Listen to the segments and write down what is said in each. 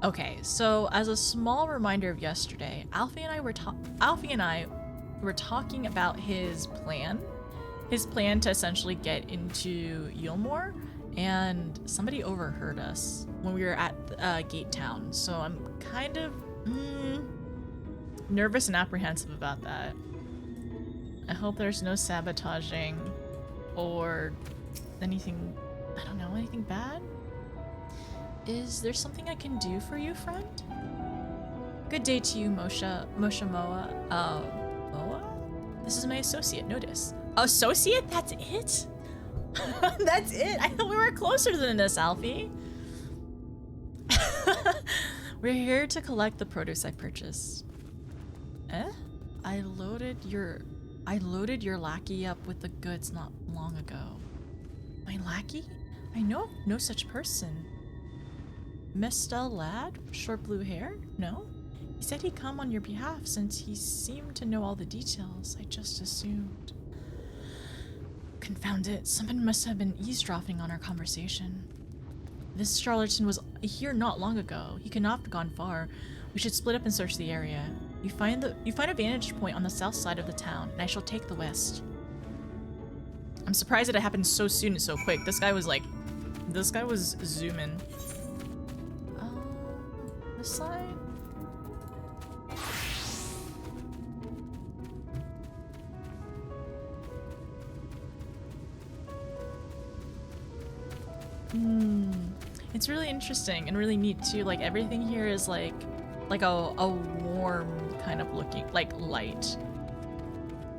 Okay, so as a small reminder of yesterday, Alfie and I were talking about his plan. His plan to essentially get into Yulmore, and somebody overheard us when we were at Gatetown. So I'm kind of nervous and apprehensive about that. I hope there's no sabotaging or anything, I don't know, anything bad? Is there something I can do for you, friend? Good day to you, Moshe Moa. Moa? This is my associate, Notice. Associate? That's it? That's it? I thought we were closer than this, Alfie. We're here to collect the produce I purchased. Eh? I loaded your lackey up with the goods not long ago. My lackey? I know of no such person. Mr. Lad? Short blue hair? No? He said he'd come on your behalf since he seemed to know all the details. I just assumed. Confound it. Someone must have been eavesdropping on our conversation. This charlatan was here not long ago. He could not have gone far. We should split up and search the area. You find a vantage point on the south side of the town, and I shall take the west. I'm surprised that it happened so soon and so quick. This guy was zooming. This side? It's really interesting and really neat too. Like everything here is like a warm kind of looking, like light.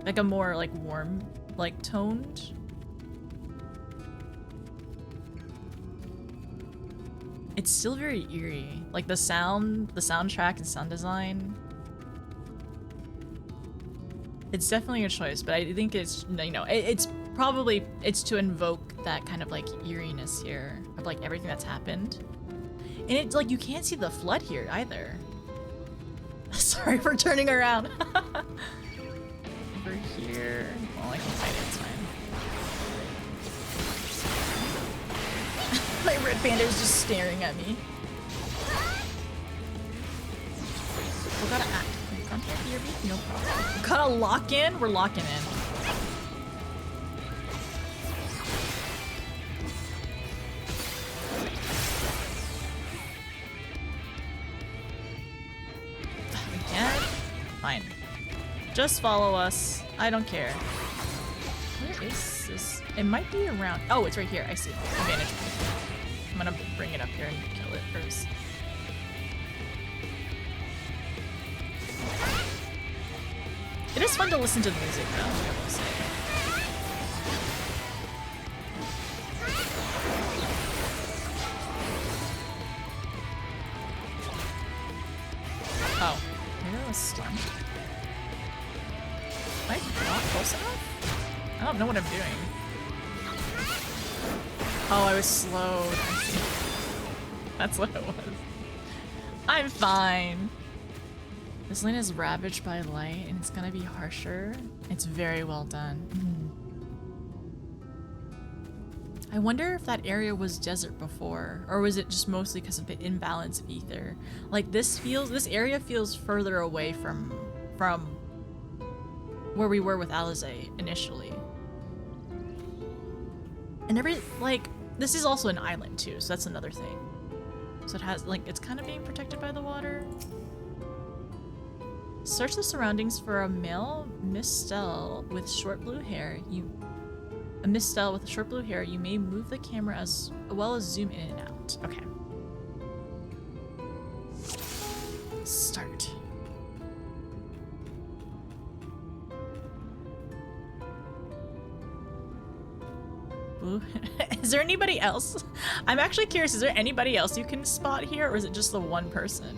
Like a more like warm, like toned. It's still very eerie. Like the soundtrack and sound design. It's definitely a choice, but I think it's, you know, it's to invoke that kind of like eeriness here of like everything that's happened. And it's like you can't see the flood here either. Sorry for turning around. Over here. Well, I can fight it, it's fine. My red panda is just staring at me. We gotta act. Come here, BRB. No problem. Gotta lock in? We're locking in. Again? Fine. Just follow us. I don't care. Where is this? It might be around. Oh, it's right here. I see. Advantage point. I'm gonna bring it up here and kill it first. It is fun to listen to the music though, I will say. Oh, maybe that was stunned. Am I not close enough? I don't know what I'm doing. Oh, I was slowed. I see. That's what it was. I'm fine. This lane is ravaged by light and it's gonna be harsher. It's very well done. I wonder if that area was desert before, or was it just mostly because of the imbalance of ether? Like this area feels further away from where we were with Alizé initially. And this is also an island too, so that's another thing. So it has, like, it's kind of being protected by the water. Search the surroundings for a male mistel with short blue hair. A mistel with short blue hair. You may move the camera as well as zoom in and out. Okay. Start. Ooh. Is there anybody else? I'm actually curious, is there anybody else you can spot here, or is it just the one person?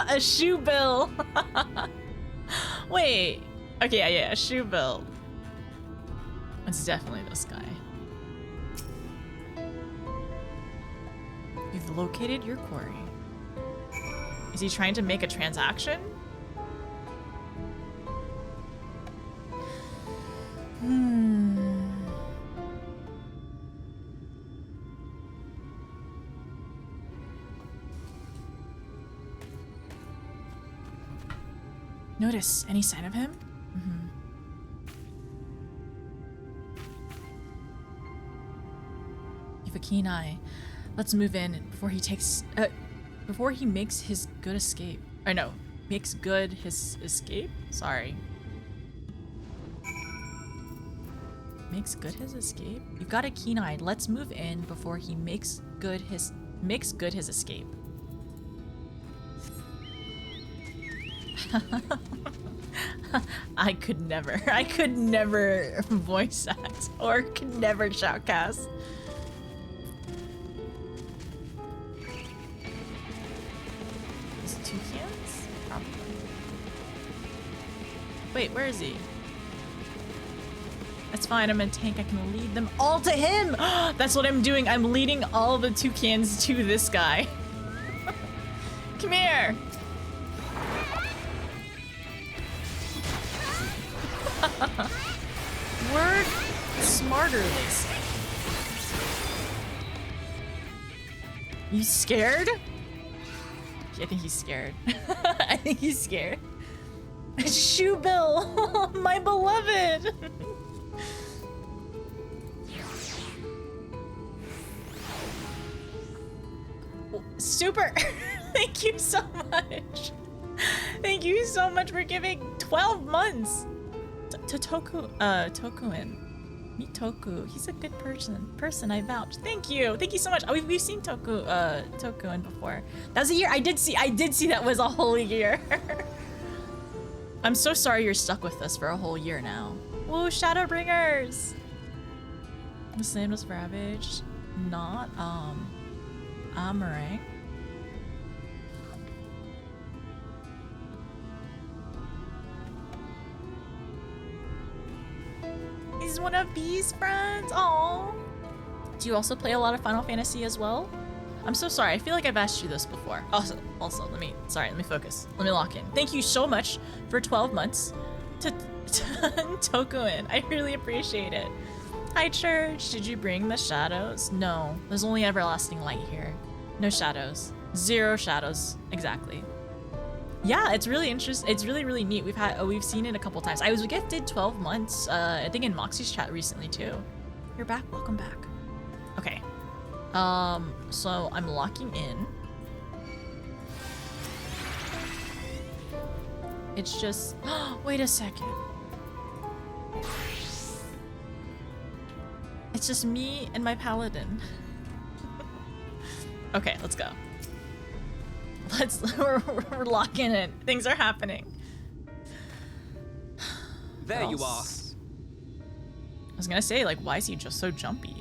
A shoe bill. Wait. Okay, yeah, a shoe bill. It's definitely this guy. You've located your quarry. Is he trying to make a transaction? Notice any sign of him? Mm-hmm. You have a keen eye. Let's move in before he makes his good escape. Or no, makes good his escape? Sorry. Makes good his escape? You've got a keen eye. Let's move in before he makes good his escape. I could never voice act or could never shoutcast. These toucans? Probably. Wait, where is he? That's fine, I'm a tank, I can lead them all to him! That's what I'm doing, I'm leading all the toucans to this guy. Come here! We're smarter, they say. You scared? I think he's scared. I think he's scared. Shoebill! My beloved! Super! Thank you so much! Thank you so much for giving 12 months to Tokuin. Meet Toku. He's a good person, I vouch. Thank you so much. Oh, we've seen Tokuin before. That was a year. I did see that was a whole year. I'm so sorry you're stuck with us for a whole year now. Woo, Shadowbringers! This name was Ravaged, not Amarang. He's one of B's friends. Aww. Do you also play a lot of Final Fantasy as well? I'm so sorry. I feel like I've asked you this before. Also, let me focus. Let me lock in. Thank you so much for 12 months to Tokuin. I really appreciate it. Hi, church. Did you bring the shadows? No. There's only everlasting light here. No shadows. 0 shadows. Exactly. Yeah, it's really interesting. It's really neat. We've seen it a couple times. I was gifted 12 months, I think in Moxie's chat recently too. You're back? Welcome back. Okay. So I'm locking in. It's just, wait a second. It's just me and my paladin. Okay, let's go. We're locking in. Things are happening. There you are. I was gonna say, like, why is he just so jumpy?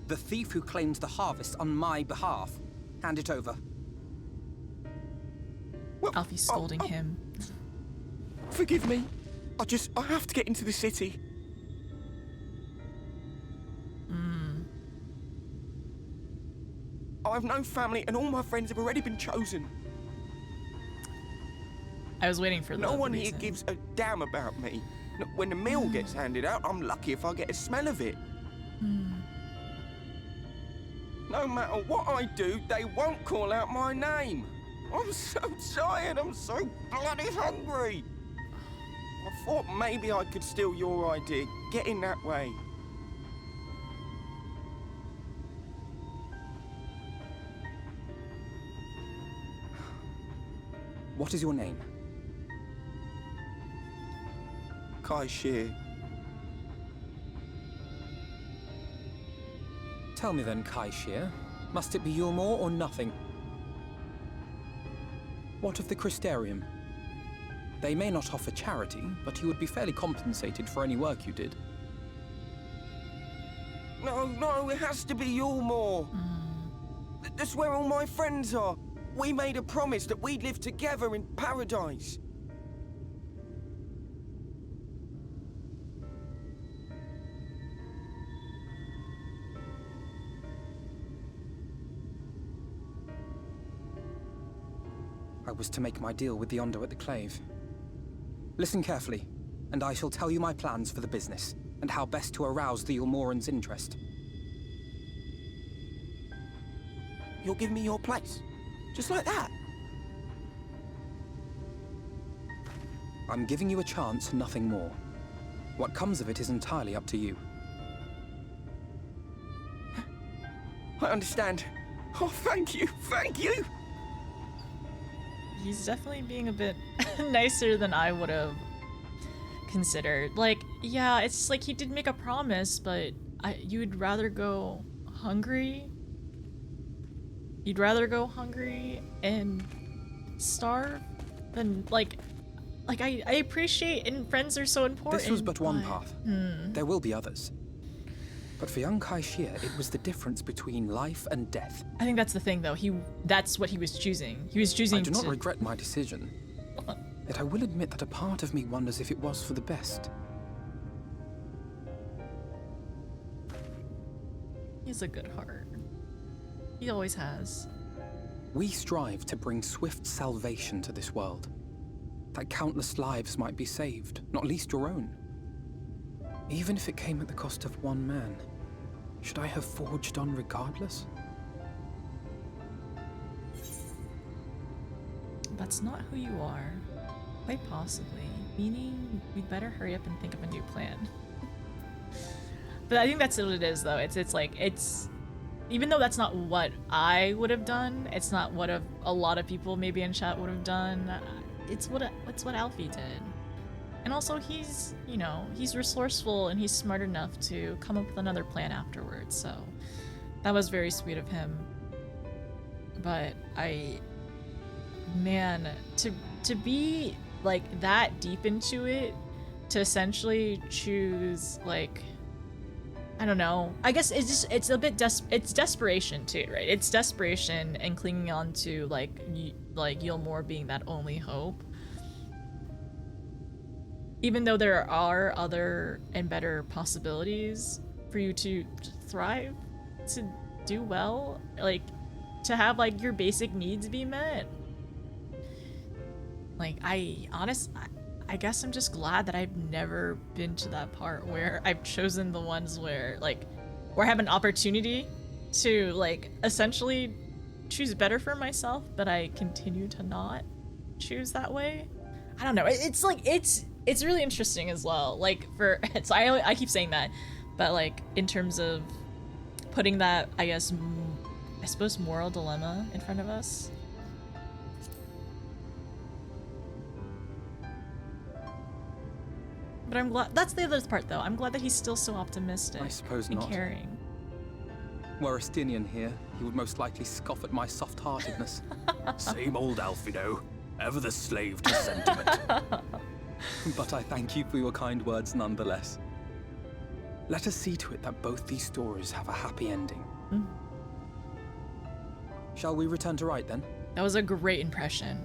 The thief who claims the harvest on my behalf. Hand it over. Well, Alfie's scolding him. Forgive me. I have to get into the city. I have no family and all my friends have already been chosen. I was waiting for that. No one here gives a damn about me. When the meal gets handed out, I'm lucky if I get a smell of it. No matter what I do, they won't call out my name. I'm so tired, I'm so bloody hungry. I thought maybe I could steal your idea, get in that way. What is your name? Kai Shear. Tell me then, Kai Shear. Must it be Yulmore or nothing? What of the Crystarium? They may not offer charity, but you would be fairly compensated for any work you did. No, it has to be Yulmore. That's where all my friends are. We made a promise that we'd live together in paradise. I was to make my deal with the Ondo at the Clave. Listen carefully, and I shall tell you my plans for the business, and how best to arouse the Yulmoran's interest. You'll give me your place? Just like that? I'm giving you a chance, nothing more. What comes of it is entirely up to you. I understand. Oh, thank you, thank you! He's definitely being a bit nicer than I would have considered. Like, yeah, it's like he did make a promise, but you'd rather go hungry? You'd rather go hungry and starve than, like I appreciate, and friends are so important. This was but one path. There will be others. But for young Kai Xie, it was the difference between life and death. I think that's the thing, though. That's what he was choosing. He was choosing to... I do not regret my decision. Yet I will admit that a part of me wonders if it was for the best. He has a good heart. He always has. We strive to bring swift salvation to this world. That countless lives might be saved, not least your own. Even if it came at the cost of one man, should I have forged on regardless? That's not who you are. Quite possibly. Meaning, we'd better hurry up and think of a new plan. But I think that's what it is, though. It's even though that's not what I would have done, it's not what a lot of people maybe in chat would have done. It's what Alfie did. And also he's, you know, he's resourceful and he's smart enough to come up with another plan afterwards. So that was very sweet of him. But man, to be like that deep into it, to essentially choose, like, I don't know, I guess it's a bit it's desperation too, right? It's desperation and clinging on to like Yulmore being that only hope. Even though there are other and better possibilities for you to thrive, to do well, like to have like your basic needs be met. Like I guess I'm just glad that I've never been to that part where I've chosen the ones where I have an opportunity to like essentially choose better for myself, but I continue to not choose that way. I don't know. It's really interesting as well. Like so I keep saying that, but like in terms of putting that, I suppose moral dilemma in front of us. But I'm glad, that's the other part though. I'm glad that he's still so optimistic. I suppose and not. Caring. Were Estinian here, he would most likely scoff at my soft-heartedness. Same old Alphinaud, ever the slave to sentiment. But I thank you for your kind words nonetheless. Let us see to it that both these stories have a happy ending. Shall we return to Wright then? That was a great impression.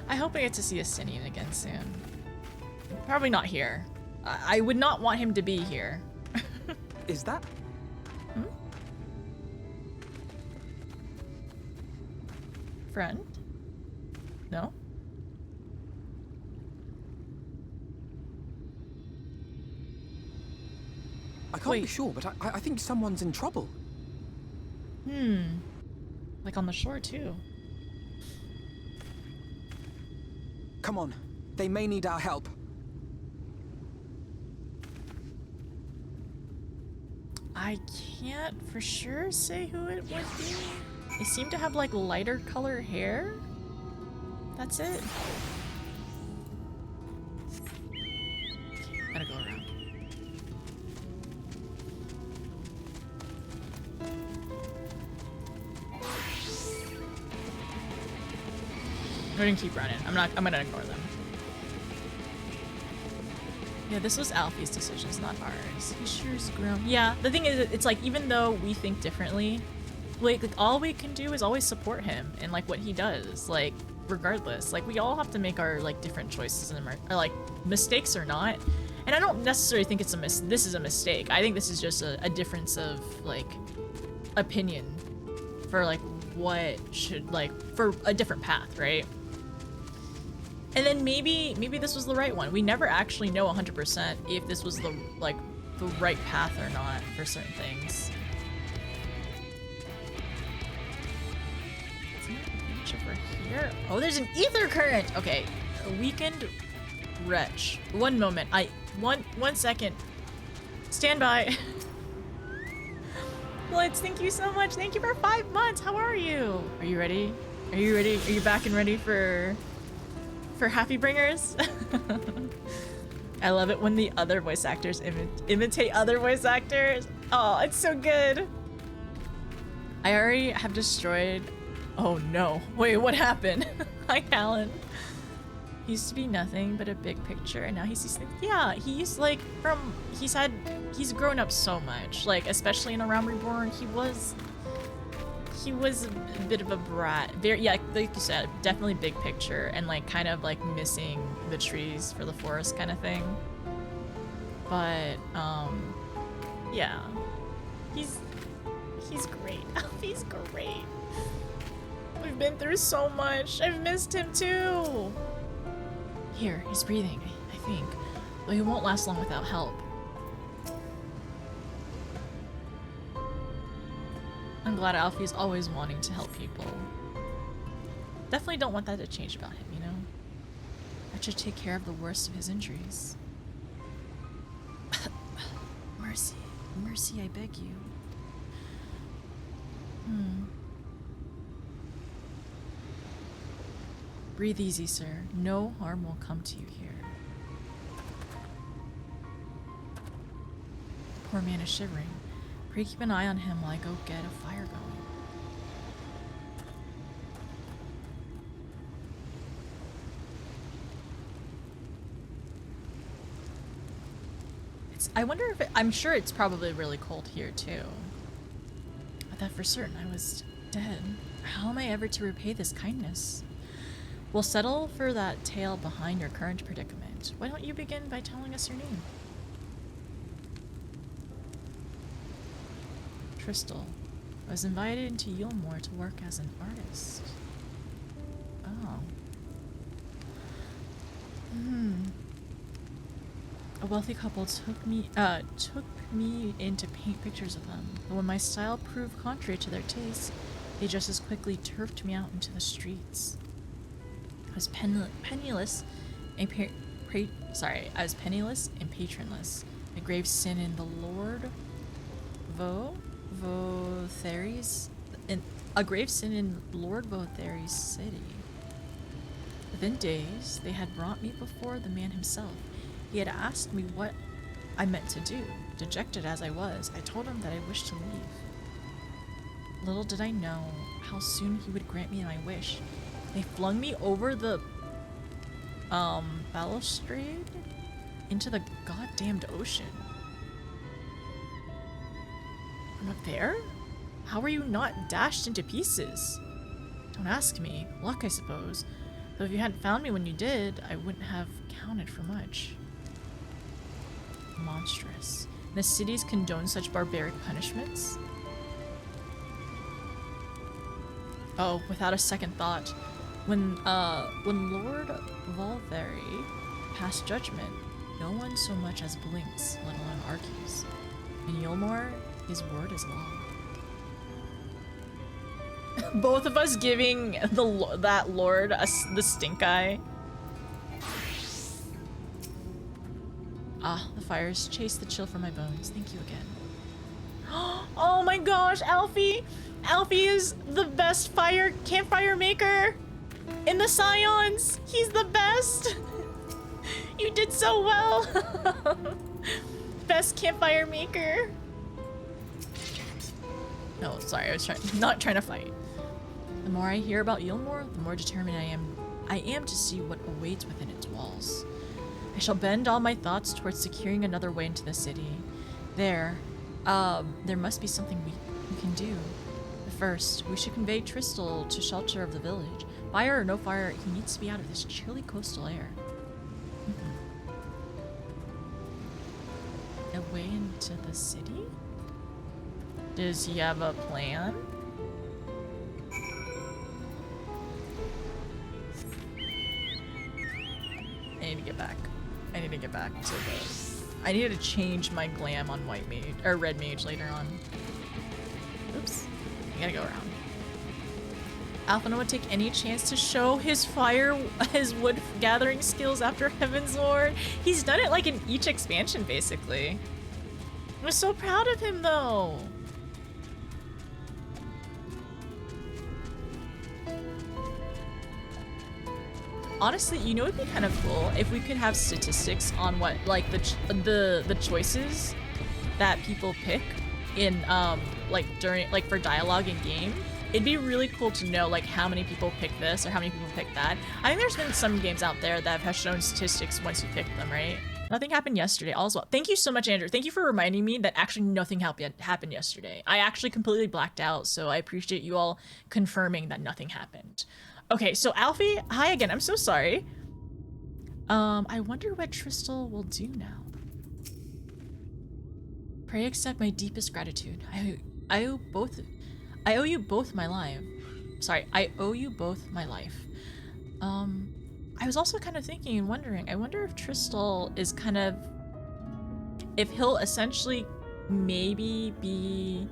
I hope I get to see Estinian again soon. Probably not here. I would not want him to be here. Is that? Friend? No? I can't be sure, but I think someone's in trouble. Like on the shore too. Come on, they may need our help. I can't for sure say who it would be. They seem to have like lighter color hair. That's it. Gotta go around. We're gonna keep running. I'm gonna ignore them. Yeah, this was Alfie's decisions, not ours. He sure's grown. Yeah, the thing is, it's like, even though we think differently, like all we can do is always support him and like what he does, like regardless. Like we all have to make our like different choices and or like mistakes or not. And I don't necessarily think it's this is a mistake. I think this is just a difference of like opinion for like what should like for a different path, right? And then maybe this was the right one. We never actually know 100% if this was the right path or not for certain things. Is there a beach over here? Oh, there's an ether current. Okay, A weakened wretch. One moment. One second. Stand by. Blitz, thank you so much. Thank you for 5 months. How are you? Are you ready? Are you ready? Are you back and ready for Happy Bringers? I love it when the other voice actors imitate other voice actors. Oh, it's so good. I already have destroyed. Oh no. Wait, what happened? Hi, Alan. He used to be nothing but a big picture, and now he sees things. Yeah, he's like he's grown up so much. Like, especially in A Realm Reborn, he was a bit of a brat. Very, yeah, like you said, definitely big picture and like kind of like missing the trees for the forest kind of thing. But yeah, he's great. Alfie's great. We've been through so much. I've missed him too. Here, he's breathing, I think. But he won't last long without help. I'm glad Alfie's always wanting to help people. Definitely don't want that to change about him, you know? I should take care of the worst of his injuries. Mercy. Mercy, I beg you. Breathe easy, sir. No harm will come to you here. The poor man is shivering. Pray keep an eye on him while I go get a fire going. I wonder if I'm sure it's probably really cold here too. I thought for certain I was dead. How am I ever to repay this kindness? We'll settle for that tale behind your current predicament. Why don't you begin by telling us your name? Crystal. I was invited into Yulmore to work as an artist. Oh. A wealthy couple took me in to paint pictures of them, but when my style proved contrary to their taste, they just as quickly turfed me out into the streets. I was penniless and patronless. A grave sin in the Lord Vauthry's city. Within days, they had brought me before the man himself. He had asked me what I meant to do. Dejected as I was, I told him that I wished to leave. Little did I know how soon he would grant me my wish. They flung me over the balustrade into the goddamned ocean. From up there? How were you not dashed into pieces? Don't ask me. Luck, I suppose. Though if you hadn't found me when you did, I wouldn't have counted for much. Monstrous. The cities condone such barbaric punishments? Oh, without a second thought. When Lord Vauthry passed judgment, no one so much as blinks, let alone argues. In Yulmore, his word is law. Both of us giving that lord the stink eye. Ah, the fires chase the chill from my bones. Thank you again. Oh my gosh, Alfie! Alfie is the best campfire maker in the Scions. He's the best. You did so well. Best campfire maker. No, sorry, I was not trying to fight. The more I hear about Yulmore, the more determined I am to see what awaits within its walls. I shall bend all my thoughts towards securing another way into the city. There must be something we can do. But first, we should convey Tristal to shelter of the village. Fire or no fire, he needs to be out of this chilly coastal air. A way into the city? Does he have a plan? I need to get back. I need to get back to the... I needed to change my glam on white mage, or red mage later on. Oops. I gotta go around. Alphinaud would take any chance to show his wood gathering skills after Heaven's Lord. He's done it like in each expansion, basically. I'm so proud of him, though. Honestly, you know, it'd be kind of cool if we could have statistics on what, like, the choices that people pick in, like, during, like, for dialogue in game. It'd be really cool to know, like, how many people pick this or how many people pick that. I think there's been some games out there that have shown statistics once you pick them, right? Nothing happened yesterday, all is well. Thank you so much, Andrew. Thank you for reminding me that actually nothing happened yesterday. I actually completely blacked out, so I appreciate you all confirming that nothing happened. Okay, so Alfie, hi again. I'm so sorry. I wonder what Tristal will do now. Pray accept my deepest gratitude. I owe you both my life. Sorry, I owe you both my life. I was also kind of thinking and wondering, I wonder if Tristal is kind of, if he'll essentially maybe be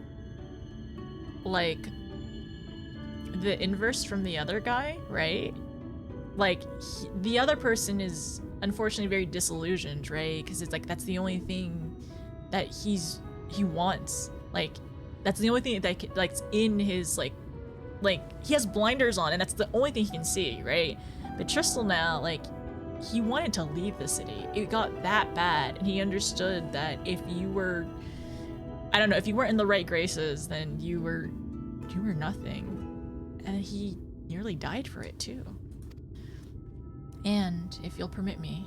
like the inverse from the other guy, right? Like, the other person is unfortunately very disillusioned, right? Because it's like, that's the only thing that he wants. Like, that's the only thing that, like, in his, like, he has blinders on, and that's the only thing he can see, right? But Tristal now, like, he wanted to leave the city. It got that bad, and he understood that if you were, I don't know, if you weren't in the right graces, then you were nothing. And he nearly died for it, too. And, if you'll permit me,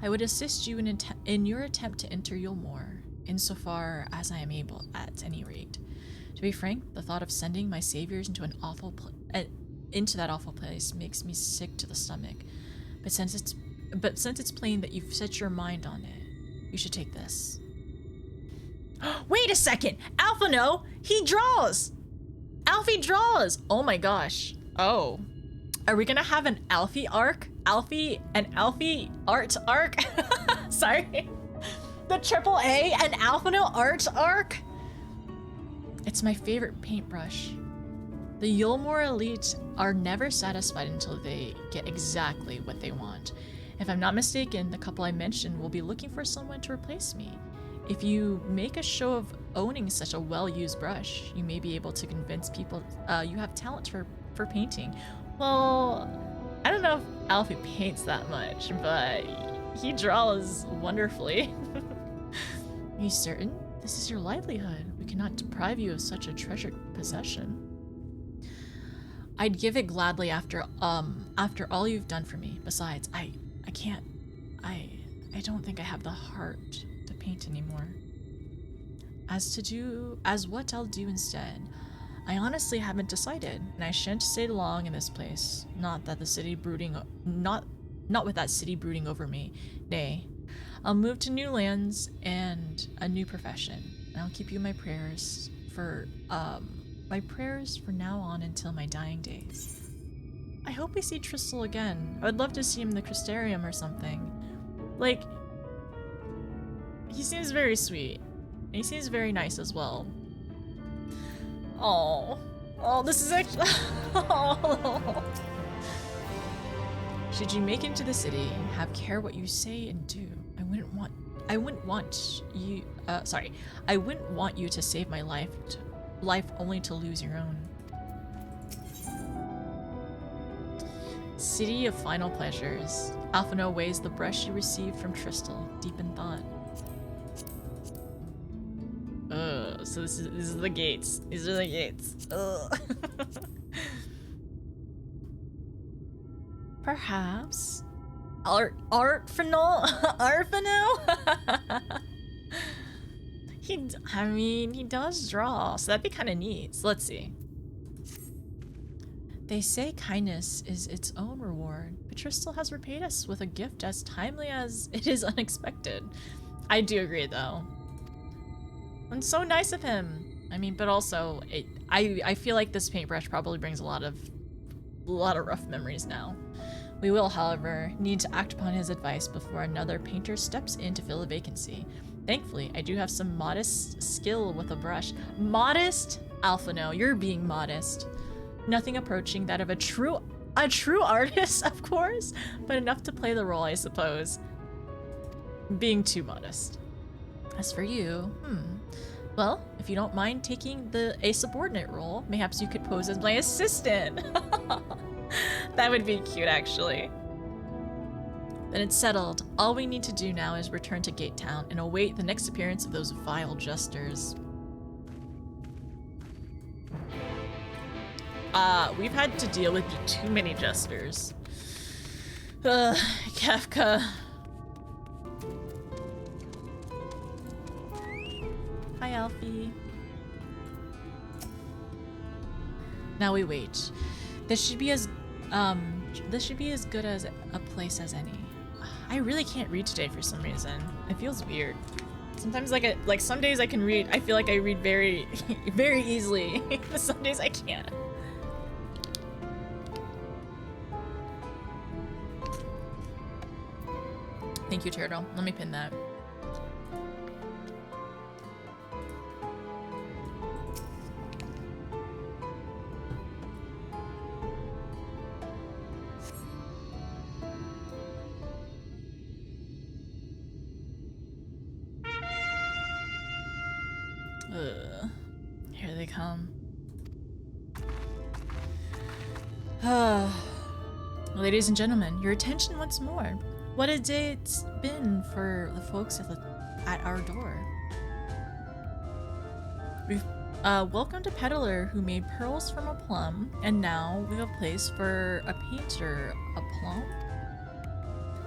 I would assist you in your attempt to enter Yulmore, insofar as I am able, at any rate. To be frank, the thought of sending my saviors into that awful place makes me sick to the stomach. But since it's plain that you've set your mind on it, you should take this. Wait a second! Alphinaud! He draws! Alfie draws! Oh my gosh. Oh. Are we gonna have an Alfie arc? An Alfie art arc? Sorry. The AAA and Alphinaud art arc? It's my favorite paintbrush. The Yulmore elite are never satisfied until they get exactly what they want. If I'm not mistaken, the couple I mentioned will be looking for someone to replace me. If you make a show of owning such a well-used brush, you may be able to convince people you have talent for painting. Well, I don't know if Alfie paints that much, but he draws wonderfully. Are you certain? This is your livelihood. We cannot deprive you of such a treasured possession. I'd give it gladly after all you've done for me. Besides, I can't. I don't think I have the heart to paint anymore. As what I'll do instead, I honestly haven't decided, and I shan't stay long in this place. Not with that city brooding over me. Nay, I'll move to new lands and a new profession. And I'll keep you in my prayers for now on until my dying days. I hope we see Tristal again. I would love to see him in the Crystarium or something. Like, he seems very sweet. And he seems very nice as well. Oh, this is actually. Oh. Should you make it to the city, have care what you say and do. I wouldn't want you to save my life only to lose your own. City of Final Pleasures. Alphinaud weighs the brush you received from Tristal, deep in thought. So this is the gates. These are the gates. Perhaps Alphinaud? He does draw, so that'd be kind of neat. So let's see. They say kindness is its own reward, but Tristal has repaid us with a gift as timely as it is unexpected. I do agree, though. And so nice of him. I mean, but also, I feel like this paintbrush probably brings a lot of rough memories now. We will, however, need to act upon his advice before another painter steps in to fill a vacancy. Thankfully, I do have some modest skill with a brush. Modest? Alphinaud, you're being modest. Nothing approaching that of a true artist, of course, but enough to play the role, I suppose. Being too modest. As for you, well, if you don't mind taking a subordinate role, perhaps you could pose as my assistant. That would be cute, actually. Then it's settled. All we need to do now is return to Gatetown and await the next appearance of those vile jesters. We've had to deal with too many jesters. Kafka. Hi, Alfie. Now we wait. This should be as good as a place as any. I really can't read today for some reason. It feels weird. Sometimes like some days I can read. I feel like I read very very easily. Some days I can't. Thank you, Turtle. Let me pin that. Here they come. Ladies and gentlemen, your attention once more. What a day it's been for the folks at our door. We've welcomed a peddler who made pearls from a plum, and now we have a place for a painter, a plum.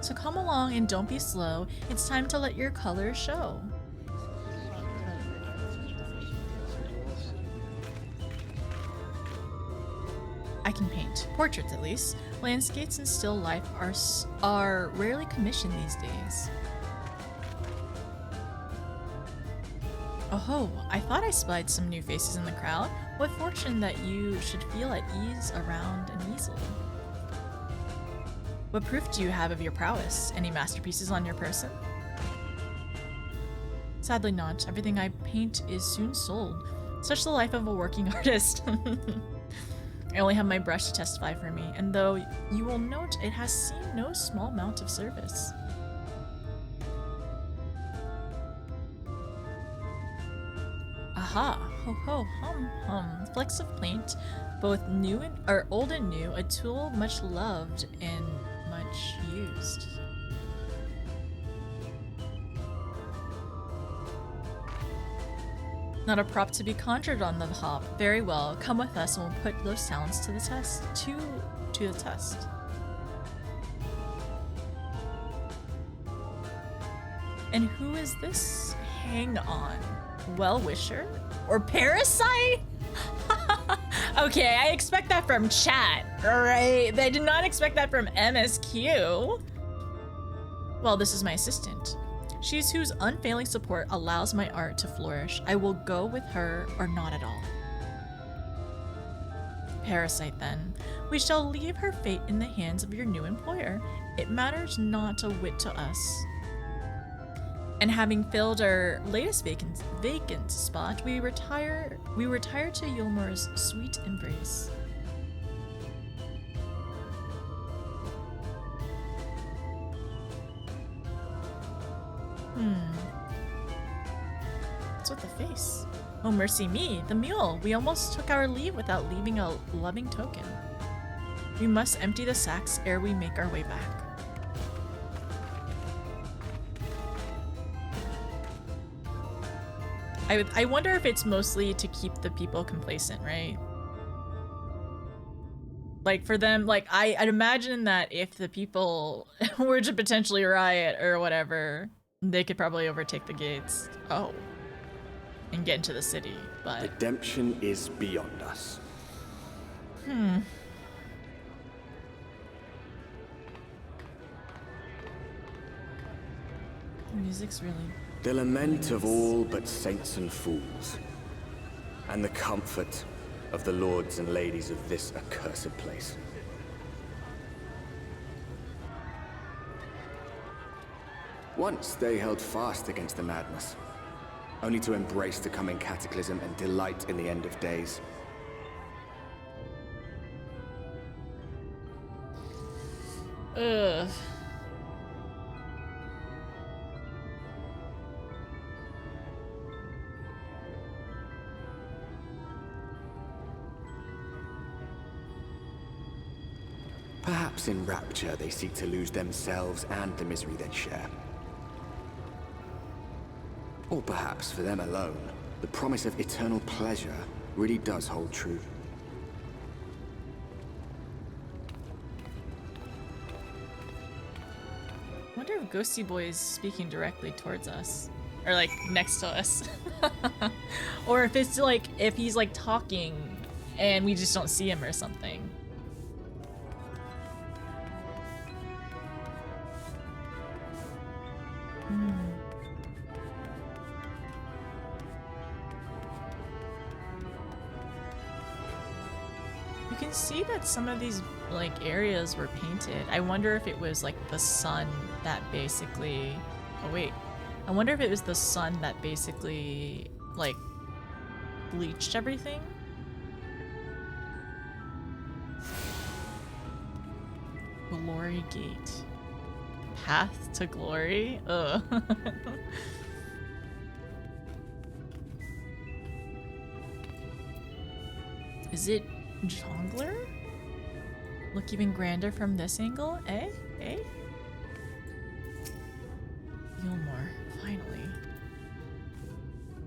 So come along and don't be slow. It's time to let your colors show. I can paint. Portraits, at least. Landscapes and still life are rarely commissioned these days. Oh, I thought I spied some new faces in the crowd. What fortune that you should feel at ease around an easel. What proof do you have of your prowess? Any masterpieces on your person? Sadly not. Everything I paint is soon sold. Such the life of a working artist. I only have my brush to testify for me, and though you will note it has seen no small amount of service. Aha! Ho ho hum hum. Flecks of paint, both new and old and new, a tool much loved and much used. Not a prop to be conjured on the hop. Very well, come with us and we'll put those talents to the test. To the test. And who is this? Hang on. Well-wisher? Or parasite? Okay, I expect that from chat, right? I did not expect that from MSQ. Well, this is my assistant. She's whose unfailing support allows my art to flourish. I will go with her or not at all. Parasite, then. We shall leave her fate in the hands of your new employer. It matters not a whit to us. And having filled our latest vacant spot, we retire to Yulmur's sweet embrace. What's with the face? Oh, mercy me, the mule. We almost took our leave without leaving a loving token. We must empty the sacks ere we make our way back. I wonder if it's mostly to keep the people complacent, right? Like for them, like I'd imagine that if the people were to potentially riot or whatever, they could probably overtake the gates. Oh. And get into the city, but... Redemption is beyond us. The music's really... The lament of all but saints and fools, and the comfort of the lords and ladies of this accursed place. Once they held fast against the madness, only to embrace the coming cataclysm and delight in the end of days. Ugh. Perhaps in rapture they seek to lose themselves and the misery they share. Or perhaps for them alone, the promise of eternal pleasure really does hold true. I wonder if Ghosty Boy is speaking directly towards us. Or like next to us. Or if it's like, if he's like talking and we just don't see him or something. You can see that some of these like areas were painted. I wonder if it was like the sun that basically, oh wait, I wonder if it was the sun that basically like bleached everything. Glory Gate. Path to glory? Ugh. Is it Jongler? Look even grander from this angle, eh? Eh? Gilmore, finally.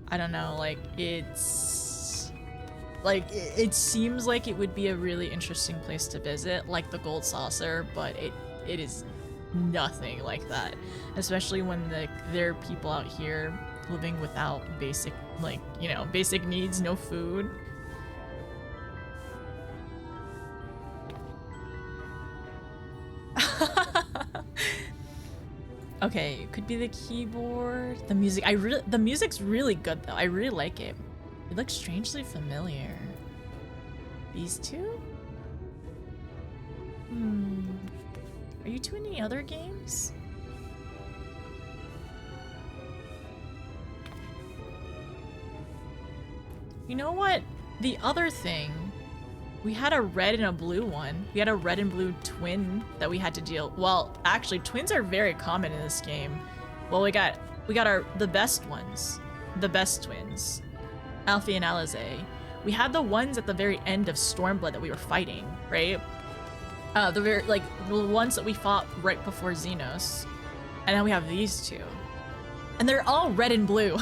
I don't know, like, it's... Like, it seems like it would be a really interesting place to visit, like the Gold Saucer, but it is nothing like that. Especially when there are people out here living without basic, like, you know, basic needs, no food. Okay, it could be the keyboard, the music. The music's really good though. I really like it. It looks strangely familiar. These two? Are you two in any other games? You know what? The other thing, we had a red and a blue one. We had a red and blue twin that we had to deal. Well, actually, twins are very common in this game. Well, we got the best ones, the best twins, Alphi and Alizé. We had the ones at the very end of Stormblood that we were fighting, right? The ones that we fought right before Xenos, and now we have these two, and they're all red and blue.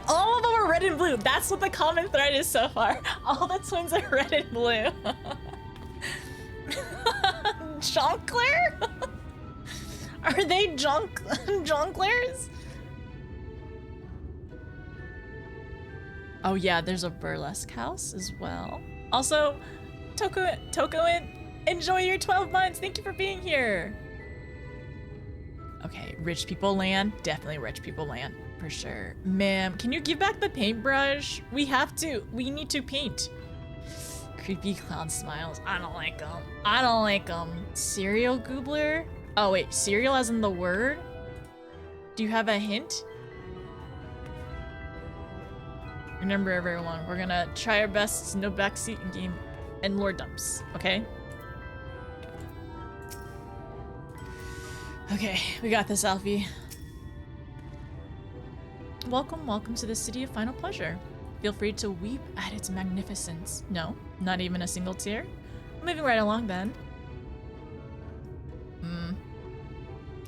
All of them are red and blue. That's what the common thread is so far. All the twins are red and blue. Jonkler? Are they jonklers? Oh yeah, there's a burlesque house as well. Also, Tokoin, enjoy your 12 months. Thank you for being here. Okay, rich people land. Definitely rich people land. For sure. Ma'am, can you give back the paintbrush? We have to. We need to paint. Creepy clown smiles. I don't like them. I don't like them. Cereal goobler? Oh wait, cereal as in the word? Do you have a hint? Remember everyone, we're gonna try our best. No backseat in game and lore dumps, okay? Okay, we got this, Alfie. Welcome to the city of final pleasure. Feel free to weep at its magnificence. No, not even a single tear? Moving right along then.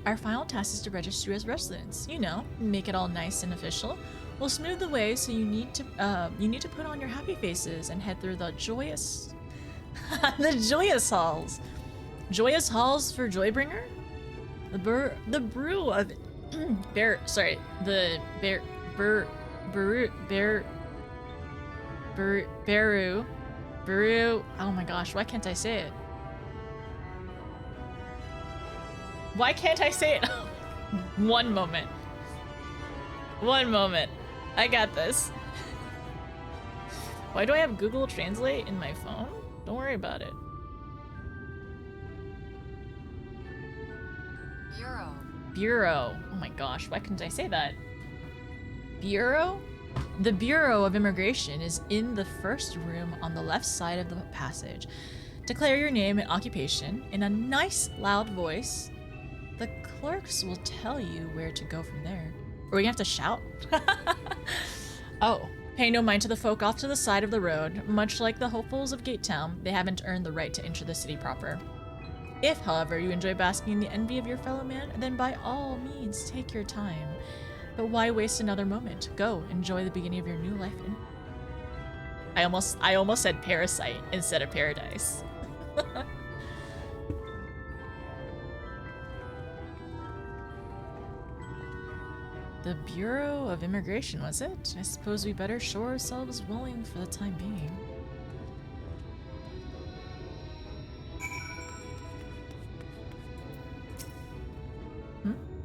Our final task is to register you as residents. You know, make it all nice and official. We'll smooth the way, so you need to put on your happy faces and head through the joyous the joyous halls. Joyous halls for Joybringer? The brew of Beru. Oh my gosh, why can't I say it? Why can't I say it? One moment. I got this. Why do I have Google Translate in my phone? Don't worry about it. Bureau. Oh my gosh, why couldn't I say that? Bureau? The Bureau of Immigration is in the first room on the left side of the passage. Declare your name and occupation in a nice, loud voice. The clerks will tell you where to go from there. Are we gonna have to shout? Oh. Pay no mind to the folk off to the side of the road. Much like the hopefuls of Gatetown, they haven't earned the right to enter the city proper. If, however, you enjoy basking in the envy of your fellow man, then by all means take your time. But why waste another moment? Go, enjoy the beginning of your new life. I almost said parasite instead of paradise. The Bureau of Immigration, was it? I suppose we better show ourselves willing for the time being.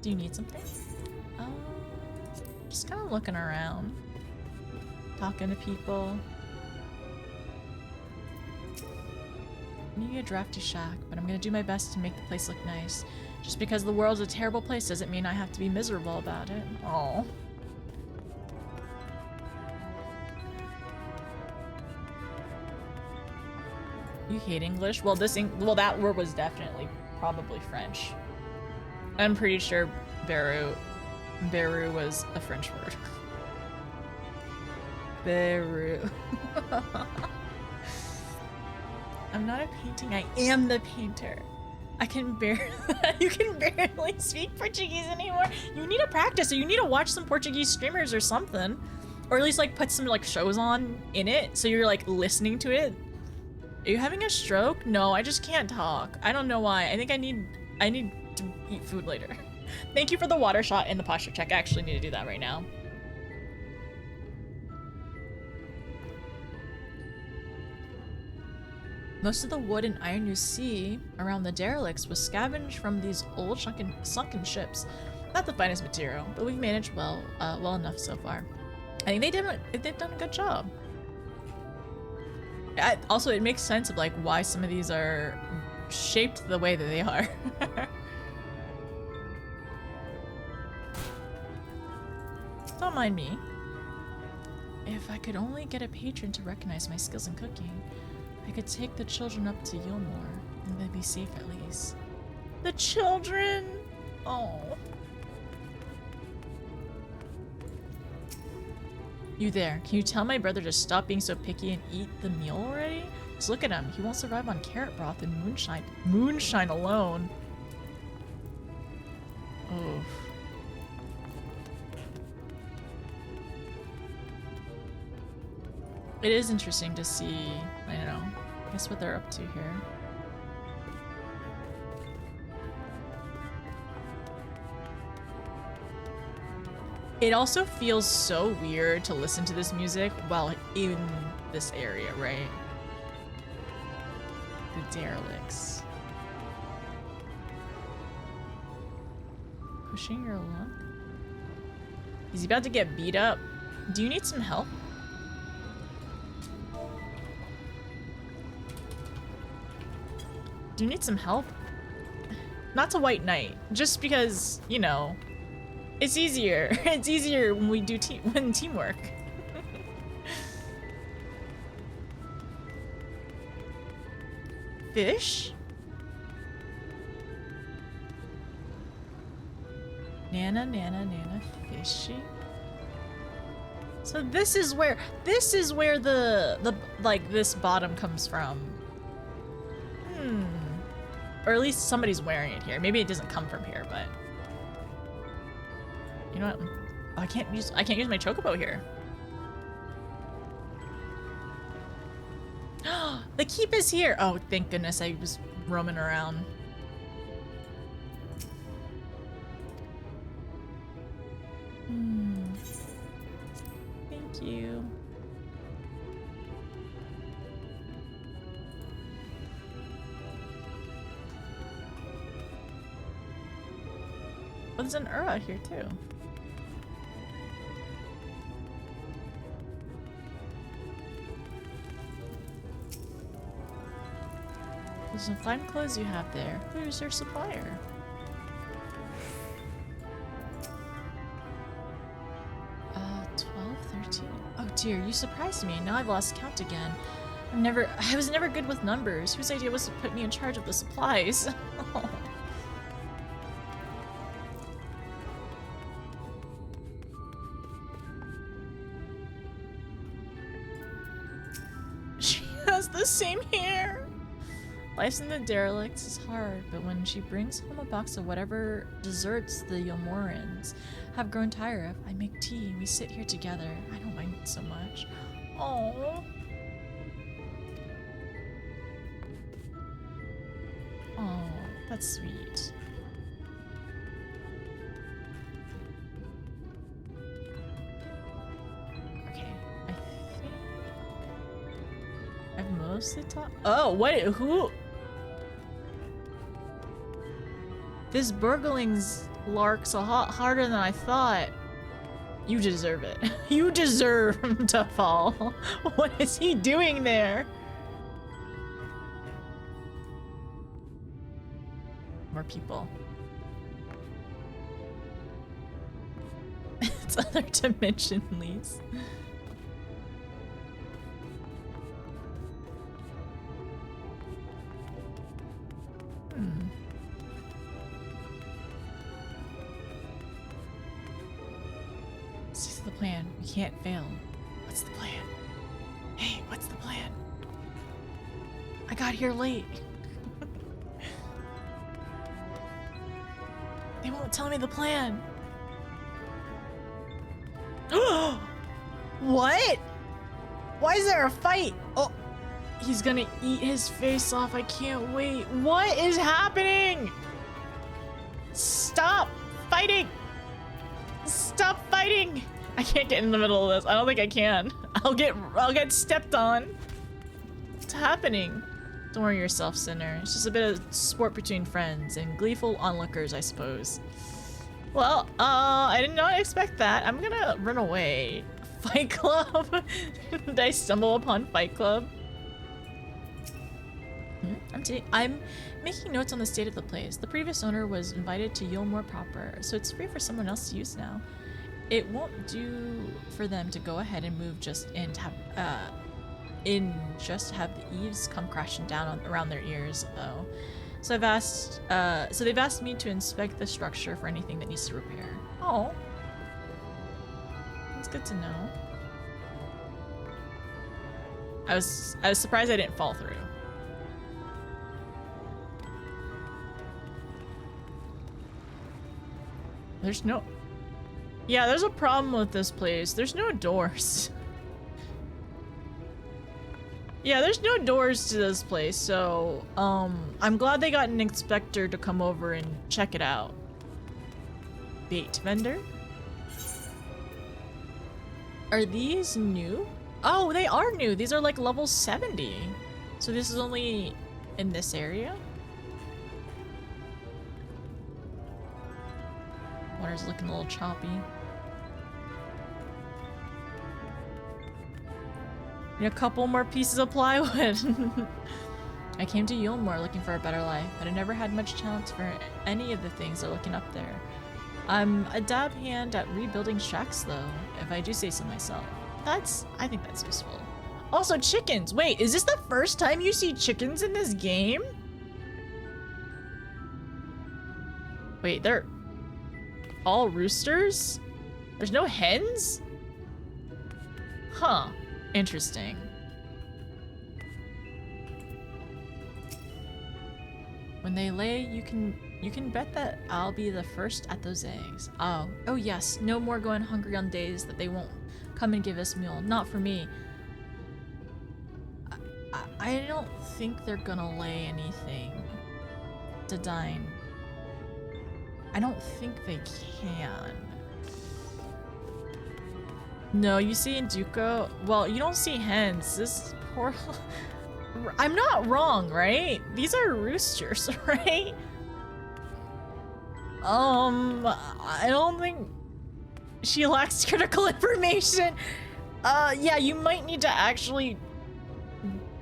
Do you need something? Just kind of looking around. Talking to people. Maybe a drafty shack, but I'm gonna do my best to make the place look nice. Just because the world's a terrible place doesn't mean I have to be miserable about it. Oh. You hate English? Well, that word was definitely probably French. I'm pretty sure Beru was a French word. Beru. I'm not a painting, I am the painter. I can barely, you can barely speak Portuguese anymore. You need to practice, or you need to watch some Portuguese streamers or something. Or at least like put some like shows on in it, so you're like listening to it. Are you having a stroke? No, I just can't talk. I don't know why. I think I need to eat food later. Thank you for the water shot and the posture check. I actually need to do that right now. Most of the wood and iron you see around the derelicts was scavenged from these old sunken ships. Not the finest material, but we've managed well enough so far. I think they've done a good job. Also, it makes sense of like why some of these are shaped the way that they are. Don't mind me. If I could only get a patron to recognize my skills in cooking, I could take the children up to Yulmore, and they'd be safe at least. The children! Oh. You there. Can you tell my brother to stop being so picky and eat the meal already? Just look at him. He won't survive on carrot broth and moonshine. Moonshine alone. Oh. It is interesting to see, I don't know, I guess what they're up to here. It also feels so weird to listen to this music while in this area, right? The derelicts. Pushing your luck? He's about to get beat up. Do you need some help? Do you need some help? Not to White Knight, just because, you know, it's easier. It's easier when we do teamwork. Fish? Nana, fishy. So this is where the like this bottom comes from. Or at least somebody's wearing it here. Maybe it doesn't come from here, but you know what? Oh, I can't use my chocobo here. The keep is here. Oh, thank goodness I was roaming around. Thank you. Oh, there's an Ura here too. There's some fine clothes you have there. Who's your supplier? Uh, 12, 13. Oh dear, you surprised me. Now I've lost count again. I was never good with numbers. Whose idea was to put me in charge of the supplies? She has the same hair. Life in the derelicts is hard, but when she brings home a box of whatever desserts the Yomorans have grown tired of, I make tea. We sit here together. I don't mind it so much. Oh. Oh, that's sweet. Okay, I think I've mostly talked. Oh, wait, who? This burgling's lark's a lot harder than I thought. You deserve it. You deserve to fall. What is he doing there? More people. It's other dimension leads. This is the plan. We can't fail. What's the plan? Hey, what's the plan? I got here late. They won't tell me the plan. What? Why is there a fight? Oh, he's gonna eat his face off. I can't wait. What is happening? Stop fighting. Stop fighting. I can't get in the middle of this. I don't think I can. I'll get stepped on. What's happening? Don't worry yourself, Sinner. It's just a bit of sport between friends and gleeful onlookers, I suppose. Well, I did not expect that. I'm gonna run away. Fight Club? Did I stumble upon Fight Club? I'm making notes on the state of the place. The previous owner was invited to Yulmore proper, so it's free for someone else to use now. It won't do for them to go ahead and move just in to have the eaves come crashing down around their ears, though. So they've asked me to inspect the structure for anything that needs to repair. Oh, that's good to know. I was surprised I didn't fall through. There's no. Yeah, there's a problem with this place. There's no doors. Yeah, there's no doors to this place, so, I'm glad they got an inspector to come over and check it out. Bait vendor? Are these new? Oh, they are new. These are like level 70. So this is only in this area? Water's looking a little choppy. Need a couple more pieces of plywood. I came to Yulmore looking for a better life, but I never had much talent for any of the things they're looking up there. I'm a dab hand at rebuilding shacks, though, if I do say so myself. I think that's useful. Also, chickens! Wait, is this the first time you see chickens in this game? Wait, they're all roosters? There's no hens? Huh. Interesting. When they lay, you can bet that I'll be the first at those eggs. Oh yes, no more going hungry on days that they won't come and give us meal. Not for me. I don't think they're gonna lay anything to dine. I don't think they can. No, you see in Duco, well, you don't see hens. This poor. I'm not wrong, right? These are roosters, right? I don't think she lacks critical information. Yeah, you might need to actually.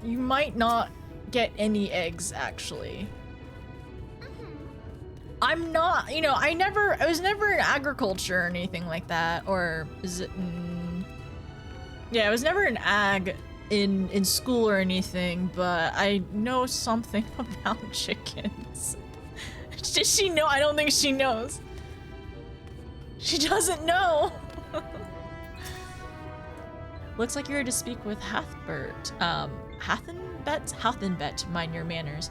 You might not get any eggs, actually. I'm not, you know, I was never in agriculture or anything like that, or is it? Yeah, I was never an ag in school or anything, but I know something about chickens. Does she know? I don't think she knows. She doesn't know. Looks like you're to speak with Hathbert. Hathenbet, mind your manners.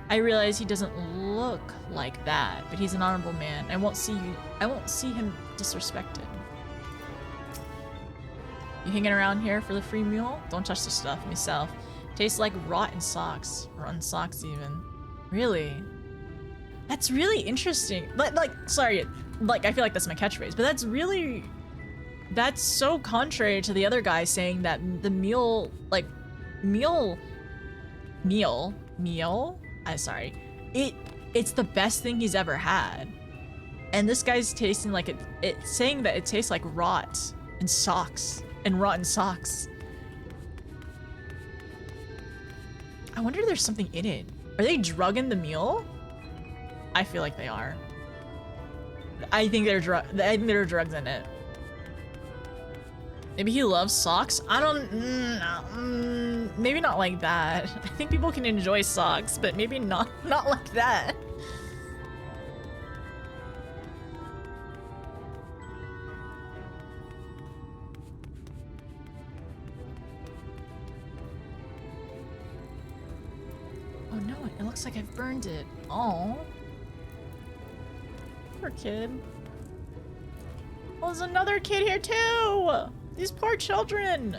I realize he doesn't look like that, but he's an honorable man. I won't see him disrespected. You hanging around here for the free meal? Don't touch the stuff myself. Tastes like rotten socks. Rotten socks even. Really? That's really interesting. Sorry, like, I feel like that's my catchphrase, but that's so contrary to the other guy saying that the meal, it's the best thing he's ever had. And this guy's tasting like it's saying that it tastes like rot and socks and rotten socks. I wonder if there's something in it. Are they drugging the meal? I feel like they are. I think there are drugs in it. Maybe he loves socks? I don't... maybe not like that. I think people can enjoy socks, but maybe not like that. Oh no, it looks like I've burned it. Oh. Poor kid. Well, there's another kid here too! These poor children!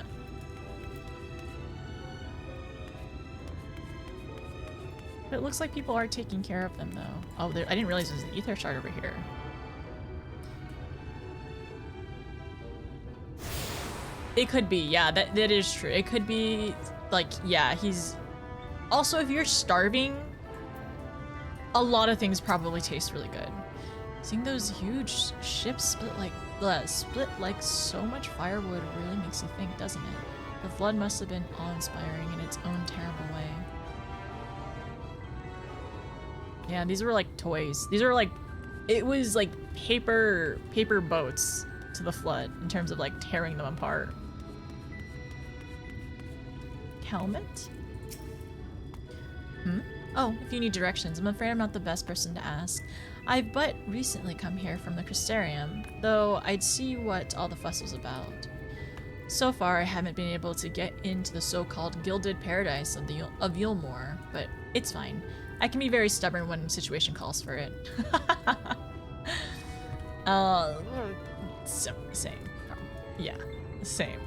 But it looks like people are taking care of them though. Oh, I didn't realize there's an ether shard over here. It could be, yeah, that is true. It could be, like, yeah, he's... Also, if you're starving, a lot of things probably taste really good. Seeing those huge ships split like so much firewood really makes you think, doesn't it? The flood must have been awe-inspiring in its own terrible way. Yeah, these were like toys. These are like, it was like paper boats to the flood in terms of like tearing them apart. Helmet? Oh, if you need directions, I'm afraid I'm not the best person to ask. I've but recently come here from the Crystarium, though I'd see what all the fuss was about. So far, I haven't been able to get into the so-called gilded paradise of Yulmore, but it's fine. I can be very stubborn when the situation calls for it. Same. Yeah, same.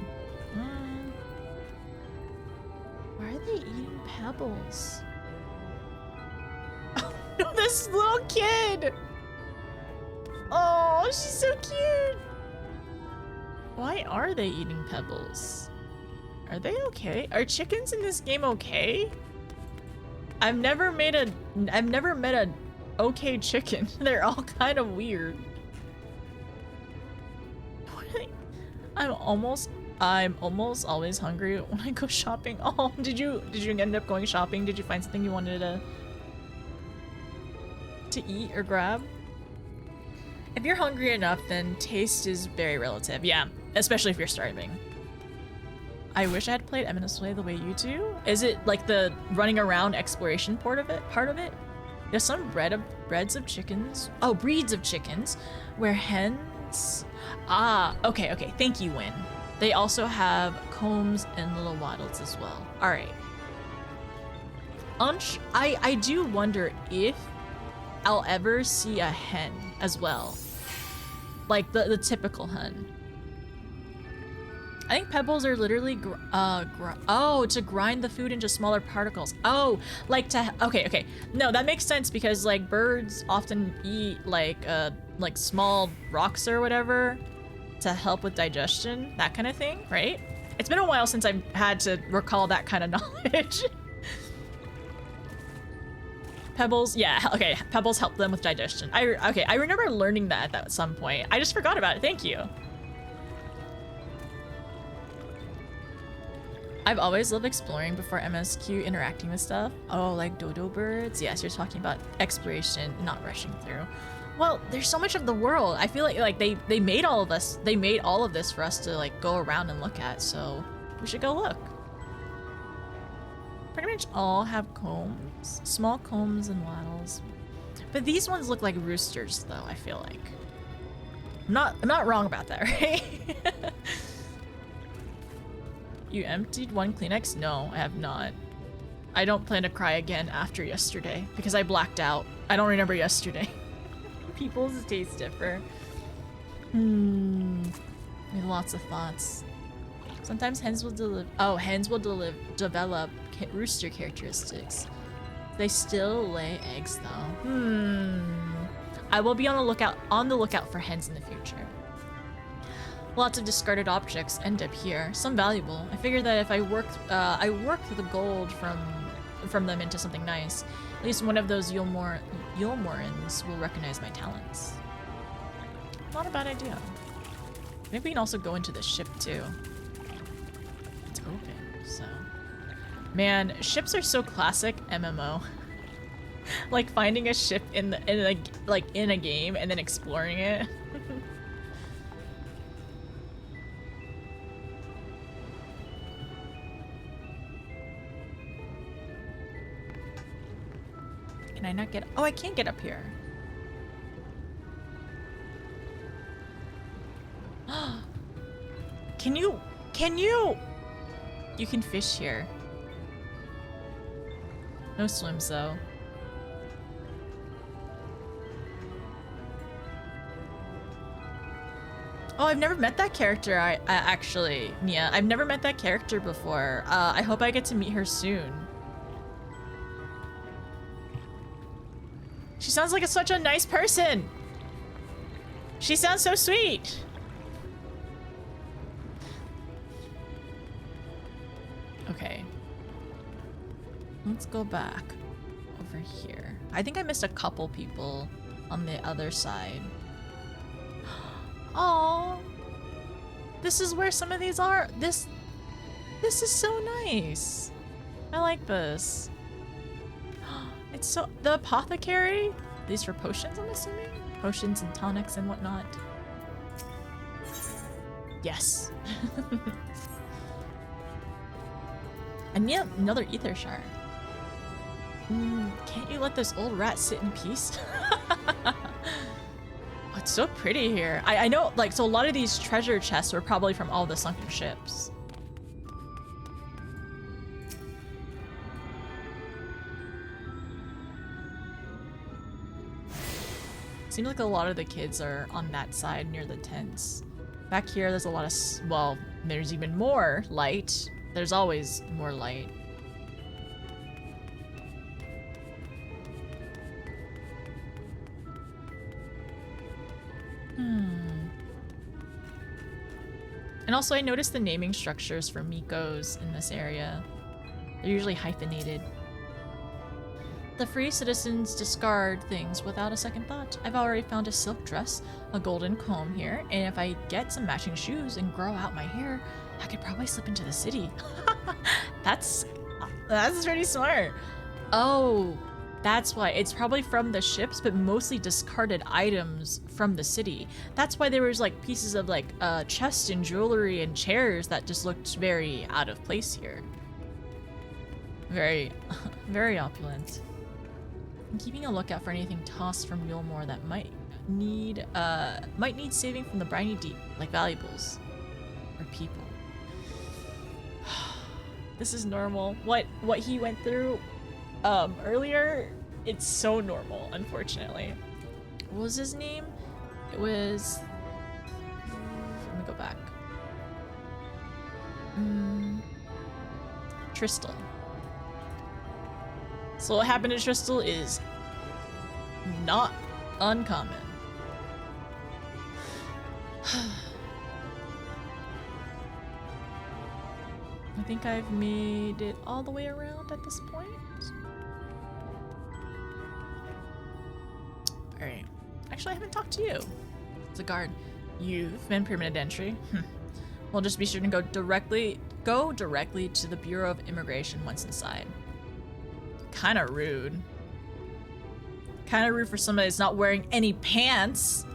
Why are they eating pebbles? No, this little kid! Oh, she's so cute! Why are they eating pebbles? Are they okay? Are chickens in this game okay? I've never met a okay chicken. They're all kind of weird. I'm almost always hungry when I go shopping. Oh, did you end up going shopping? Did you find something you wanted to eat or grab? If you're hungry enough, then taste is very relative. Yeah, especially if you're starving. I wish I had played MSQ the way you do. Is it like the running around exploration part of it? There's some breeds of chickens where hens... Ah, okay. Thank you, Win. They also have combs and little waddles as well. All right. I do wonder if I'll ever see a hen as well. Like the typical hen. I think pebbles are literally to grind the food into smaller particles. Oh, like to, okay. No, that makes sense because like birds often eat like small rocks or whatever to help with digestion, that kind of thing, right? It's been a while since I've had to recall that kind of knowledge. Pebbles, yeah, okay, pebbles help them with digestion. I remember learning that at some point. I just forgot about it, thank you. I've always loved exploring before MSQ interacting with stuff. Oh, like dodo birds? Yes, you're talking about exploration, not rushing through. Well, there's so much of the world. I feel like they made all of this. They made all of this for us to like go around and look at, so we should go look. Pretty much all have combs. Small combs and wattles. But these ones look like roosters, though, I feel like. I'm not wrong about that, right? You emptied one Kleenex? No, I have not. I don't plan to cry again after yesterday because I blacked out. I don't remember yesterday. People's tastes differ. I have lots of thoughts. Sometimes hens will develop rooster characteristics. They still lay eggs though. I will be on the lookout for hens in the future. Lots of discarded objects end up here. Some valuable. I figure that if I worked the gold from them into something nice, at least one of those Yulmorans will recognize my talents. Not a bad idea. Maybe we can also go into the ship too. It's open, so. Man, ships are so classic MMO. Like finding a ship in a game and then exploring it. Can I not get? Oh, I can't get up here. Can you? Can you? You can fish here. No swims though. Oh, I've never met that character. I actually, Nia, I've never met that character before. I hope I get to meet her soon. She sounds like such a nice person. She sounds so sweet. Okay. Let's go back over here. I think I missed a couple people on the other side. Oh, this is where some of these are. This is so nice. I like this. It's so, the apothecary. These for potions, I'm assuming. Potions and tonics and whatnot. Yes. And yeah, another ether shard. Can't you let this old rat sit in peace? Oh, it's so pretty here. I know, like, so a lot of these treasure chests were probably from all the sunken ships. Seems like a lot of the kids are on that side near the tents. Back here, there's a lot of, well, there's even more light. There's always more light. And also I noticed the naming structures for Mikos in this area. They're usually hyphenated. The free citizens discard things without a second thought. I've already found a silk dress, a golden comb here, and if I get some matching shoes and grow out my hair, I could probably slip into the city. That's pretty smart. Oh, that's why. It's probably from the ships, but mostly discarded items from the city. That's why there was like pieces of like chests and jewelry and chairs that just looked very out of place here. Very, very opulent. I'm keeping a lookout for anything tossed from Yulmore that might need saving from the briny deep, like valuables or people. This is normal. What he went through earlier, it's so normal, unfortunately. What was his name? It was, let me go back. Tristal. So what happened to Tristal is not uncommon. I think I've made it all the way around at this point. Alright. Actually, I haven't talked to you. It's a guard. You've been permanent entry. We'll just be sure to go directly to the Bureau of Immigration once inside. Kinda rude. Kinda rude for somebody that's not wearing any pants.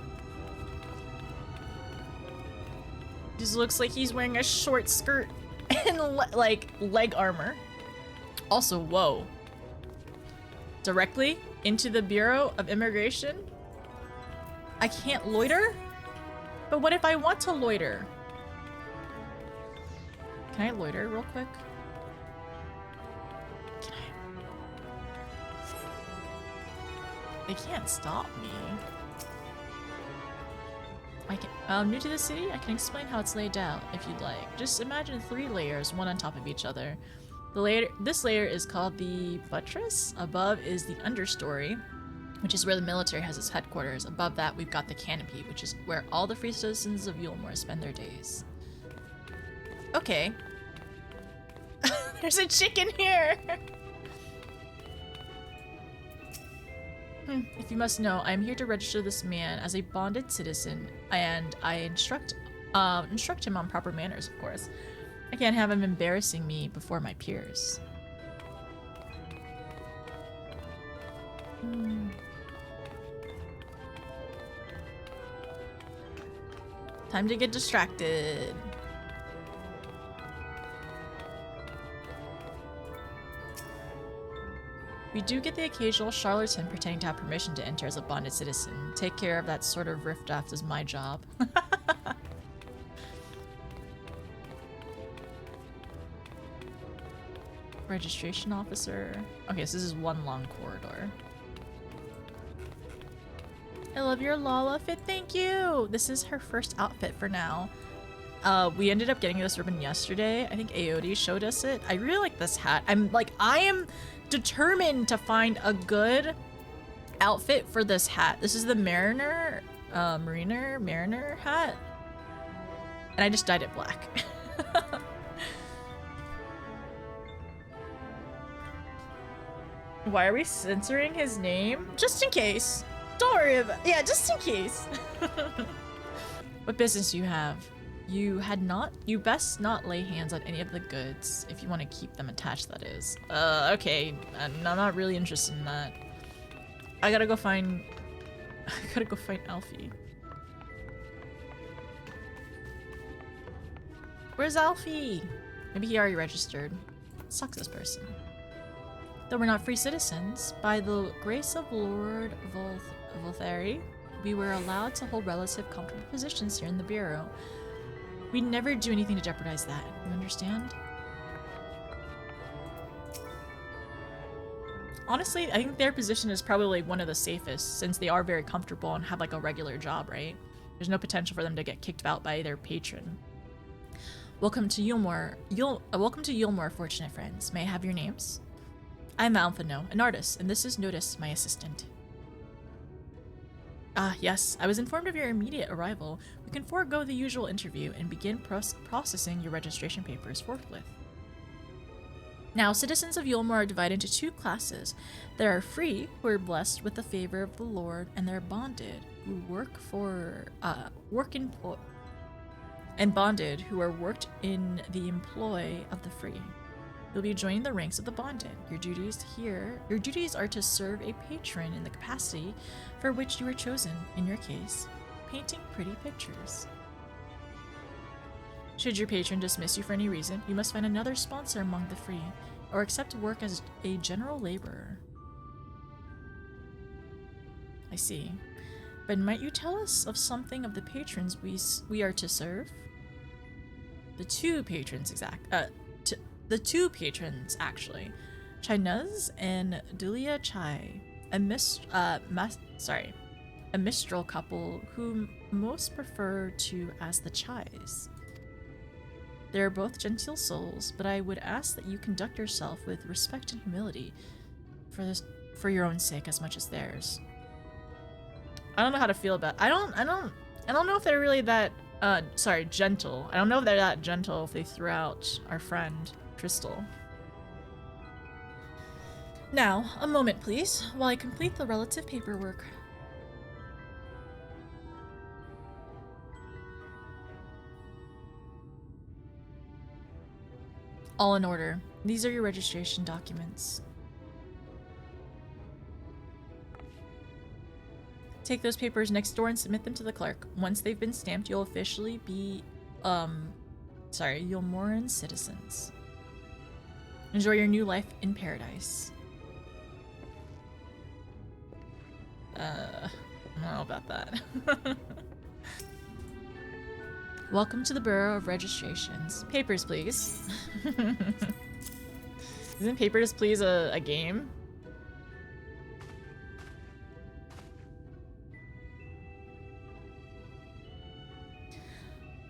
Just looks like he's wearing a short skirt and like leg armor. Also, whoa. Directly into the Bureau of Immigration? I can't loiter? But what if I want to loiter? Can I loiter real quick? Can I? They can't stop me. I can, new to the city? I can explain how it's laid out, if you'd like. Just imagine 3 layers, one on top of each other. This layer is called the buttress. Above is the understory, which is where the military has its headquarters. Above that, we've got the canopy, which is where all the free citizens of Yulmore spend their days. Okay. There's a chicken here! If you must know, I am here to register this man as a bonded citizen, and I instruct him on proper manners, of course. I can't have him embarrassing me before my peers. Time to get distracted. We do get the occasional charlatan pretending to have permission to enter as a bonded citizen. Take care of that sort of rift-off is my job. Registration officer. Okay, so this is one long corridor. I love your Lala fit, thank you! This is her first outfit for now. We ended up getting this ribbon yesterday. I think Aodi showed us it. I really like this hat. I am determined to find a good outfit for this hat. This is the Mariner hat. And I just dyed it black. Why are we censoring his name? Just in case. Don't worry about it. Yeah, just in case. What business do you have? You best not lay hands on any of the goods if you want to keep them attached, that is. Okay. I'm not really interested in that. I gotta go find Alfie. Where's Alfie? Maybe he already registered. Sucks, this person. Though we're not free citizens, by the grace of Lord Vauthry, we were allowed to hold relative comfortable positions here in the Bureau. We'd never do anything to jeopardize that, you understand? Honestly, I think their position is probably one of the safest, since they are very comfortable and have like a regular job, right? There's no potential for them to get kicked out by their patron. Welcome to Yulmore. Welcome to Yulmore, fortunate friends. May I have your names? I'm Alphinaud, an artist, and this is Notice, my assistant. Ah, yes, I was informed of your immediate arrival. We can forego the usual interview and begin processing your registration papers forthwith. Now, citizens of Yulmore are divided into 2 classes. There are free, who are blessed with the favor of the Lord, and there are bonded, who and bonded, who are worked in the employ of the free. You'll be joining the ranks of the bonded. Your duties are to serve a patron in the capacity for which you were chosen, in your case, painting pretty pictures. Should your patron dismiss you for any reason, you must find another sponsor among the free, or accept work as a general laborer. I see. But might you tell us of something of the patrons we are to serve? The two patrons, actually. Chaynuz and Dulia Chai, a mistral couple whom most prefer to as the Chais. They are both genteel souls, but I would ask that you conduct yourself with respect and humility for your own sake as much as theirs. I don't know how to feel about I don't know if they're really that gentle. I don't know if they're that gentle if they threw out our friend Crystal. Now, a moment please, while I complete the relative paperwork. All in order. These are your registration documents. Take those papers next door and submit them to the clerk. Once they've been stamped, you'll officially be, Yulmoran citizens. Enjoy your new life in paradise. I don't know about that. Welcome to the Bureau of Registrations. Papers, please. Isn't Papers, Please a game?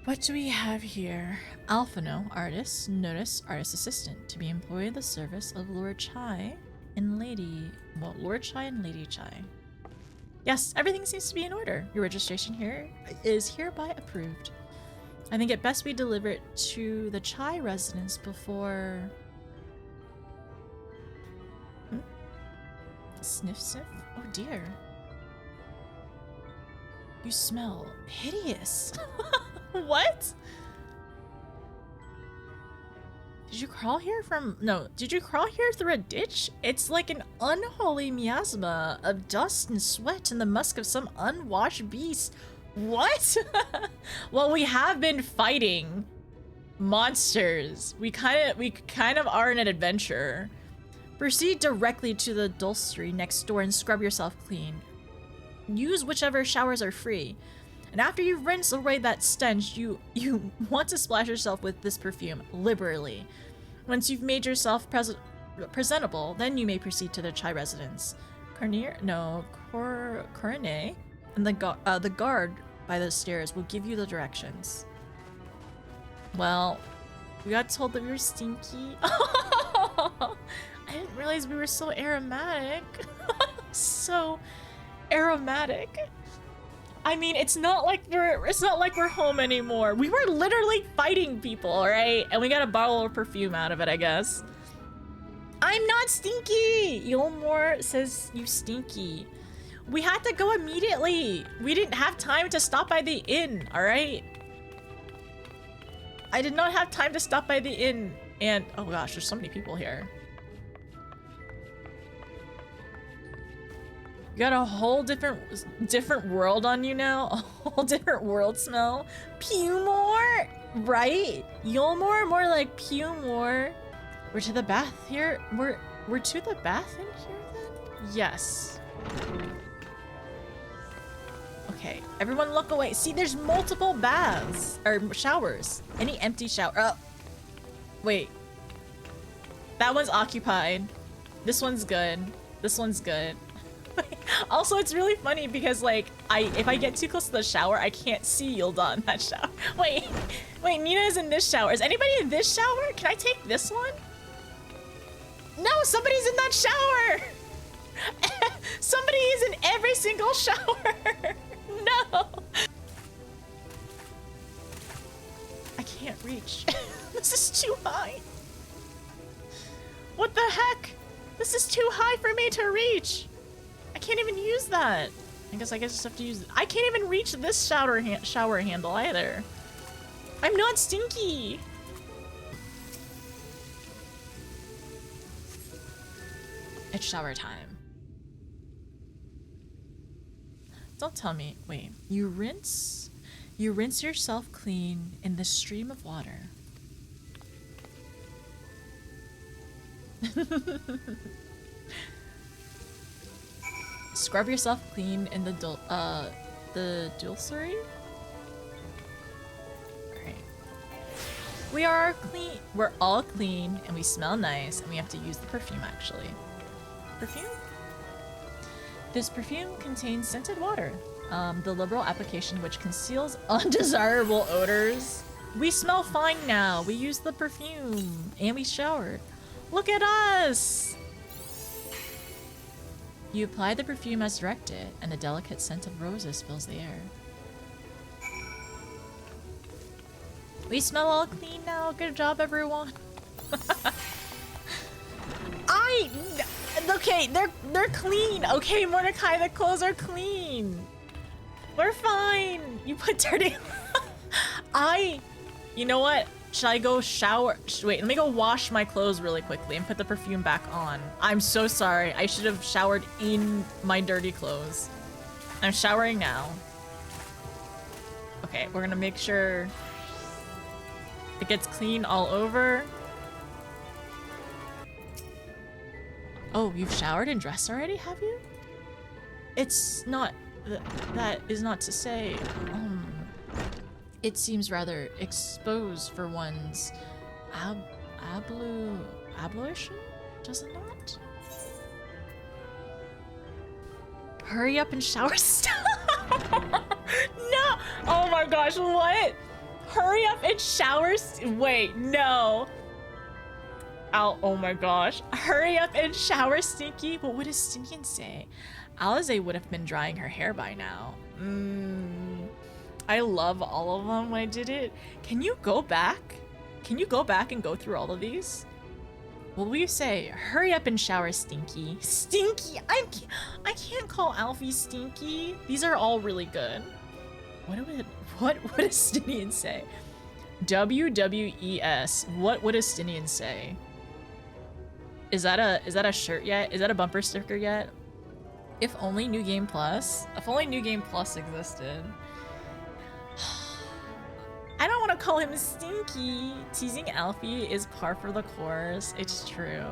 What do we have here? Alphinaud, artist, notice, artist assistant, to be employed in the service of Lord Chai and Lady... Well, Lord Chai and Lady Chai. Yes, everything seems to be in order. Your registration here is hereby approved. I think it best we deliver it to the Chai residence before... Sniff sniff? Oh dear. You smell hideous. What? Did you crawl here from... No, did you crawl here through a ditch? It's like an unholy miasma of dust and sweat and the musk of some unwashed beast. What? Well, we have been fighting monsters. We kind of are in an adventure. Proceed directly to the Dulcery next door and scrub yourself clean. Use whichever showers are free. And after you've rinsed away that stench, you want to splash yourself with this perfume liberally. Once you've made yourself presentable, then you may proceed to the Chai residence. Coronet, and the guard by the stairs will give you the directions. Well, we got told that we were stinky. I didn't realize we were so aromatic. So aromatic. I mean, it's not like we're home anymore. We were literally fighting people, right? And we got a bottle of perfume out of it, I guess. I'm not stinky! Yulmore says you stinky. We had to go immediately. We didn't have time to stop by the inn, all right? I did not have time to stop by the inn. And, oh gosh, there's so many people here. You got a whole different world on you now. A whole different world smell. Pewmore, right? Yulmore, more like Pewmore. We're to the bath here. We're to the bath in here then? Yes. Okay, everyone look away. See, there's multiple baths or showers. Any empty shower? Oh, wait. That one's occupied. This one's good. This one's good. Also, it's really funny because, like, if I get too close to the shower, I can't see Yulda in that shower. Wait, Nina is in this shower. Is anybody in this shower? Can I take this one? No, somebody's in that shower! Somebody is in every single shower! No! I can't reach. This is too high. What the heck? This is too high for me to reach. I can't even use that. I guess just have to use it. I can't even reach this shower handle either. I'm not stinky. It's shower time. Don't tell me. Wait. You rinse yourself clean in the stream of water. Scrub yourself clean in the Dulcery? Alright. We are clean. We're all clean and we smell nice and we have to use the perfume actually. Perfume? This perfume contains scented water. The liberal application which conceals undesirable odors. We smell fine now. We used the perfume and we showered. Look at us! You apply the perfume as directed, and the delicate scent of roses fills the air. We smell all clean now. Good job, everyone. Okay, they're clean. Okay, Mordecai, the clothes are clean. We're fine. You put dirty. You know what? Should I go shower? Wait, let me go wash my clothes really quickly and put the perfume back on. I'm so sorry. I should have showered in my dirty clothes. I'm showering now. Okay, we're gonna make sure it gets clean all over. Oh, you've showered and dressed already, have you? It's not... that is not to say... it seems rather exposed for one's... ablution? Does it not? Hurry up and shower No! Oh my gosh, what? Hurry up and shower wait, no. Oh my gosh. Hurry up and shower, Stinky. What would a Stinkian say? Alize would have been drying her hair by now. I love all of them when I did it. Can you go back? Can you go back and go through all of these? What will you say? Hurry up and shower, Stinky. Stinky! I can't call Alfie Stinky. These are all really good. What would a Stinian say? WWES. What would a Stinian say? Is that a shirt yet? Is that a bumper sticker yet? If only New Game Plus. If only New Game Plus existed. I don't want to call him Stinky. Teasing Alfie is par for the course. It's true.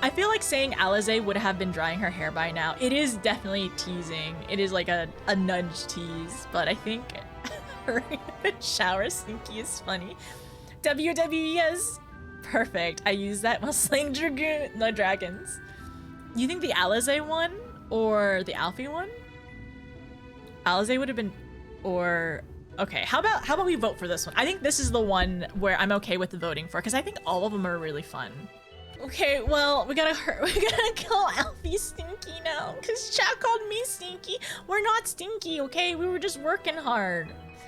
I feel like saying Alize would have been drying her hair by now. It is definitely teasing. It is like a nudge tease, but I think hurry up and shower Stinky is funny. WWE is perfect. I use that while slaying dragons. You think the Alize one or the Alfie one? Alize would have been, or okay. How about we vote for this one? I think this is the one where I'm okay with the voting for, because I think all of them are really fun. Okay, well, we gotta call Alfie Stinky now, because chat called me Stinky. We're not stinky, okay? We were just working hard.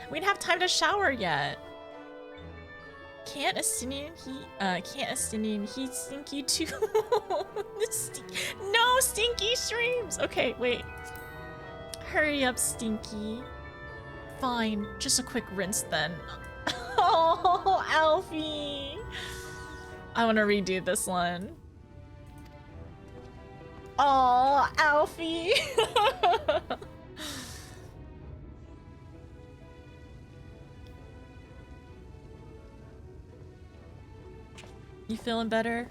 We didn't have time to shower yet. Can't a Stinian heat Stinky too? No, Stinky streams! Okay, wait. Hurry up, Stinky. Fine, just a quick rinse then. Oh, Alfie! I want to redo this one. Oh, Alfie! You feeling better?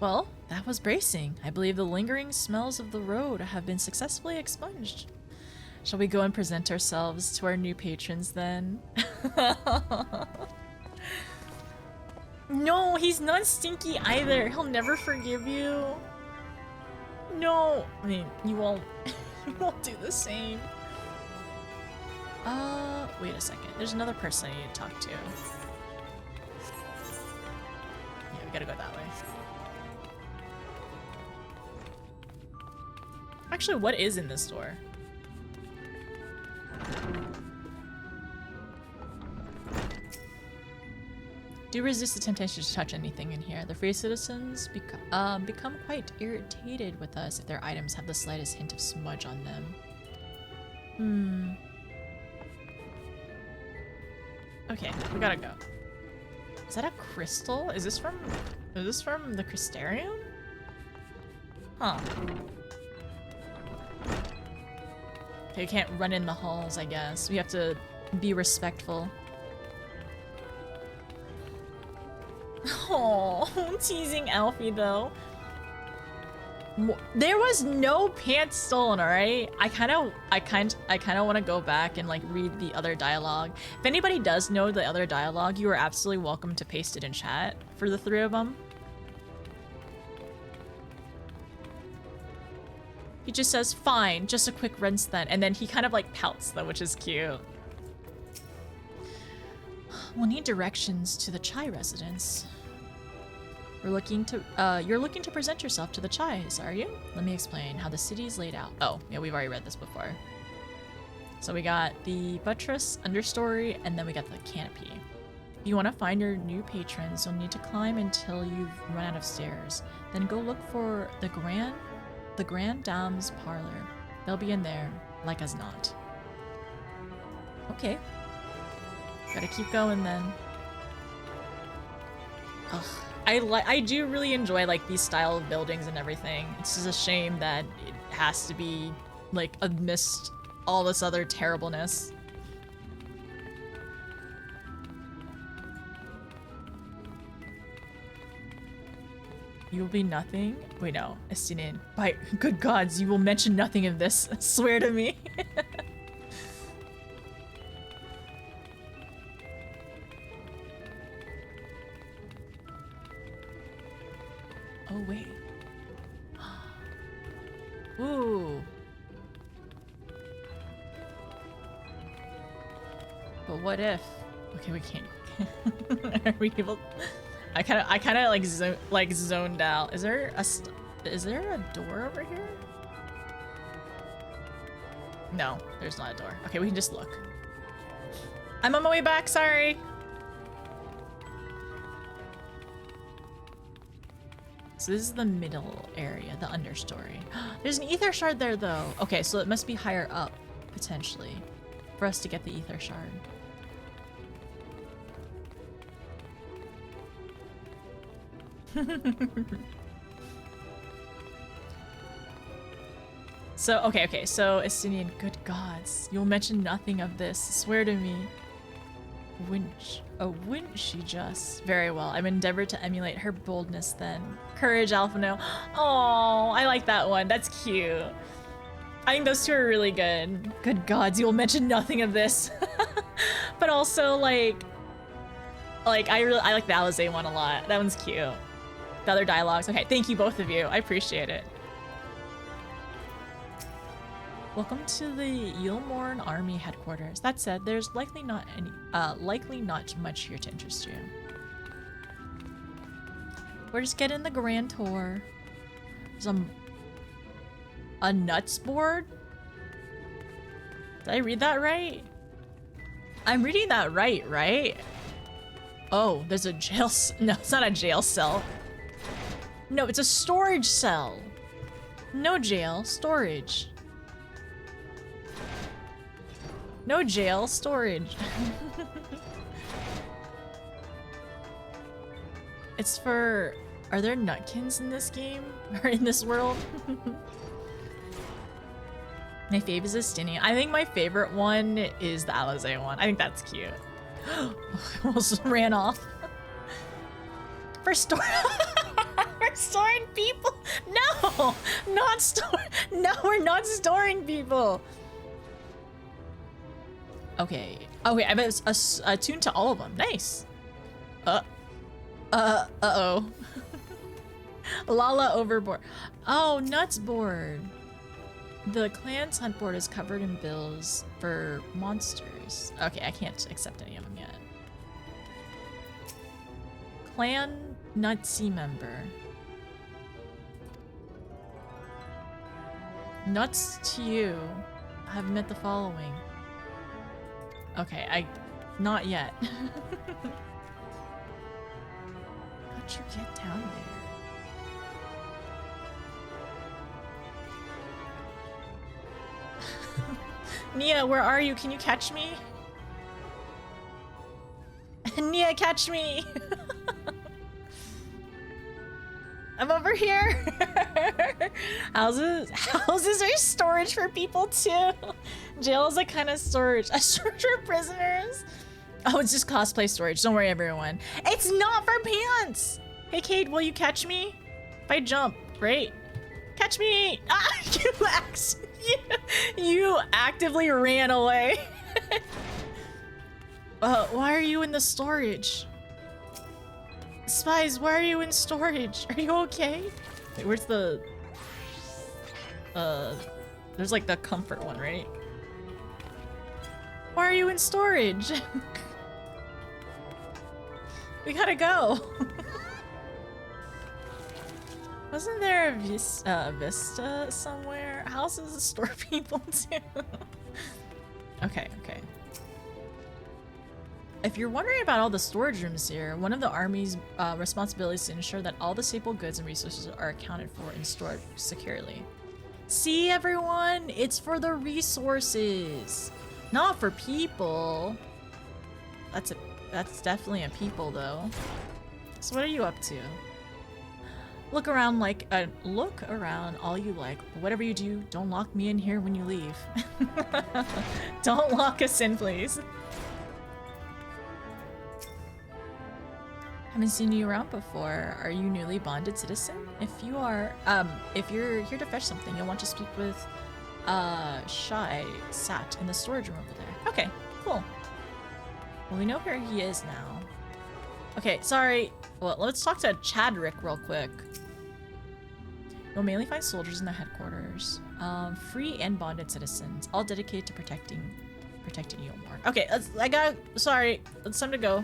Well, that was bracing. I believe the lingering smells of the road have been successfully expunged. Shall we go and present ourselves to our new patrons then? No, he's not stinky either. He'll never forgive you. No, I mean, you won't, you won't do the same. Wait a second. There's another person I need to talk to. Yeah, we gotta go that way. Actually, what is in this door? Do resist the temptation to touch anything in here. The free citizens become quite irritated with us if their items have the slightest hint of smudge on them. Okay, we gotta go. Is that a crystal? Is this from the Crystarium? Huh. Okay, we can't run in the halls, I guess. We have to be respectful. Oh, teasing Alfie though. There was no pants stolen, all right? I kind of want to go back and like read the other dialogue. If anybody does know the other dialogue, you are absolutely welcome to paste it in chat for the three of them. He just says, fine, just a quick rinse then. And then he kind of like pouts though, which is cute. We'll need directions to the Chai residence. You're looking to present yourself to the Chais, are you? Let me explain how the city's laid out. Oh, yeah, we've already read this before. So we got the buttress, understory, and then we got the canopy. If you want to find your new patrons, you'll need to climb until you've run out of stairs. Then go look for the Grand Dame's parlor. They'll be in there, like as not. Okay. Gotta keep going then. Ugh. I do really enjoy like these style of buildings and everything. It's just a shame that it has to be like amidst all this other terribleness. You will be nothing? Wait, no. Estinian. By good gods, you will mention nothing of this. Swear to me. Oh, wait. Ooh. But what if? Okay, we can't. Are we able? I kind of like zoned out. Is there a door over here? No, there's not a door. Okay, we can just look. I'm on my way back. Sorry. So this is the middle area, the understory. There's an ether shard there, though. Okay, so it must be higher up, potentially, for us to get the ether shard. So, okay, so Estinian, good gods, you'll mention nothing of this, swear to me. Wouldn't she just? Very well, I've endeavored to emulate her boldness then. Courage, Alphinaud. Oh, I like that one, that's cute. I think those two are really good. Good gods, you will mention nothing of this. But also, like I like the Alizé one a lot. That one's cute. The other dialogues. Okay, thank you both of you. I appreciate it. Welcome to the Yulmorn Army headquarters. That said, there's likely not much here to interest you. We're just getting the grand tour. There's a nuts board? Did I read that right? I'm reading that right? Oh, there's a jail no, it's not a jail cell. No, it's a storage cell. No jail, storage. No jail, storage. It's for... Are there nutkins in this game? Or in this world? My fave is Estinian. I think my favorite one is the Alizé one. I think that's cute. Almost ran off. For storing people? No! No, we're not storing people! Okay. Okay, I bet it's attuned to all of them. Nice. Uh-oh. Lala overboard. Oh, nuts board. The clan's hunt board is covered in bills for monsters. Okay, I can't accept any of them yet. Clan Nutsy member. Nuts to you. Have met the following. Okay, not yet. How'd you get down there? Nia, where are you? Can you catch me? Nia, catch me! I'm over here! Houses are storage for people too! Jail is a kind of storage. A storage for prisoners? Oh, it's just cosplay storage. Don't worry, everyone. It's not for pants! Hey, Cade, will you catch me? If I jump, right? Catch me! Ah, you actively ran away. Why are you in the storage? Spies, why are you in storage? Are you okay? Wait, where's the... there's like the comfort one, right? Why are you in storage? We gotta go. Wasn't there a Vista somewhere? Houses store people too. Okay. If you're wondering about all the storage rooms here, one of the Army's responsibilities is to ensure that all the staple goods and resources are accounted for and stored securely. See, everyone? It's for the resources, not for people. That's definitely a people, though. So what are you up to? Look around all you like, but whatever you do, don't lock me in here when you leave. Don't lock us in, please. Haven't seen you around before. Are you newly bonded citizen? If you are, if you're here to fetch something, you'll want to speak with, Shy Sat in the storage room over there. Okay, cool. Well, we know where he is now. Okay, sorry. Well, let's talk to Chadrick real quick. You'll mainly find soldiers in the headquarters. Free and bonded citizens, all dedicated to protecting you more. Okay, sorry, it's time to go.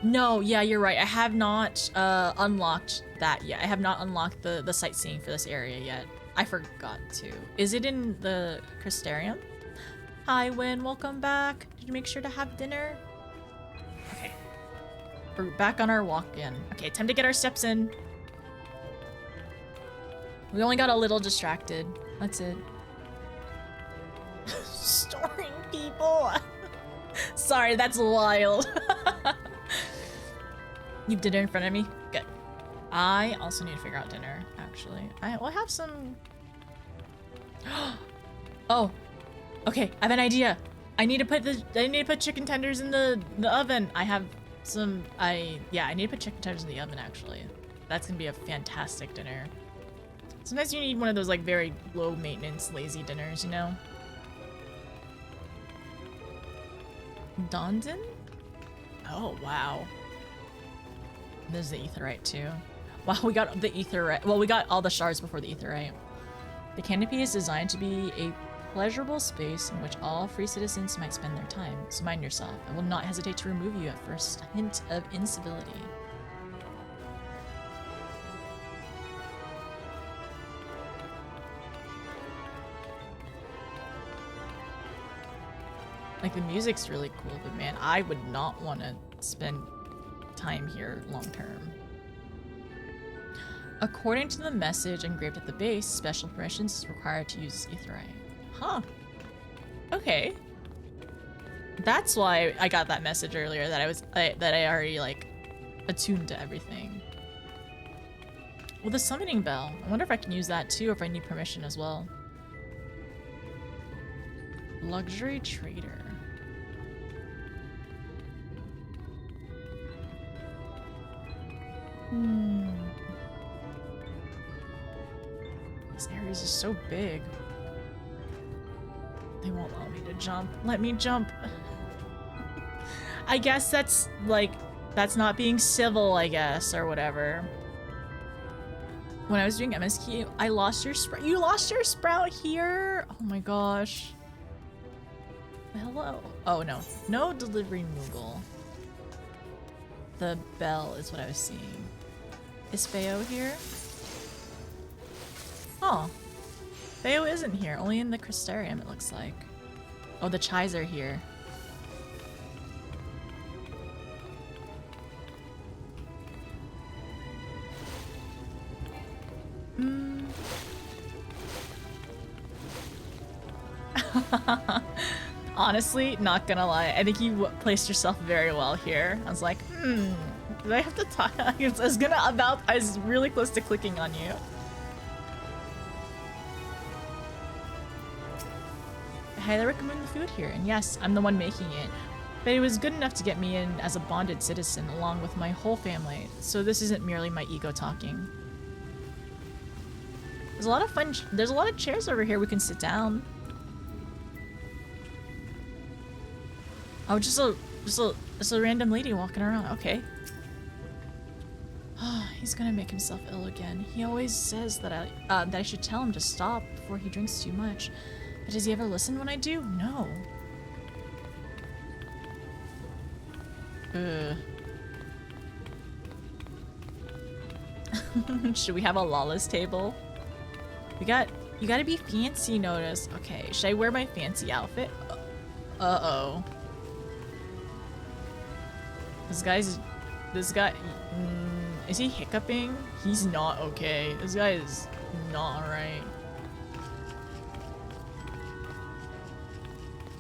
No, yeah, you're right. I have not unlocked that yet. I have not unlocked the sightseeing for this area yet. I forgot to. Is it in the Crystarium? Hi, Win. Welcome back. Did you make sure to have dinner? Okay. We're back on our walk-in. Okay, time to get our steps in. We only got a little distracted. That's it. Storing people. Sorry, that's wild. You've dinner in front of me? Good. I also need to figure out dinner, actually. I'll have some... Oh. Okay, I have an idea. I need to put chicken tenders in the oven. I have some... Yeah, I need to put chicken tenders in the oven, actually. That's gonna be a fantastic dinner. Sometimes you need one of those, like, very low-maintenance, lazy dinners, you know? Dondon? Oh, wow. There's the Aetheryte too. Wow, we got the Aetheryte. Well, we got all the shards before the Aetheryte. The canopy is designed to be a pleasurable space in which all free citizens might spend their time. So mind yourself. I will not hesitate to remove you at first hint of incivility. Like, the music's really cool, but man, I would not want to spend time here long term. According to the message engraved at the base, special permissions is required to use Aetheryte. Huh. Okay. That's why I got that message earlier, that I already, like, attuned to everything. Well, the summoning bell. I wonder if I can use that too, or if I need permission as well. Luxury trader. This area is just so big. They won't allow me to jump. Let me jump. I guess that's, like, that's not being civil, I guess, or whatever. When I was doing MSQ, I lost your sprout. You lost your sprout here? Oh my gosh. Hello? Oh, no. No delivery Moogle. The bell is what I was seeing. Is Feo here? Oh. Feo isn't here. Only in the Crystarium, it looks like. Oh, the Chais are here. Honestly, not gonna lie, I think you placed yourself very well here. I was like, did I have to talk? I was really close to clicking on you. I highly recommend the food here, and yes, I'm the one making it. But it was good enough to get me in as a bonded citizen along with my whole family, so this isn't merely my ego talking. There's a lot of fun, there's a lot of chairs over here we can sit down. Oh, just a random lady walking around. Okay. He's gonna make himself ill again. He always says that I should tell him to stop before he drinks too much. But does he ever listen when I do? No. Should we have a lawless table? You gotta be fancy, notice. Okay, should I wear my fancy outfit? Uh-oh. This guy, is he hiccuping? He's not okay. This guy is not alright.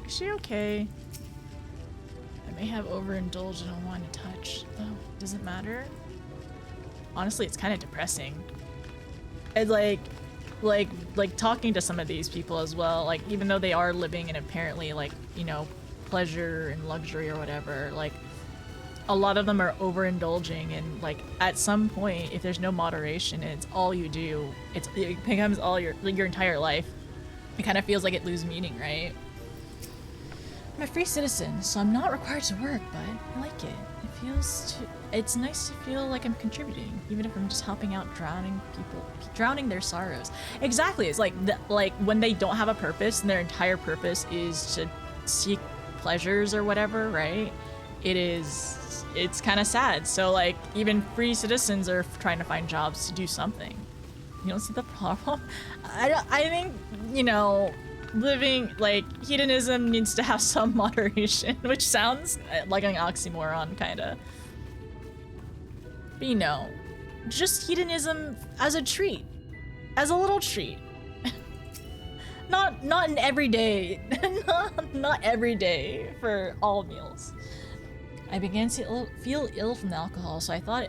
Is she okay? I may have overindulged in a wine to touch, though. Doesn't matter. Honestly, it's kind of depressing. And like, like talking to some of these people as well, like even though they are living in apparently like, you know, pleasure and luxury or whatever, like a lot of them are overindulging, and like at some point if there's no moderation and it's all you do, it becomes all your entire life. It kind of feels like it loses meaning, right? I'm a free citizen, so I'm not required to work, but I like it. It's nice to feel like I'm contributing, even if I'm just helping out drowning their sorrows. Exactly, it's like like when they don't have a purpose and their entire purpose is to seek pleasures or whatever, right? It's kind of sad. So like even free citizens are trying to find jobs to do something. You don't see the problem? I think, you know, living, like, hedonism needs to have some moderation, which sounds like an oxymoron, kinda. But you know, just hedonism as a treat. As a little treat. not an everyday, not every day for all meals. I began to feel ill from the alcohol, so I thought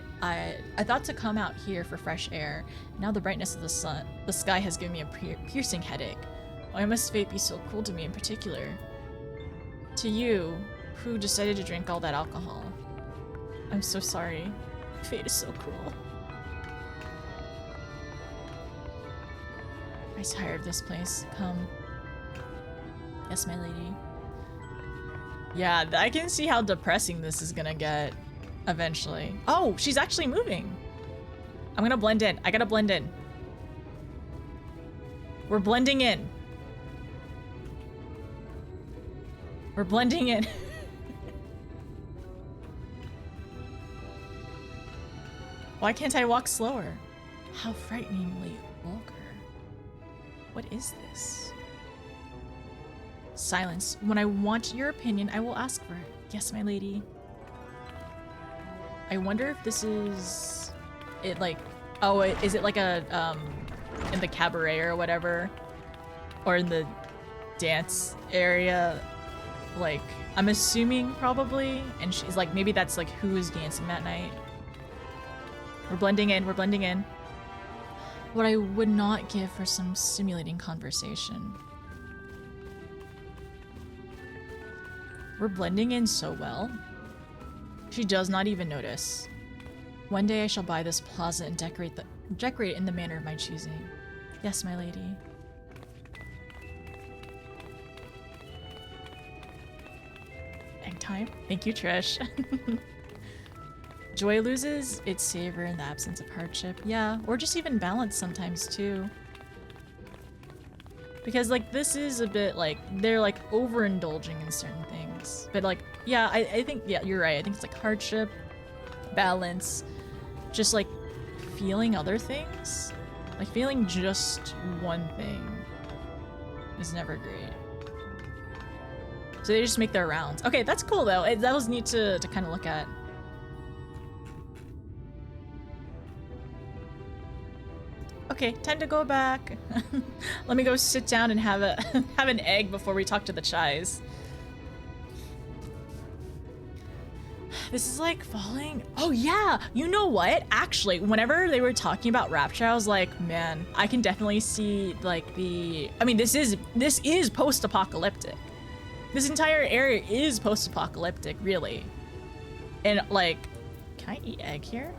to come out here for fresh air. Now the brightness of the sky has given me a piercing headache. Why must fate be so cruel to me in particular? To you, who decided to drink all that alcohol. I'm so sorry. Fate is so cruel. I'm tired of this place. Come. Yes, my lady. Yeah, I can see how depressing this is gonna get eventually. Oh, she's actually moving. I'm gonna blend in. I gotta blend in. We're blending in. We're blending in. Why can't I walk slower? How frighteningly vulgar. What is this? Silence. When I want your opinion, I will ask for it. Yes, my lady. I wonder if this is it, like, oh, is it like a in the cabaret or whatever, or in the dance area? Like, I'm assuming probably, and she's like, maybe that's like who is dancing that night. We're blending in. We're blending in. What I would not give for some stimulating conversation. We're blending in so well. She does not even notice. One day I shall buy this plaza and decorate it in the manner of my choosing. Yes, my lady. Egg time. Thank you, Trish. Joy loses its savor in the absence of hardship. Yeah, or just even balance sometimes too. Because like this is a bit like they're like overindulging in certain things. But like, yeah, I think, yeah, you're right. I think it's like hardship, balance, just like feeling other things. Like feeling just one thing is never great. So they just make their rounds. Okay, that's cool though. That was neat to kind of look at. Okay, time to go back. Let me go sit down and have an egg before we talk to the Chais. This is like falling. Oh yeah, you know what? Actually, whenever they were talking about Rapture, I was like, man, I can definitely see like the. I mean, this is post-apocalyptic. This entire area is post-apocalyptic, really. And like, can I eat egg here?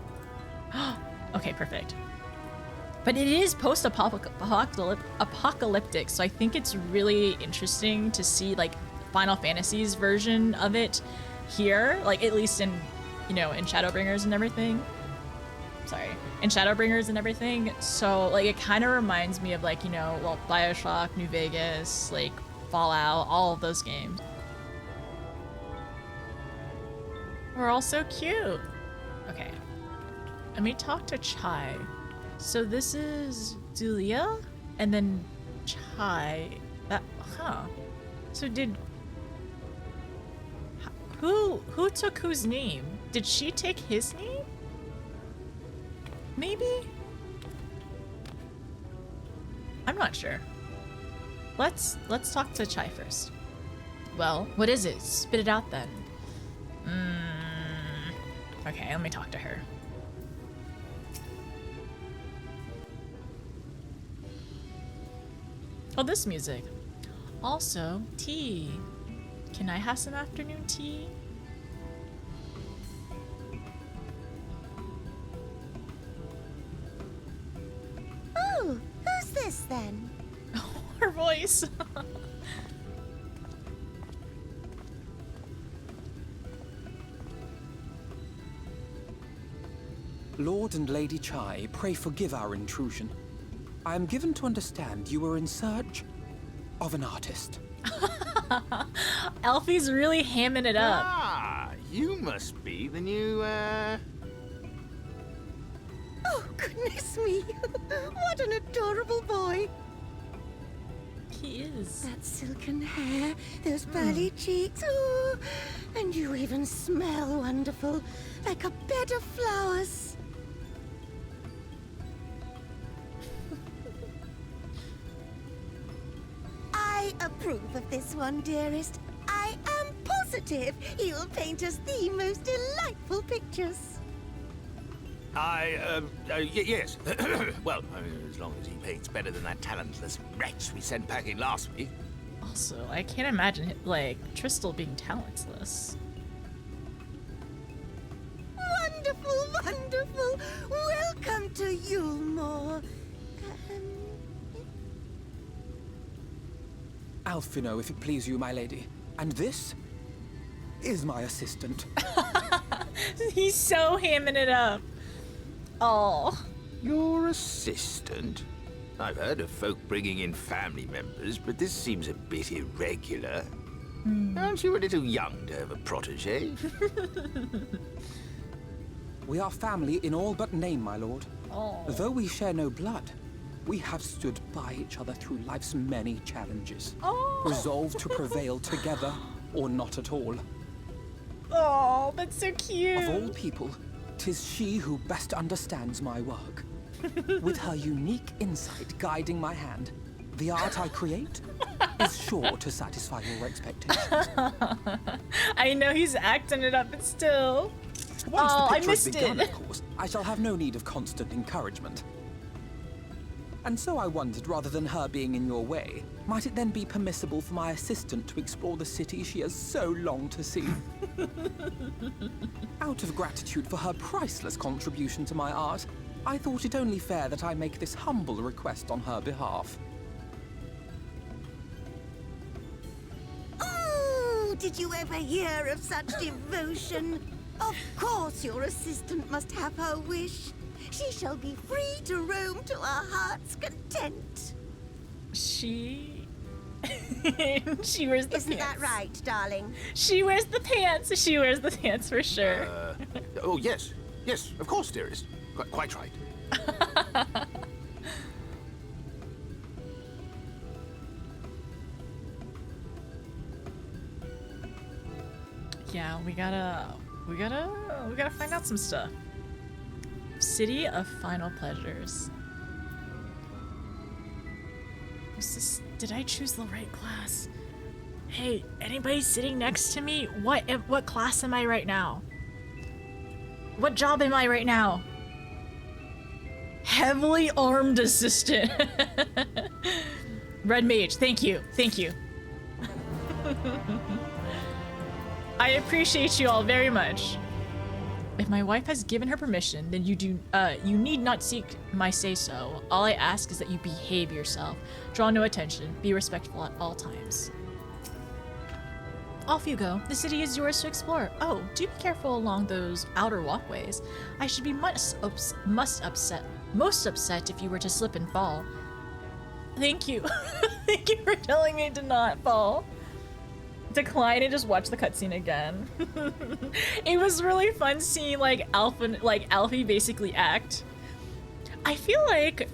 Okay, perfect. But it is post-apocalyptic, so I think it's really interesting to see like Final Fantasy's version of it here, like at least in, you know, in Shadowbringers and everything. Sorry, in Shadowbringers and everything. So like it kind of reminds me of like, you know, well, BioShock, New Vegas, like Fallout, all of those games. We're all so cute. Okay, let me talk to Chai. So this is Dulia, and then Chai. That, huh? So who took whose name? Did she take his name? Maybe? I'm not sure. Let's talk to Chai first. Well, what is it? Spit it out then. Okay, let me talk to her. Oh, this music. Also, tea. Can I have some afternoon tea? Oh, who's this then? Her voice. Lord and Lady Chai, pray forgive our intrusion. I am given to understand you were in search of an artist. Alfie's really hamming it up. Ah, you must be the new, Oh, goodness me. What an adorable boy. He is. That silken hair, those pearly cheeks. Oh, and you even smell wonderful, like a bed of flowers. I approve of this one, dearest. I am positive he'll paint us the most delightful pictures. yes. Well, as long as he paints better than that talentless wretch we sent packing last week. Also, I can't imagine, like, Tristal being talentless. Wonderful, wonderful. Welcome to Yulmore. Alphinaud, if it please you, my lady. And this is my assistant. He's so hamming it up. Oh. Your assistant? I've heard of folk bringing in family members, but this seems a bit irregular. Aren't you a little young to have a protege? We are family in all but name, my lord. Oh. Though we share no blood, we have stood by each other through life's many challenges. Oh. Resolved to prevail together or not at all. Oh, that's so cute. Of all people, 'tis she who best understands my work. With her unique insight guiding my hand, the art I create is sure to satisfy your expectations. I know he's acting it up, but still. Once Oh, the I picture has missed begun, it. of course, I shall have no need of constant encouragement. And so I wondered, rather than her being in your way, might it then be permissible for my assistant to explore the city she has so longed to see? Out of gratitude for her priceless contribution to my art, I thought it only fair that I make this humble request on her behalf. Oh, did you ever hear of such devotion? Of course your assistant must have her wish. She shall be free to roam to her heart's content. She wears the Isn't pants. that right, darling? She wears the pants. She wears the pants for sure. Oh, yes. Yes, of course, dearest. Quite right. Yeah, we gotta find out some stuff. City of Final Pleasures. Did I choose the right class? Hey, anybody sitting next to me? What class am I right now? What job am I right now? Heavily armed assistant. Red mage, thank you. I appreciate you all very much. If my wife has given her permission, then you need not seek my say-so. All I ask is that you behave yourself. Draw no attention. Be respectful at all times. Off you go. The city is yours to explore. Oh, do be careful along those outer walkways. I should be most upset if you were to slip and fall. Thank you. Thank you for telling me to not fall. Decline and just watch the cutscene again. It was really fun seeing Alfie basically act. I feel like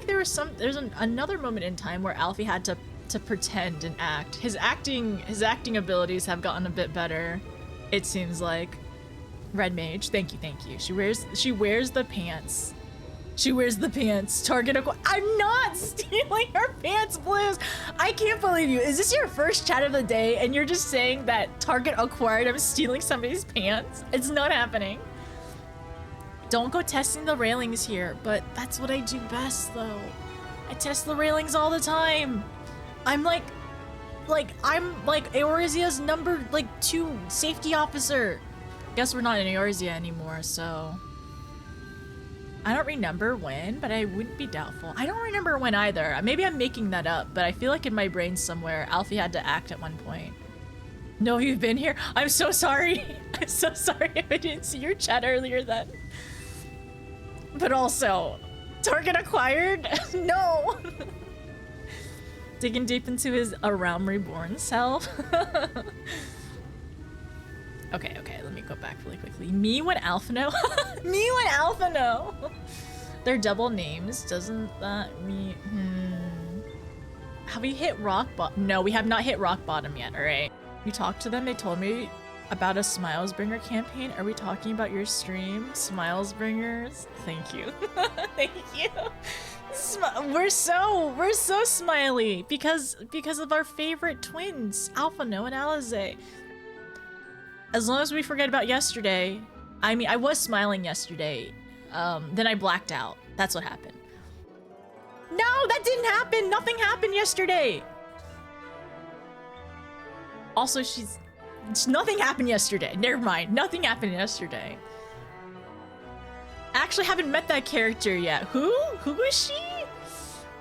there's another moment in time where Alfie had to pretend and act. His acting abilities have gotten a bit better, it seems like. Red mage, thank you. She wears the pants. Target acquired. I'm not stealing her pants, Blues. I can't believe you. Is this your first chat of the day and you're just saying that target acquired I'm stealing somebody's pants? It's not happening. Don't go testing the railings here, but that's what I do best though. I test the railings all the time. I'm like Eorzea's number 2 safety officer. Guess we're not in Eorzea anymore, so I don't remember when, but I wouldn't be doubtful. I don't remember when either. Maybe I'm making that up, but I feel like in my brain somewhere, Alfie had to act at one point. No, you've been here? I'm so sorry. I'm so sorry if I didn't see your chat earlier then. But also, target acquired? No! Digging deep into his A Realm Reborn self. Okay, let me go back really quickly. Me when Alphinaud? Me when Alphinaud! They're double names, doesn't that mean... Have we hit rock bottom? No, we have not hit rock bottom yet, alright? You talked to them, they told me about a Smilesbringer campaign. Are we talking about your stream? Smilesbringers? Thank you. Thank you. We're so smiley because of our favorite twins, Alphinaud and Alize. As long as we forget about yesterday, I mean, I was smiling yesterday, then I blacked out. That's what happened. No, that didn't happen. Nothing happened yesterday. Also, nothing happened yesterday. Never mind. Nothing happened yesterday. I actually haven't met that character yet. Who? Who is she?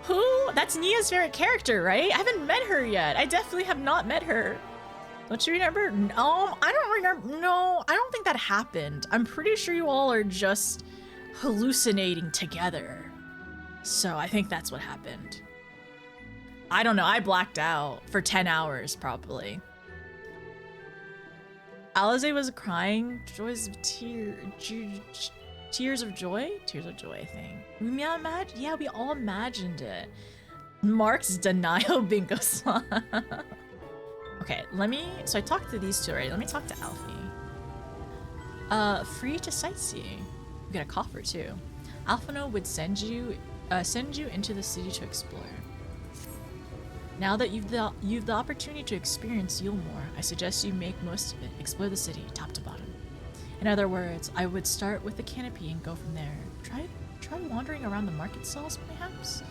Who? That's Nia's favorite character, right? I haven't met her yet. I definitely have not met her. Don't you remember? No, I don't remember. No, I don't think that happened. I'm pretty sure you all are just hallucinating together. So I think that's what happened. I don't know. I blacked out for 10 hours, probably. Alize was crying. Tears of joy? Tears of joy, I think. Yeah, we all imagined it. Mark's denial bingo slot. Okay, so I talked to these two already. Let me talk to Alfie. Free to sightsee. You get a coffer too. Alphinaud would send you into the city to explore. Now that you've the opportunity to experience Yulmore, I suggest you make most of it. Explore the city, top to bottom. In other words, I would start with the canopy and go from there. Try wandering around the market stalls, perhaps?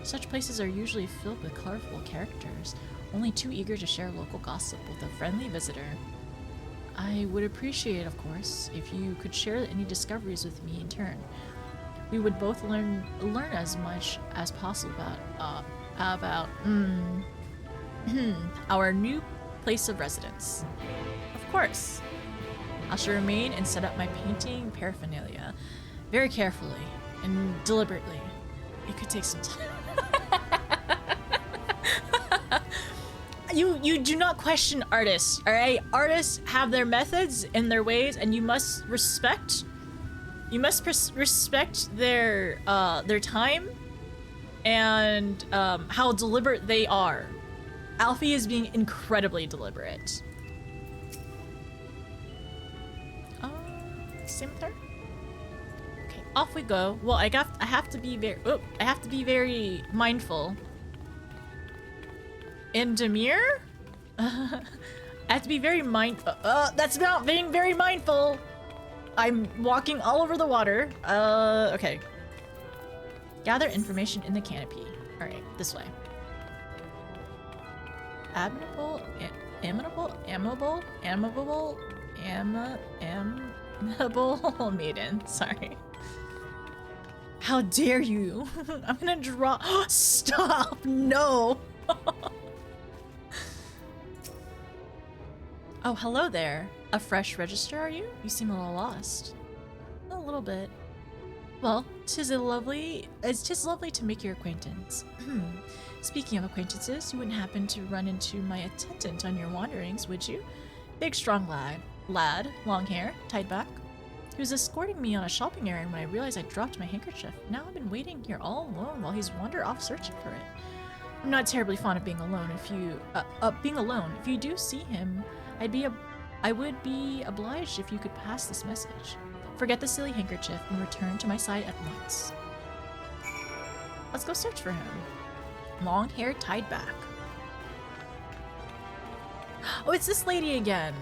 Such places are usually filled with colorful characters, only too eager to share local gossip with a friendly visitor. I would appreciate, of course, if you could share any discoveries with me in turn. We would both learn as much as possible about our new place of residence. Of course. I shall remain and set up my painting paraphernalia very carefully and deliberately. It could take some time. You do not question artists, all right? Artists have their methods and their ways, and you must respect. You must respect their time and how deliberate they are. Alfie is being incredibly deliberate. Same with her. Okay, off we go. Well, I have to be very mindful. In Demir? I have to be very that's not being very mindful. I'm walking all over the water. Okay. Gather information in the canopy. Alright, this way. Amiable maiden. Sorry. How dare you? I'm gonna draw. Stop! No! Oh, hello there. A fresh register, are you? You seem a little lost. A little bit. Well, tis lovely to make your acquaintance. Speaking of acquaintances, you wouldn't happen to run into my attendant on your wanderings, would you? Big, strong lad, long hair, tied back. He was escorting me on a shopping errand when I realized I dropped my handkerchief. Now I've been waiting here all alone while he's wandered off searching for it. I'm not terribly fond of being alone. If you do see him, I would be obliged if you could pass this message. Forget the silly handkerchief and return to my side at once. Let's go search for him. Long hair tied back. Oh, it's this lady again.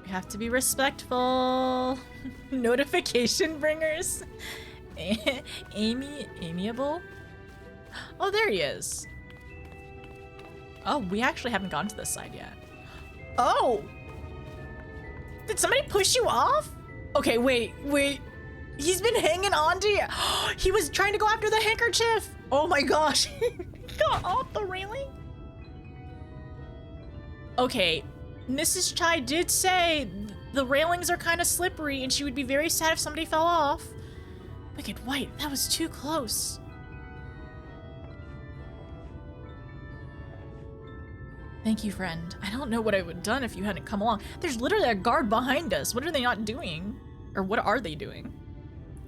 We have to be respectful. Notification bringers. Amiable. Oh, there he is. Oh, we actually haven't gone to this side yet. Oh! Did somebody push you off? Okay, wait. He's been hanging on to you. He was trying to go after the handkerchief. Oh my gosh. He got off the railing. Okay, Mrs. Chai did say the railings are kind of slippery and she would be very sad if somebody fell off. Wicked White, that was too close. Thank you, friend. I don't know what I would have done if you hadn't come along. There's literally a guard behind us. What are they not doing? Or what are they doing?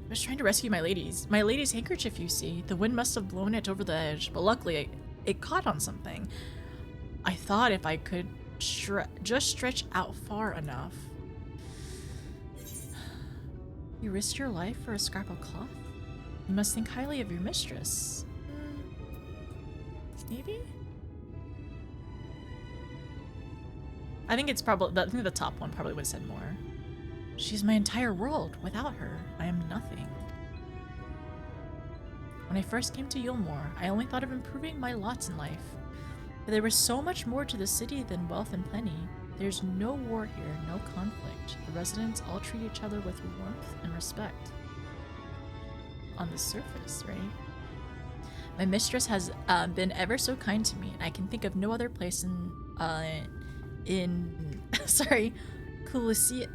I was trying to rescue my lady's handkerchief, you see. The wind must have blown it over the edge, but luckily it caught on something. I thought if I could just stretch out far enough. You risked your life for a scrap of cloth? You must think highly of your mistress. Maybe? I think it's probably, I think the top one probably would have said more. She's my entire world. Without her, I am nothing. When I first came to Yulmore, I only thought of improving my lots in life. But there was so much more to the city than wealth and plenty. There's no war here, no conflict. The residents all treat each other with warmth and respect. On the surface, right? My mistress has been ever so kind to me, and I can think of no other place in Colusia,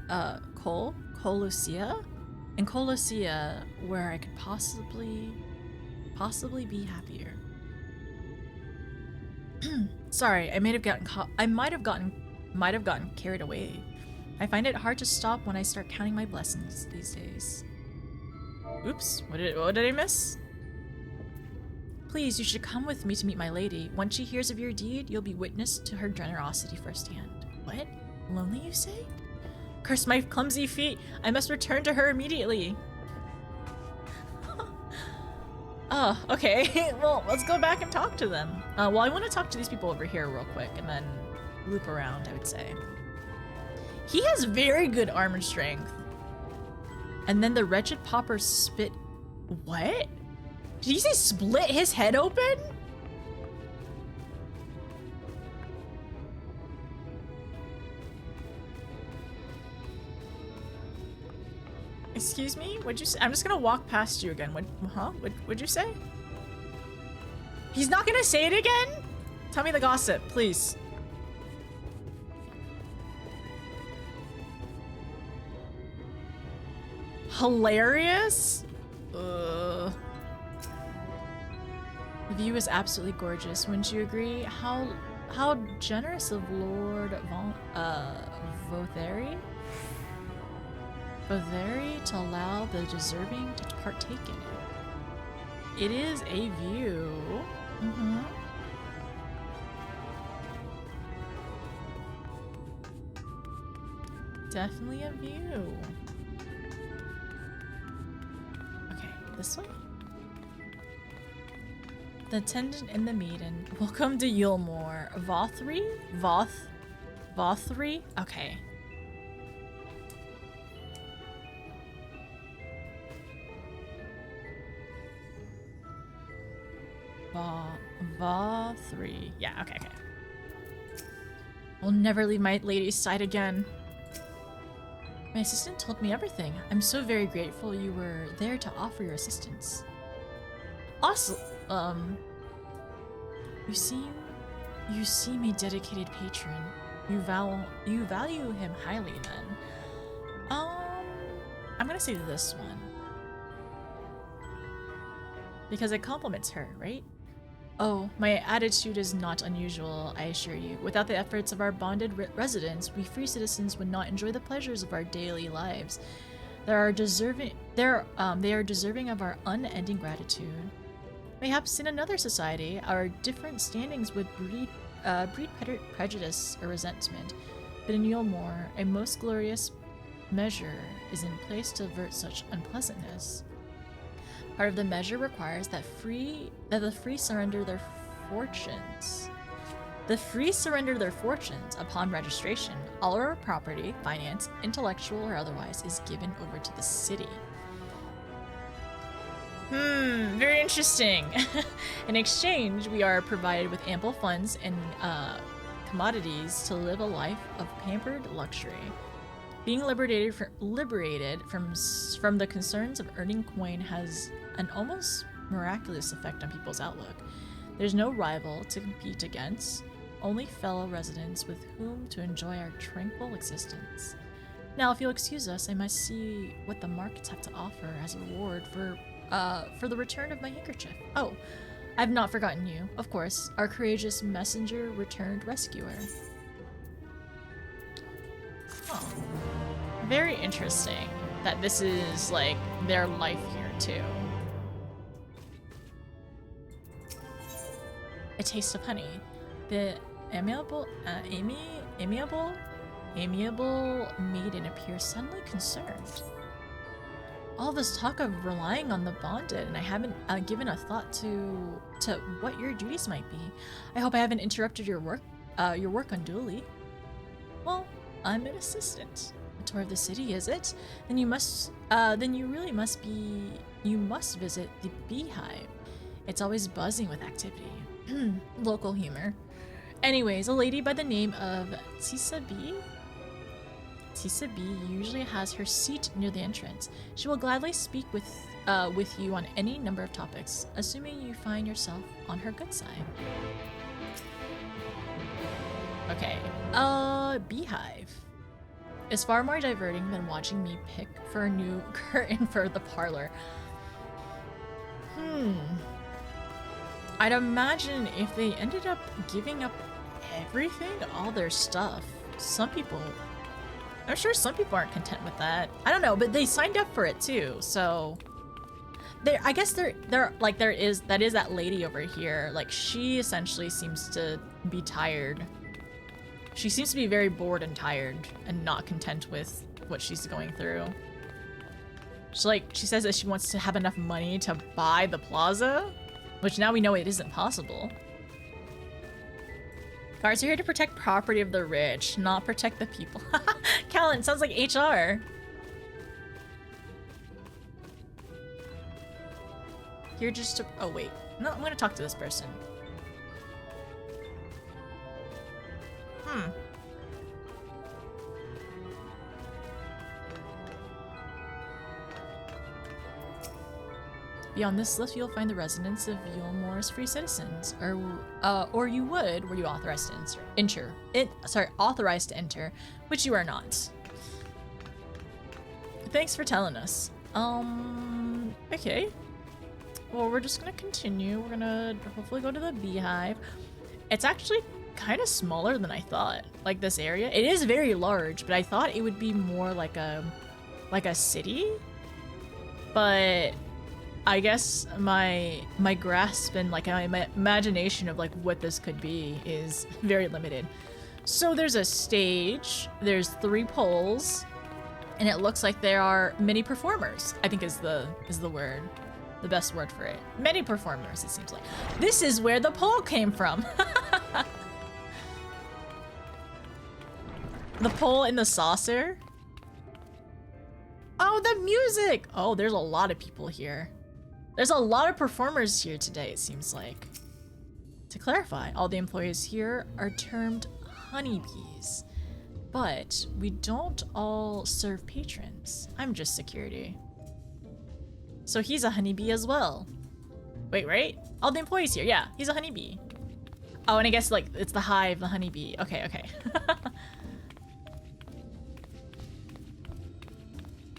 where I could possibly be happier. Sorry, I might have gotten carried away. I find it hard to stop when I start counting my blessings these days. Oops, what did I miss? Please, you should come with me to meet my lady. Once she hears of your deed, you'll be witness to her generosity firsthand. What? Lonely, you say? Curse my clumsy feet! I must return to her immediately! Oh, okay. Well, let's go back and talk to them. Well, I want to talk to these people over here real quick and then loop around, I would say. He has very good armor strength. And then the wretched pauper spit... What? Did he say split his head open? Excuse me? What'd you say? I'm just gonna walk past you again. What'd you say? He's not gonna say it again? Tell me the gossip, please. Hilarious? The view is absolutely gorgeous. Wouldn't you agree? How generous of Lord Vauthry to allow the deserving to partake in it. It is a view. Definitely a view. Okay, this way? The attendant and the maiden. Welcome to Yulmore. Vauthry? Vauthry? Okay. Vauthry. Yeah, okay. I'll never leave my lady's side again. My assistant told me everything. I'm so very grateful you were there to offer your assistance. Also, you seem a dedicated patron. You value him highly then. I'm gonna say this one. Because it compliments her, right? Oh, my attitude is not unusual, I assure you. Without the efforts of our bonded residents, we free citizens would not enjoy the pleasures of our daily lives. They are deserving of our unending gratitude. Perhaps in another society, our different standings would breed prejudice or resentment. But in Yulmore, a most glorious measure is in place to avert such unpleasantness. Part of the measure requires that the free surrender their fortunes. The free surrender their fortunes upon registration. All our property, finance, intellectual or otherwise, is given over to the city. Very interesting. In exchange, we are provided with ample funds and commodities to live a life of pampered luxury. Being liberated from the concerns of earning coin has an almost miraculous effect on people's outlook. There's no rival to compete against, only fellow residents with whom to enjoy our tranquil existence. Now, if you'll excuse us, I must see what the markets have to offer as a reward for the return of my handkerchief. Oh, I've not forgotten you. Of course, our courageous messenger returned rescuer. Huh. Very interesting that this is, like, their life here, too. A taste of honey. The amiable maiden appears suddenly concerned. All this talk of relying on the bonded, and I haven't given a thought to what your duties might be. I hope I haven't interrupted your work unduly. Well, I'm an assistant. A tour of the city, is it? Then you must visit the beehive. It's always buzzing with activity. Local humor. Anyways, a lady by the name of Sightsee usually has her seat near the entrance. She will gladly speak with you on any number of topics, assuming you find yourself on her good side. Okay, beehive is far more diverting than watching me pick for a new curtain for the parlor. I'd imagine if they ended up giving up everything, all their stuff, I'm sure some people aren't content with that. I don't know, but they signed up for it too, so I guess that is that lady over here. Like, she essentially seems to be tired. She seems to be very bored and tired and not content with what she's going through. She says that she wants to have enough money to buy the plaza, which now we know it isn't possible. Guards are here to protect property of the rich, not protect the people. Callan, sounds like HR. Here just to... Oh, wait. No, I'm gonna talk to this person. Beyond this list, you'll find the residents of Yulmore's free citizens, or you would, were you authorized to authorized to enter, which you are not. Thanks for telling us. Okay. Well, we're just gonna continue. We're gonna hopefully go to the beehive. It's actually kind of smaller than I thought. Like, this area, it is very large, but I thought it would be more like a city. But I guess my grasp and like my imagination of like what this could be is very limited. So there's a stage, there's 3 poles, and it looks like there are many performers. I think is the word, the best word for it. Many performers, it seems like. This is where the pole came from. The pole in the saucer. Oh, the music! Oh, there's a lot of people here. There's a lot of performers here today, it seems like. To clarify, all the employees here are termed honeybees, but we don't all serve patrons. I'm just security. So he's a honeybee as well. Wait, right? All the employees here, yeah, he's a honeybee. Oh, and I guess like it's the hive, the honeybee. Okay, okay.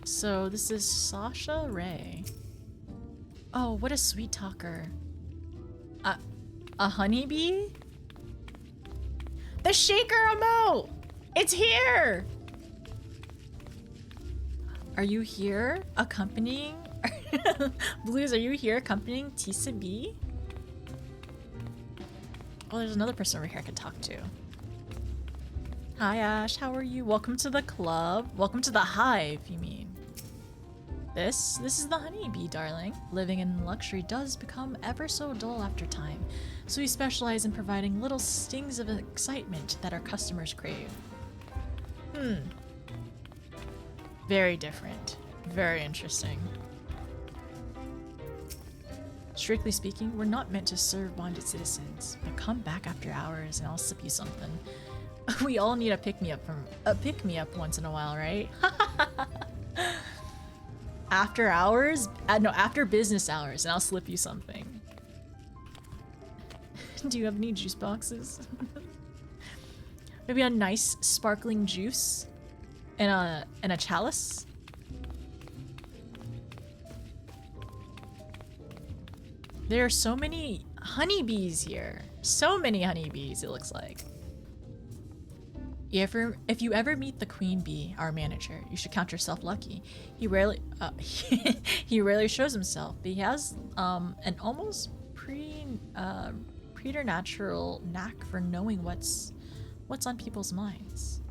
So this is Sasha Ray. Oh, what a sweet talker. A honeybee? The shaker emote! It's here! Are you here accompanying... Blues, are you here accompanying Sightsee? Oh, there's another person over here I could talk to. Hi, Ash. How are you? Welcome to the club. Welcome to the hive, you mean. This is the honeybee, darling. Living in luxury does become ever so dull after time, so we specialize in providing little stings of excitement that our customers crave. Very different. Very interesting. Strictly speaking, we're not meant to serve bonded citizens, but come back after hours and I'll sip you something. We all need a pick-me-up once in a while, right? After hours? No, after business hours, and I'll slip you something. Do you have any juice boxes? Maybe a nice sparkling juice and a chalice? There are so many honeybees here. So many honeybees, it looks like. If you ever meet the queen bee, our manager, you should count yourself lucky. He rarely he rarely shows himself, but he has an almost preternatural knack for knowing what's on people's minds.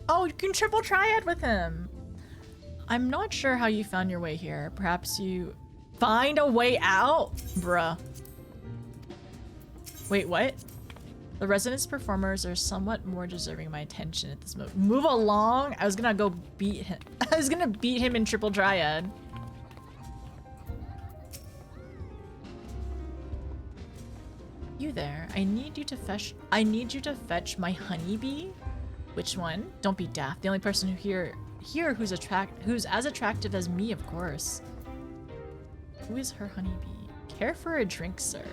Oh, you can triple triad with him. I'm not sure how you found your way here. Perhaps you find a way out? Bruh. Wait, what? The residence performers are somewhat more deserving of my attention at this moment. Move along? I was gonna go beat him. I was gonna beat him in triple triad. You there. I need you to fetch my honeybee? Which one? Don't be daft. The only person here who's as attractive as me, of course. Who is her honeybee? Care for a drink, sir.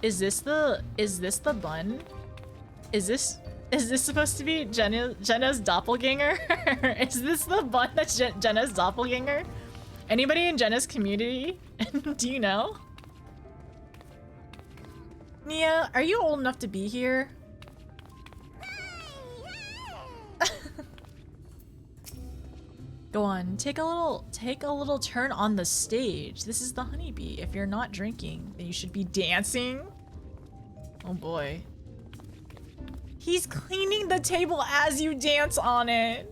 Is this the bun? Is this supposed to be Jenna's doppelganger? Is this the bun that's Jenna's doppelganger? Anybody in Jenna's community? Do you know? Nia, are you old enough to be here? Go on, take a little turn on the stage. This is the honeybee. If you're not drinking, then you should be dancing. Oh boy. He's cleaning the table as you dance on it.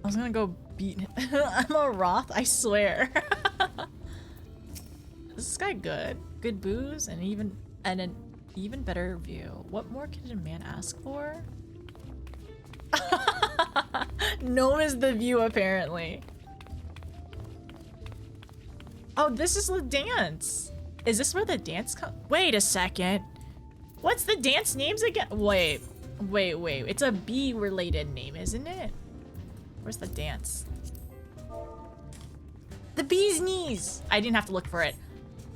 I was gonna go beat him. I'm a Roth, I swear. Is this guy good? Good booze and an even better view. What more could a man ask for? Gnome is the view, apparently. Oh, this is the dance. Is this where the dance comes? Wait a second. What's the dance names again? Wait. It's a bee-related name, isn't it? Where's the dance? The bee's knees. I didn't have to look for it.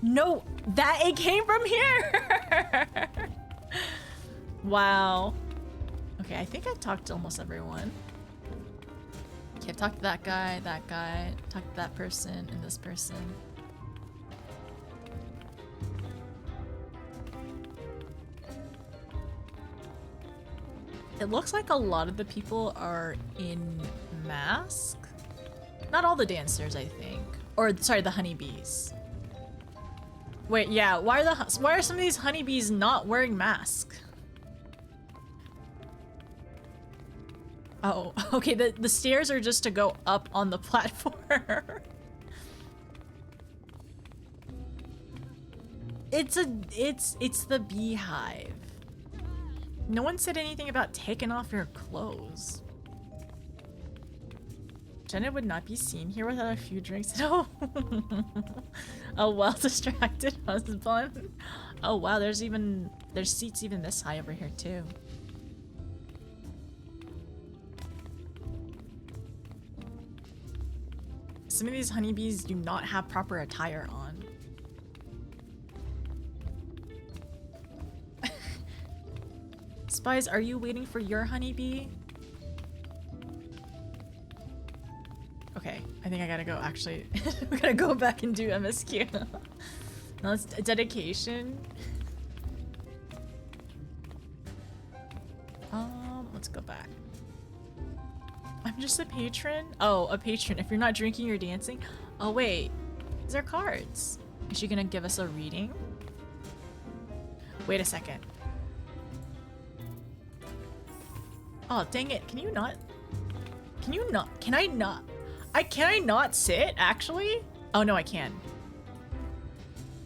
No, it came from here. Wow. Okay, I think I've talked to almost everyone. Okay, I've talked to that guy, talked to that person, and this person. It looks like a lot of the people are in mask. Not all the dancers, I think. Or, sorry, the honeybees. Wait, yeah, why are some of these honeybees not wearing masks? Oh, okay, the stairs are just to go up on the platform. It's the beehive. No one said anything about taking off your clothes. Jenna would not be seen here without a few drinks. No. A well-distracted husband. Oh wow, there's seats even this high over here too. Some of these honeybees do not have proper attire on. Spies, are you waiting for your honeybee? Okay, I think I gotta go, actually. We gotta go back and do MSQ. No, it's dedication. Let's go back. I'm just a patron? Oh, a patron. If you're not drinking, you're dancing? Oh, wait. These are cards. Is she gonna give us a reading? Wait a second. Oh, dang it. Can you not? Can you not? Can I not? Can I not sit, actually? Oh, no, I can.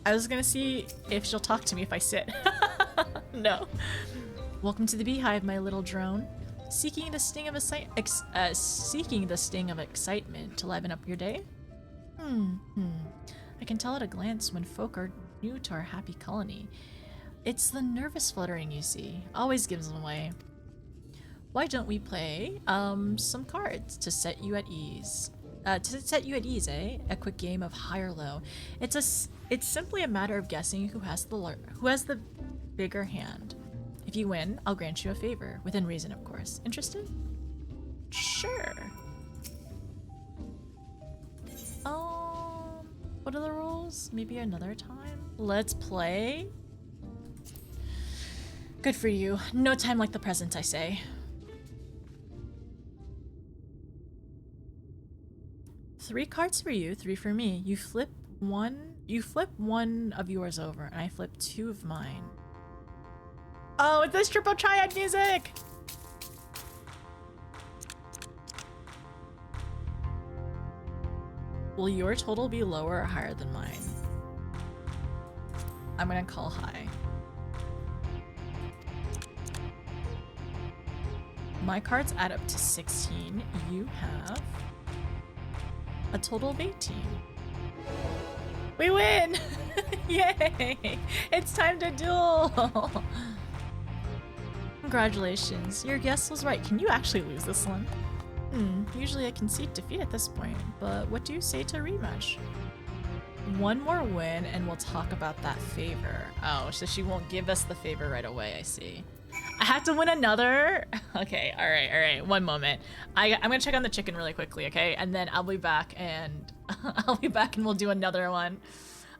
I was gonna see if she'll talk to me if I sit. No. Welcome to the beehive, my little drone. Seeking the sting of excitement to liven up your day? I can tell at a glance when folk are new to our happy colony. It's the nervous fluttering you see. Always gives them away. Why don't we play some cards to set you at ease? Eh? A quick game of high or low. It's simply a matter of guessing who has the bigger hand. If you win, I'll grant you a favor, within reason, of course. Interested? Sure. What are the rules? Maybe another time? Let's play. Good for you. No time like the present, I say. 3 cards for you, 3 for me. You flip one of yours over, and I flip 2 of mine. Oh, it's this triple triad music! Will your total be lower or higher than mine? I'm gonna call high. My cards add up to 16. You have a total of 18. We win! Yay! It's time to duel! Congratulations, your guess was right. Can you actually lose this one? Usually I concede defeat at this point, but what do you say to a rematch? One more win and we'll talk about that favor. Oh, so she won't give us the favor right away, I see. I have to win another? Okay, alright, one moment. I'm gonna check on the chicken really quickly, okay? And then I'll be back and we'll do another one.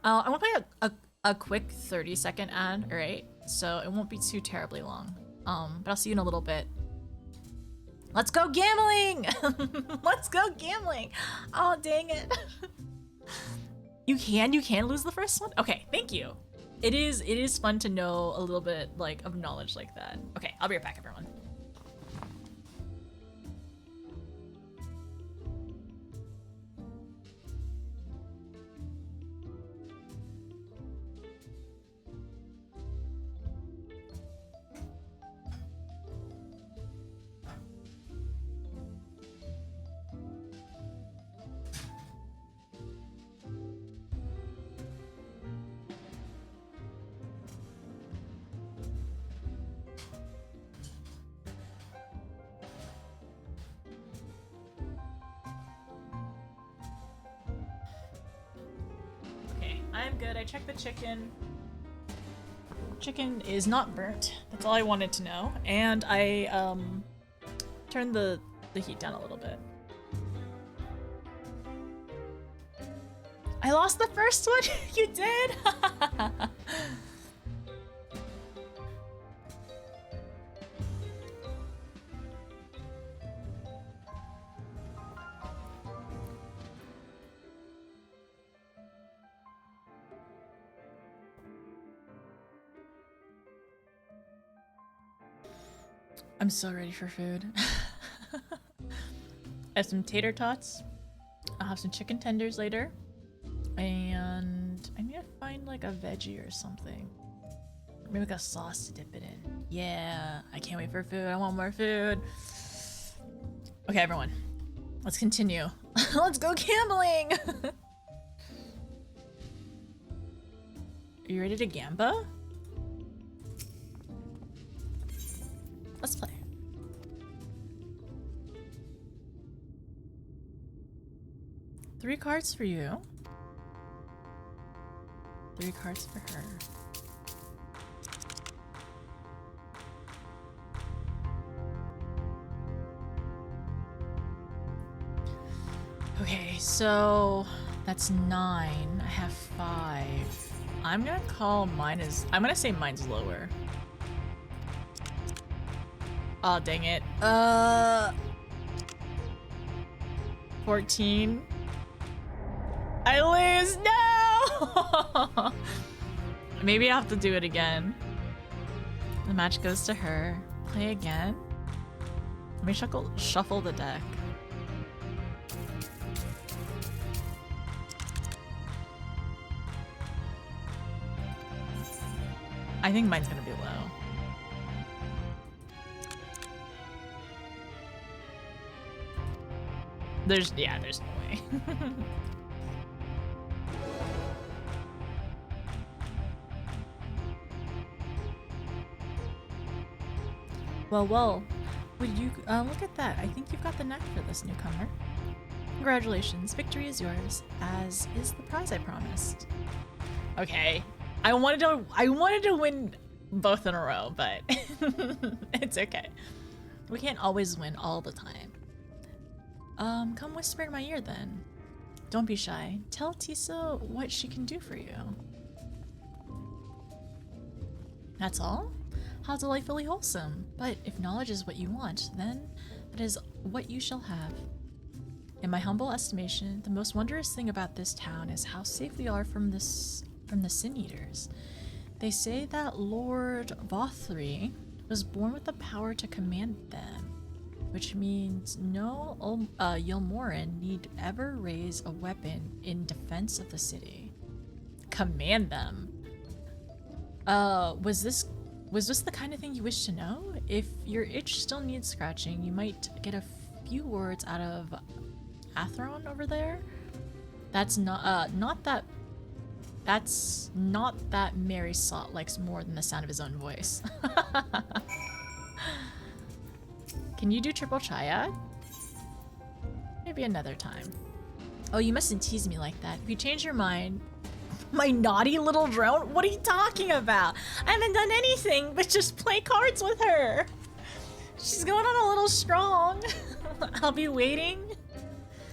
I want to play a quick 30-second ad, alright? So it won't be too terribly long. But I'll see you in a little bit. Let's go gambling! Let's go gambling! Oh, dang it. You can lose the first one? Okay, thank you. It is fun to know a little bit like of knowledge like that. Okay, I'll be right back, everyone. I'm good. I checked the chicken. Chicken is not burnt. That's all I wanted to know. And I turned the heat down a little bit. I lost the first one. You did? I'm so ready for food. I have some tater tots. I'll have some chicken tenders later. And I need to find like a veggie or something. Maybe like a sauce to dip it in. Yeah, I can't wait for food. I want more food. Okay, everyone. Let's continue. Let's go gambling! Are you ready to gamba? Let's play. Three cards for you. 3 cards for her. Okay, so that's 9. I have 5. I'm gonna call mine as... I'm gonna say mine's lower. Oh, dang it. 14. I lose! No! Maybe I have to do it again. The match goes to her. Play again? Let me shuffle the deck. I think mine's gonna be low. There's no way. Well, would you look at that? I think you've got the knack for this, newcomer. Congratulations, victory is yours, as is the prize I promised. Okay, I wanted to win both in a row, but it's okay. We can't always win all the time. Come whisper in my ear then. Don't be shy. Tell Tisa what she can do for you. That's all? How delightfully wholesome. But if knowledge is what you want, then that is what you shall have. In my humble estimation, the most wondrous thing about this town is how safe we are from the Sin Eaters. They say that Lord Vauthry was born with the power to command them, which means no Yulmoran need ever raise a weapon in defense of the city. Command them? Was this the kind of thing you wish to know? If your itch still needs scratching, you might get a few words out of Athrone over there. That's not that Mary Salt likes more than the sound of his own voice. Can you do triple triad? Maybe another time. Oh, you mustn't tease me like that. If you change your mind, my naughty little drone? What are you talking about? I haven't done anything but just play cards with her. She's going on a little strong. I'll be waiting.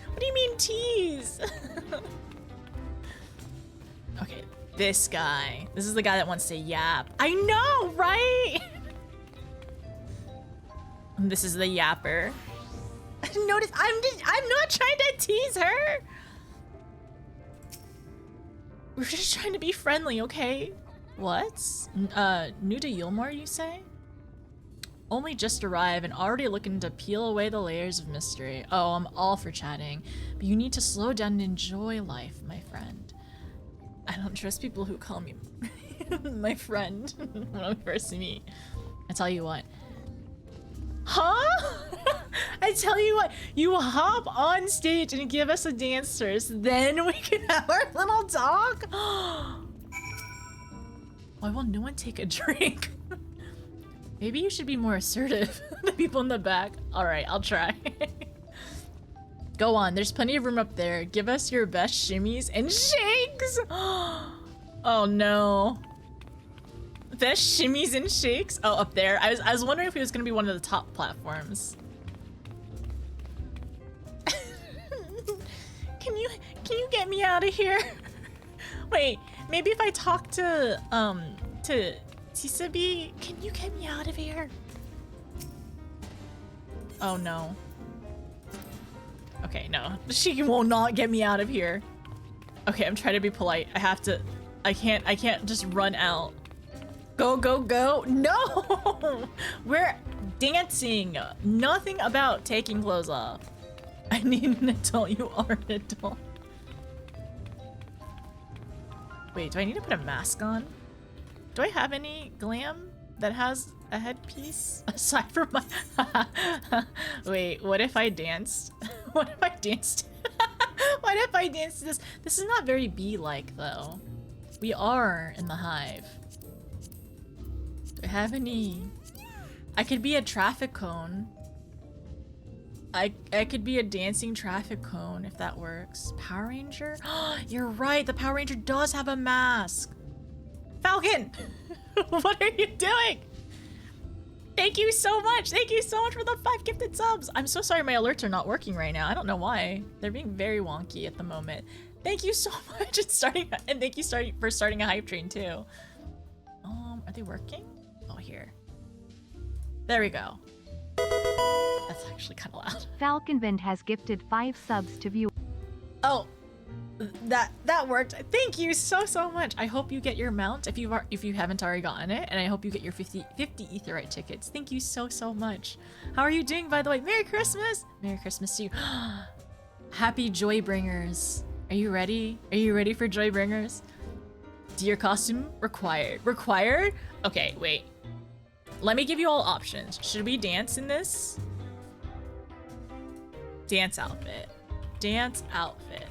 What do you mean tease? Okay, this guy. This is the guy that wants to yap. I know, right? This is the yapper. Notice, I'm not trying to tease her. We're just trying to be friendly, okay? What? New to Yulmore, you say? Only just arrived and already looking to peel away the layers of mystery. Oh, I'm all for chatting, but you need to slow down and enjoy life, my friend. I don't trust people who call me my friend when we first meet. I tell you what. Huh? I tell you what, you hop on stage and give us a dance first, then we can have our little talk? Why will no one take a drink? Maybe you should be more assertive. The people in the back. Alright, I'll try. Go on, there's plenty of room up there. Give us your best shimmies and shakes! Oh no. Best shimmies and shakes? Oh, up there. I was wondering if it was gonna be one of the top platforms. Can you get me out of here? Wait, maybe if I talk to Tisabi, can you get me out of here? Oh no. Okay, no. She will not get me out of here. Okay, I'm trying to be polite. I can't just run out. Go, go, go. No! We're dancing. Nothing about taking clothes off. I need an adult. You are an adult. Wait, do I need to put a mask on? Do I have any glam that has a headpiece aside from my... Wait, what if I danced? What if I danced? What if I danced this? This is not very bee-like though. We are in the hive. Do I have any... I could be a traffic cone. I could be a dancing traffic cone if that works. Power Ranger? You're right, the Power Ranger does have a mask. Falcon! What are you doing? Thank you so much! Thank you so much for the 5 gifted subs! I'm so sorry my alerts are not working right now. I don't know why. They're being very wonky at the moment. Thank you so much and thank you for starting a hype train too. Are they working? Oh, here. There we go. That's actually kind of loud. Falconvent has gifted 5 subs to view. Oh, That worked. Thank you so much. I hope you get your mount if you haven't already gotten it, and I hope you get your 50 Aetheryte tickets. Thank you so much. How are you doing, by the way? Merry Christmas! Merry Christmas to you. Happy Joybringers. Are you ready? Are you ready for Joybringers? Deer costume required. Required? Okay, wait. Let me give you all options. Should we dance in this? Dance outfit. Dance outfit.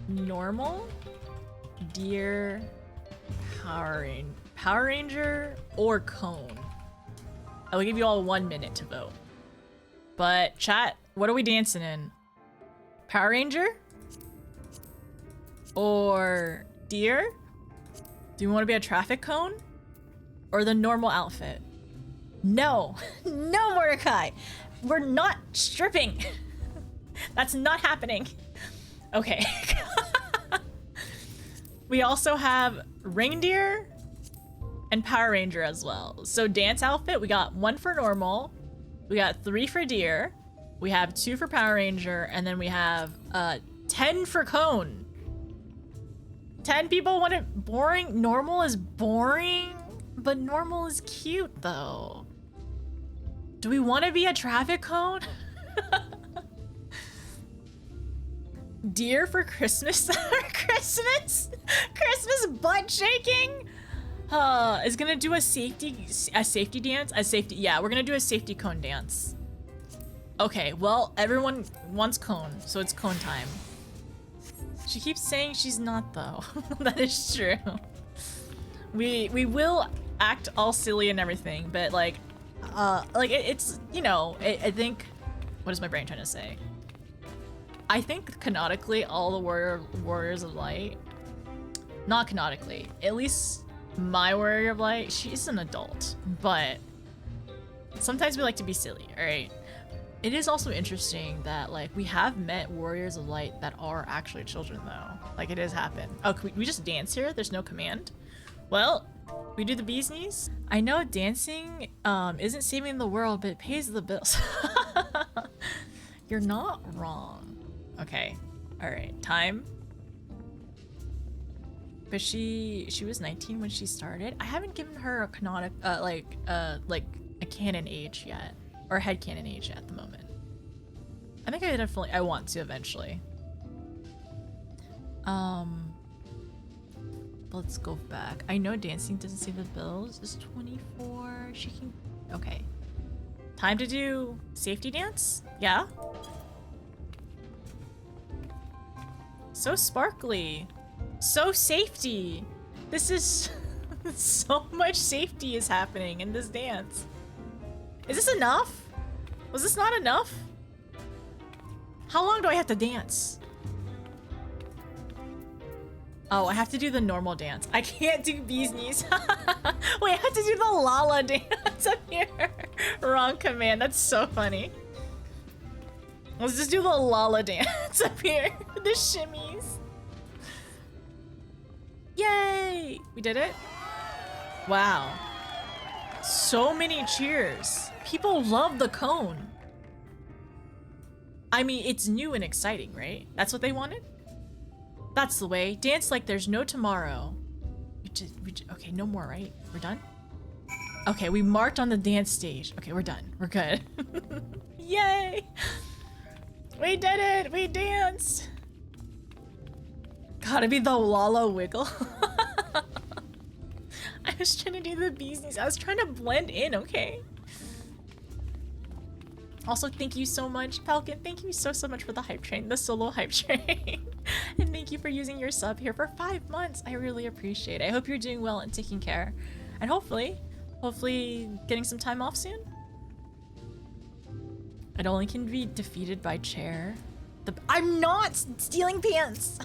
Normal, deer, Power Ranger, or cone. I will give you all 1 minute to vote. But chat, what are we dancing in? Power Ranger? Or deer? Do you want to be a traffic cone? Or the normal outfit? No, no, Mordecai. We're not stripping. That's not happening. Okay. We also have reindeer and Power Ranger as well. So dance outfit, we got 1 for normal, we got 3 for deer, we have 2 for Power Ranger, and then we have 10 for cone. 10 people want it boring. Normal is boring, but normal is cute though. Do we want to be a traffic cone? Deer for Christmas. Christmas butt shaking. Is gonna do a safety dance. Yeah, we're gonna do a safety cone dance. Okay, well, everyone wants cone, so it's cone time. She keeps saying she's not though. That is true. We will act all silly and everything, but like it's, you know, I think, what is my brain trying to say? I think canonically all the Warriors of Light, not canonically, at least my Warrior of Light, she's an adult, but sometimes we like to be silly, alright? It is also interesting that like we have met Warriors of Light that are actually children though. Like it has happened. Oh, can we just dance here? There's no command? Well, we do the bee's knees. I know dancing isn't saving the world, but it pays the bills. You're not wrong. Okay, all right, time. But she was 19 when she started. I haven't given her a canonic, like a canon age yet, or a headcanon age at the moment. I think I want to eventually. Let's go back. I know dancing doesn't save the bills. It's 24. She can. Okay. Time to do safety dance? Yeah. So sparkly. So safety. This is so much safety is happening in this dance. Is this enough? Was this not enough? How long do I have to dance? Oh, I have to do the normal dance. I can't do bee's knees. Wait, I have to do the Lala dance up here. Wrong command. That's so funny. Let's just do the Lala dance up here. The shimmies. Yay! We did it? Wow. So many cheers. People love the cone. I mean, it's new and exciting, right? That's what they wanted? That's the way. Dance like there's no tomorrow. Okay, no more, right? We're done? Okay, we marked on the dance stage. Okay, we're done. We're good. Yay! We did it! We danced! Gotta be the Lala wiggle. I was trying to do the bee's knees. I was trying to blend in, okay? Also, thank you so much, Falcon. Thank you so much for the hype train, the solo hype train. And thank you for using your sub here for 5 months. I really appreciate it. I hope you're doing well and taking care. And hopefully getting some time off soon. It only can be defeated by chair. I'm not stealing pants!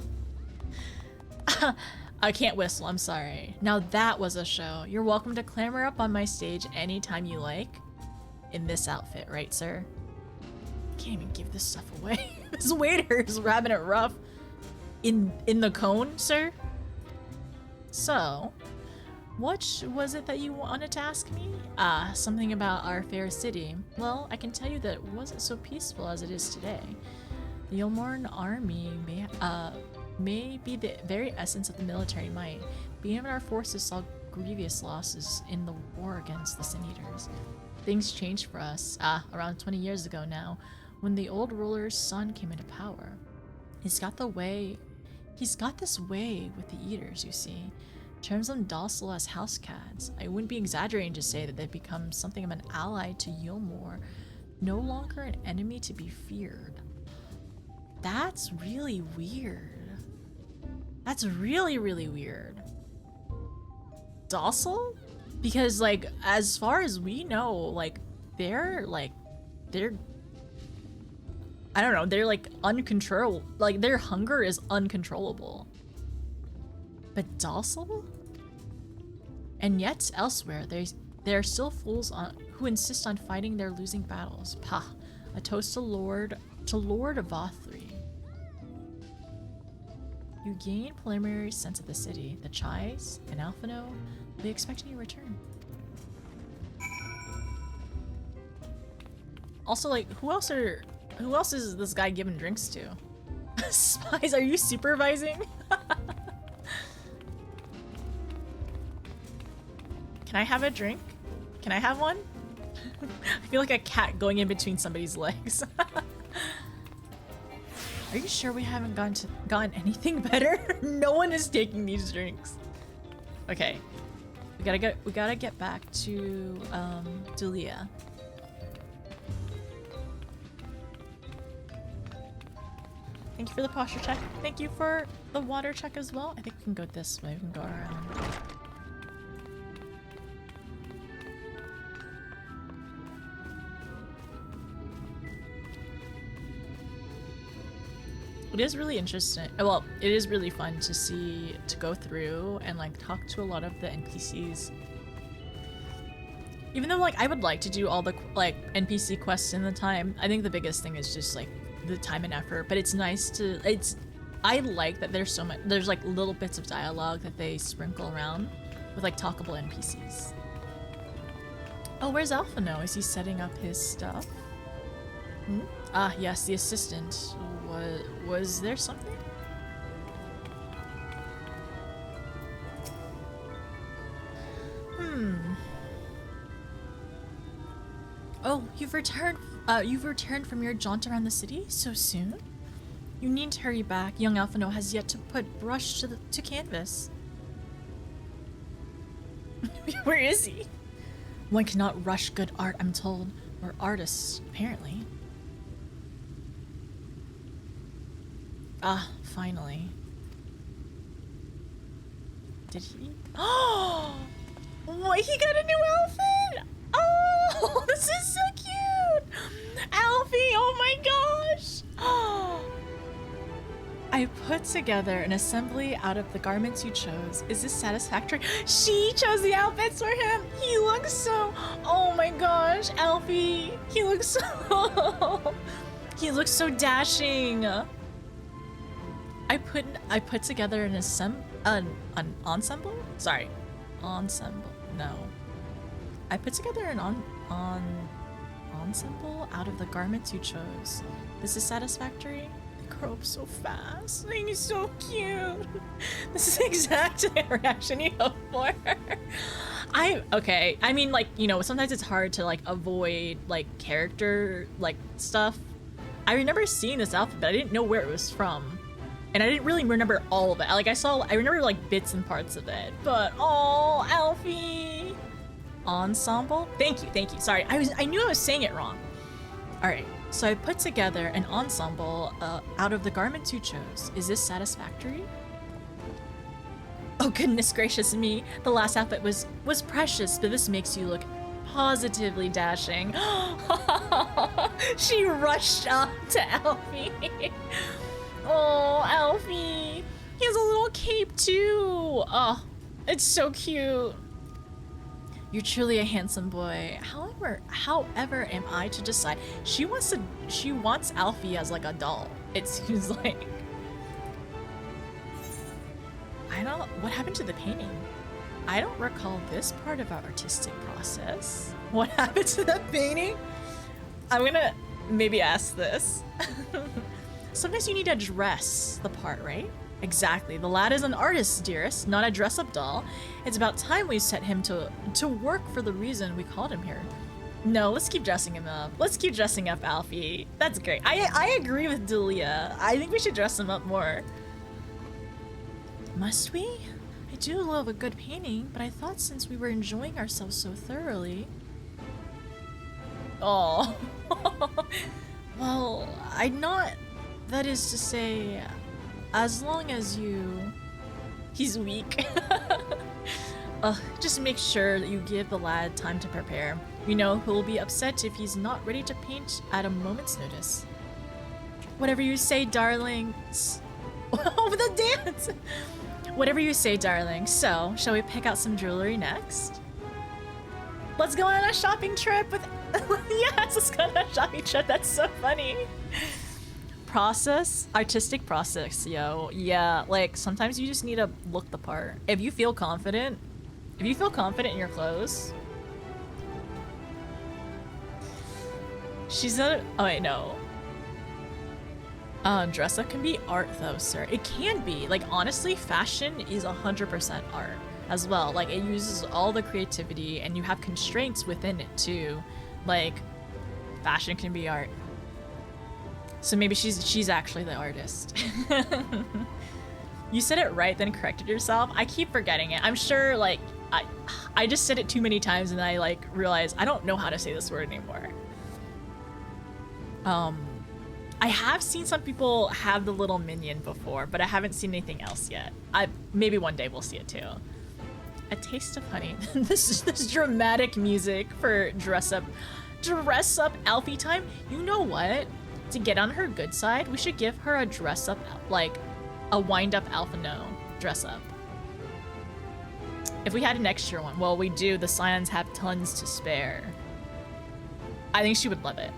I can't whistle, I'm sorry. Now that was a show. You're welcome to clamber up on my stage anytime you like. In this outfit, right, sir? Can't even give this stuff away. This waiter is having it rough. In the cone, sir? So, what was it that you wanted to ask me? Something about our fair city. Well, I can tell you that it wasn't so peaceful as it is today. The Yulmorn army may be the very essence of the military might, but even our forces saw grievous losses in the war against the Sin Eaters. Things changed for us, around 20 years ago now, when the old ruler's son came into power. He's got this way with the Eaters, you see. Terms them docile as house cats. I wouldn't be exaggerating to say that they've become something of an ally to Yulmor, no longer an enemy to be feared. That's really weird. That's really, really weird. Docile? Because, like, as far as we know, like, they're I don't know, they're like uncontrollable. Like, their hunger is uncontrollable. But docile? And yet, elsewhere, there are still fools who insist on fighting their losing battles. Pah! A toast to Lord Vauthry. You gain preliminary sense of the city. The Chais and Alphinaud will be expecting your return. Also, like, who else is this guy giving drinks to? Spies, are you supervising? Can I have a drink? Can I have one? I feel like a cat going in between somebody's legs. Are you sure we haven't gotten anything better? No one is taking these drinks. Okay. We gotta get back to Dulia. Thank you for the posture check. Thank you for the water check as well. I think we can go this way. We can go around. It is really interesting. Well, it is really fun to go through and like talk to a lot of the NPCs. Even though like I would like to do all the like NPC quests in the time, I think the biggest thing is just like the time and effort. But it's nice to I like that there's like little bits of dialogue that they sprinkle around with like talkable NPCs. Oh, where's Alphinaud? Is he setting up his stuff? Hmm? Ah, yes, the assistant. Was there something? Oh, you've returned from your jaunt around the city so soon? You needn't hurry back. Young Alphinaud has yet to put brush to canvas. Where is he? One cannot rush good art, I'm told. Or artists, apparently. Ah, finally. Did he? Oh! What? He got a new outfit! Oh, this is so cute! Alfie, oh my gosh! Oh. I put together an assembly out of the garments you chose. Is this satisfactory? She chose the outfits for him! He looks so... Oh my gosh, Alfie! He looks so... He looks so dashing! I put together an ensemble? Sorry. Ensemble. No. I put together an ensemble out of the garments you chose. This is satisfactory? They grow up so fast. He's so cute. This is the exact reaction you hope for. Okay. I mean, like, you know, sometimes it's hard to, like, avoid, like, character, like, stuff. I remember seeing this outfit, but I didn't know where it was from. And I didn't really remember all of it. Like, I remember, like, bits and parts of it. But, oh, Alfie! Ensemble? Thank you. Sorry, I knew I was saying it wrong. Alright, so I put together an ensemble out of the garments you chose. Is this satisfactory? Oh, goodness gracious me. The last outfit was precious, but this makes you look positively dashing. She rushed up to Alfie. Oh, Alfie! He has a little cape too! Oh, it's so cute. You're truly a handsome boy. However am I to decide? She wants Alfie as like a doll. It seems like. What happened to the painting? I don't recall this part of our artistic process. What happened to the painting? I'm gonna maybe ask this. Sometimes you need to dress the part, right? Exactly. The lad is an artist, dearest, not a dress-up doll. It's about time we set him to work for the reason we called him here. No, let's keep dressing him up. Let's keep dressing up Alfie. That's great. I agree with Delia. I think we should dress him up more. Must we? I do love a good painting, but I thought since we were enjoying ourselves so thoroughly... Oh. Well, I'm not... That is to say, as long as you... He's weak. Just make sure that you give the lad time to prepare. You know, he'll be upset if he's not ready to paint at a moment's notice. Whatever you say, darling. Oh, the dance! Whatever you say, darling. So, shall we pick out some jewelry next? Let's go on a shopping trip with... Yes, let's go on a shopping trip. That's so funny. Process? Artistic process, yo. Yeah, like, sometimes you just need to look the part. If you feel confident in your clothes... She's a... Oh, wait, no. Dress up can be art, though, sir. It can be. Like, honestly, fashion is 100% art as well. Like, it uses all the creativity, and you have constraints within it, too. Like, fashion can be art. So maybe she's actually the artist. You said it right, then corrected yourself. I keep forgetting it. I'm sure, like, I just said it too many times, and I, like, realized I don't know how to say this word anymore. I have seen some people have the little minion before, but I haven't seen anything else yet. Maybe one day we'll see it too. A taste of honey. this dramatic music for dress up Alfie time. You know what? To get on her good side, we should give her a dress up, like a wind up Alphinaud dress up. If we had an extra one, well, we do. The Scions have tons to spare. I think she would love it.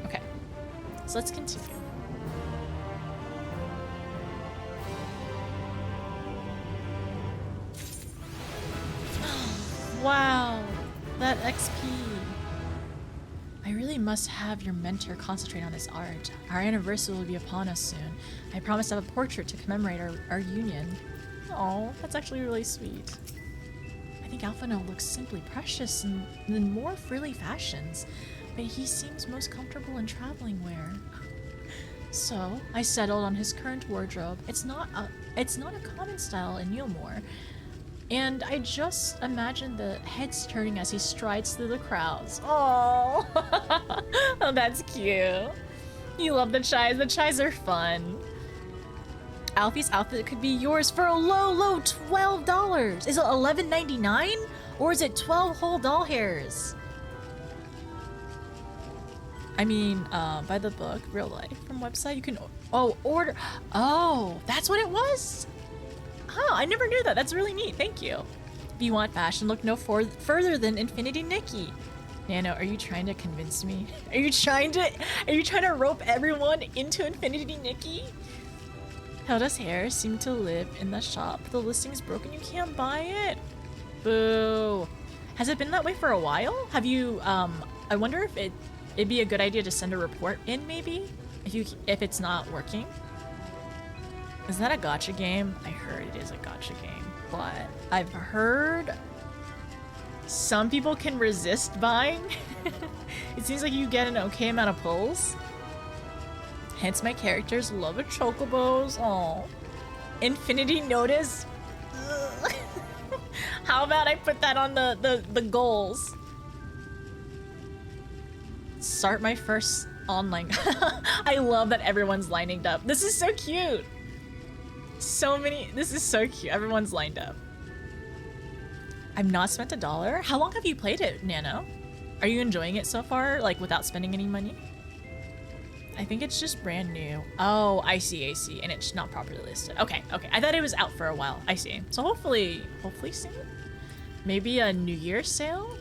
Okay, so let's continue. Wow, that XP. I really must have your mentor concentrate on his art. Our anniversary will be upon us soon. I promise to have a portrait to commemorate our union. Oh, that's actually really sweet. I think Alphinaud looks simply precious in more frilly fashions, but he seems most comfortable in traveling wear. So, I settled on his current wardrobe. It's not a common style in Neilmore, and I just imagine the heads turning as he strides through the crowds. Oh, oh, that's cute. You love the chais. The chais are fun. Alfie's outfit could be yours for a low $12. Is it $11.99? Or is it 12 whole doll hairs? I mean, by the book, real life, from website, you can, order. Oh, that's what it was? Huh, I never knew that. That's really neat. Thank you. If you want fashion, look no further than Infinity Nikki. Nano, are you trying to convince me? Are you trying to rope everyone into Infinity Nikki? Hilda's hair seemed to live in the shop. The listing's broken. You can't buy it. Boo. Has it been that way for a while? Have you, I wonder if it'd be a good idea to send a report in, maybe? If it's not working? Is that a gacha game? I heard it is a gacha game, but I've heard some people can resist buying. It seems like you get an okay amount of pulls. Hence my characters love a chocobos. Aw. Infinity Notice. How about I put that on the goals? Start my first online. I love that everyone's lining up. This is so cute. This is so cute. Everyone's lined up. I've not spent $1. How long have you played it, Nano? Are you enjoying it so far, like without spending any money? I think it's just brand new. Oh, I see. And it's not properly listed. Okay. I thought it was out for a while. I see. So hopefully soon? Maybe a New Year's sale?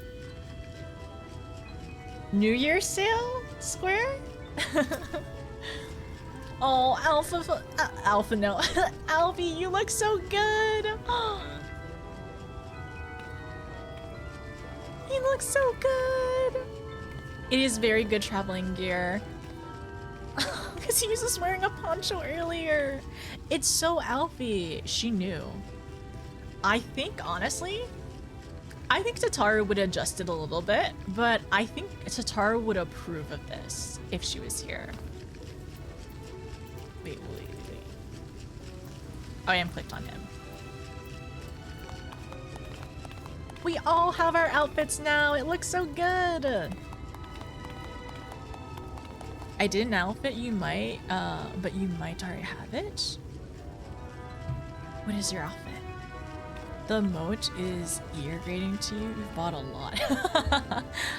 New Year's sale? Square? Oh, Alpha, no. Alfie, you look so good. He looks so good. It is very good traveling gear. because he was just wearing a poncho earlier. It's so Alfie. She knew. I think, honestly, I think Tataru would adjust it a little bit, but I think Tataru would approve of this if she was here. Wait. Oh, I am clicked on him. We all have our outfits now. It looks so good. I did an outfit, you might, but you might already have it. What is your outfit? The moat is ear grating to you. You've bought a lot.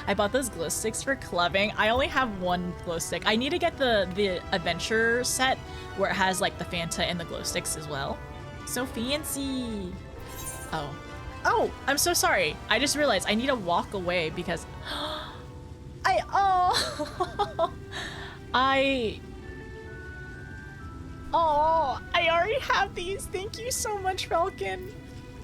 I bought those glow sticks for clubbing. I only have one glow stick. I need to get the adventure set where it has like the Fanta and the glow sticks as well. So fancy. Oh, I'm so sorry. I just realized I need to walk away because I already have these. Thank you so much, Falcon.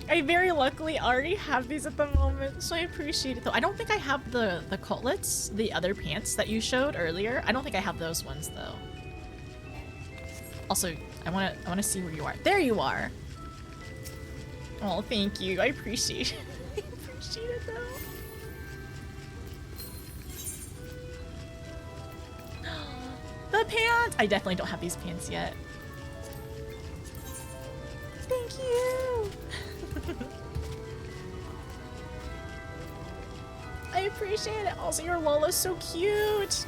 I very luckily already have these at the moment, so I appreciate it though. I don't think I have the cutlets, the other pants that you showed earlier. I don't think I have those ones though. Also, I wanna see where you are. There you are. Oh, thank you. I appreciate it. I appreciate it though. The pants! I definitely don't have these pants yet. Thank you! I appreciate it. Also, your Lola's so cute.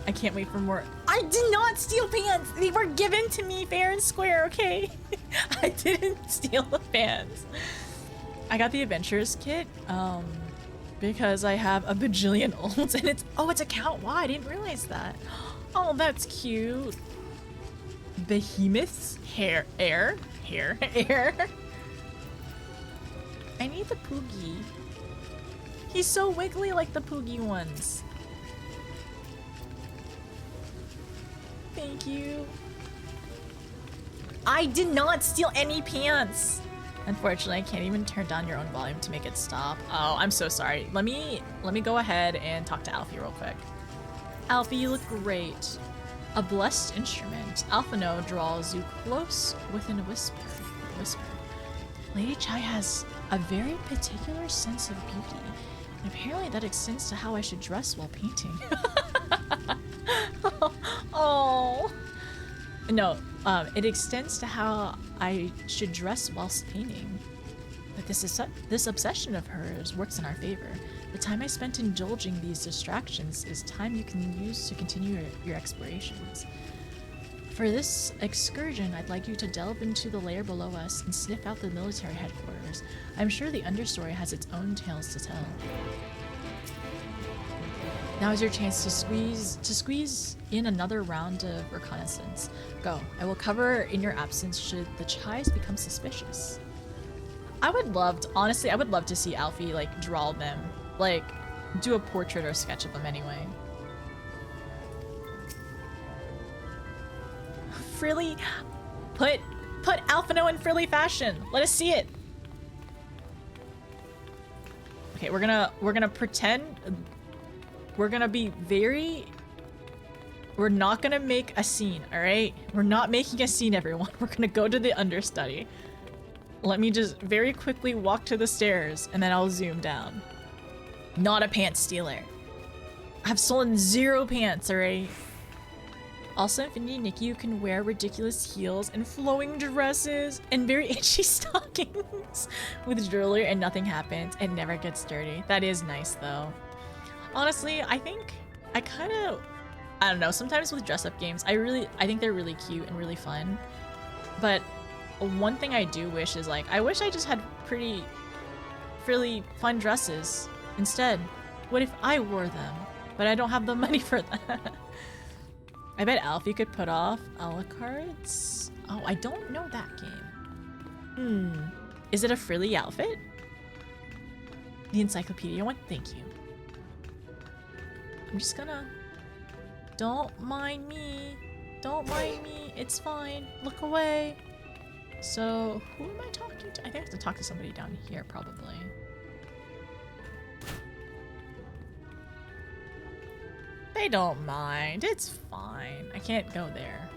I can't wait for more. I did not steal pants. They were given to me fair and square, okay? I didn't steal the pants. I got the Adventures kit because I have a bajillion ults and it's account wide. I didn't realize that. Oh, that's cute. Behemoth's air. I need the Poogie. He's so wiggly like the Poogie ones. Thank you. I did not steal any pants. Unfortunately, I can't even turn down your own volume to make it stop. Oh, I'm so sorry. Let me go ahead and talk to Alfie real quick. Alfie, you look great. A blessed instrument. Alphinaud draws you close within a whisper. Lady Chai has a very particular sense of beauty, and apparently that extends to how I should dress while painting. Oh. No, it extends to how I should dress whilst painting. But this obsession of hers works in our favor. The time I spent indulging these distractions is time you can use to continue your explorations. For this excursion, I'd like you to delve into the layer below us and sniff out the military headquarters. I'm sure the understory has its own tales to tell. Now is your chance to squeeze in another round of reconnaissance. Go. I will cover in your absence should the Chais become suspicious. Honestly, I would love to see Alfie, like, draw them. Like, do a portrait or sketch of them anyway. Frilly, put Alphinaud in frilly fashion. Let us see it. Okay, we're gonna pretend. We're gonna be very. We're not gonna make a scene, all right? We're not making a scene, everyone. We're gonna go to the understudy. Let me just very quickly walk to the stairs, and then I'll zoom down. Not a pants stealer. I've stolen 0 pants, all right? Also, Infinity Nikki, you can wear ridiculous heels and flowing dresses and very itchy stockings with jewelry and nothing happens. It never gets dirty. That is nice, though. Honestly, I think I don't know, sometimes with dress-up games, I think they're really cute and really fun. But one thing I do wish is, like, I wish I just had pretty, really fun dresses instead. What if I wore them? But I don't have the money for that. I bet Alfie could put off a la cartes. Oh, I don't know that game. Is it a frilly outfit? The encyclopedia one? Thank you. I'm just gonna... Don't mind me. Don't mind me. It's fine. Look away. So, who am I talking to? I think I have to talk to somebody down here, probably. I don't mind. It's fine. I can't go there.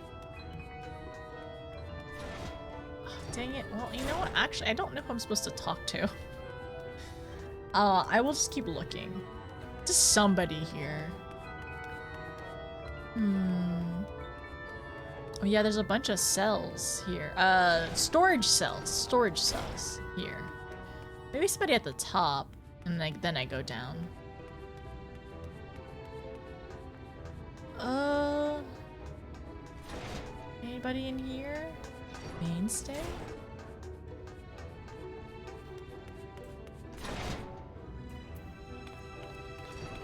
Oh, dang it. Well, you know what? Actually, I don't know who I'm supposed to talk to. I will just keep looking. Just somebody here. Oh yeah, there's a bunch of cells here. Storage cells here. Maybe somebody at the top, and like then I go down. Anybody in here? Mainstay?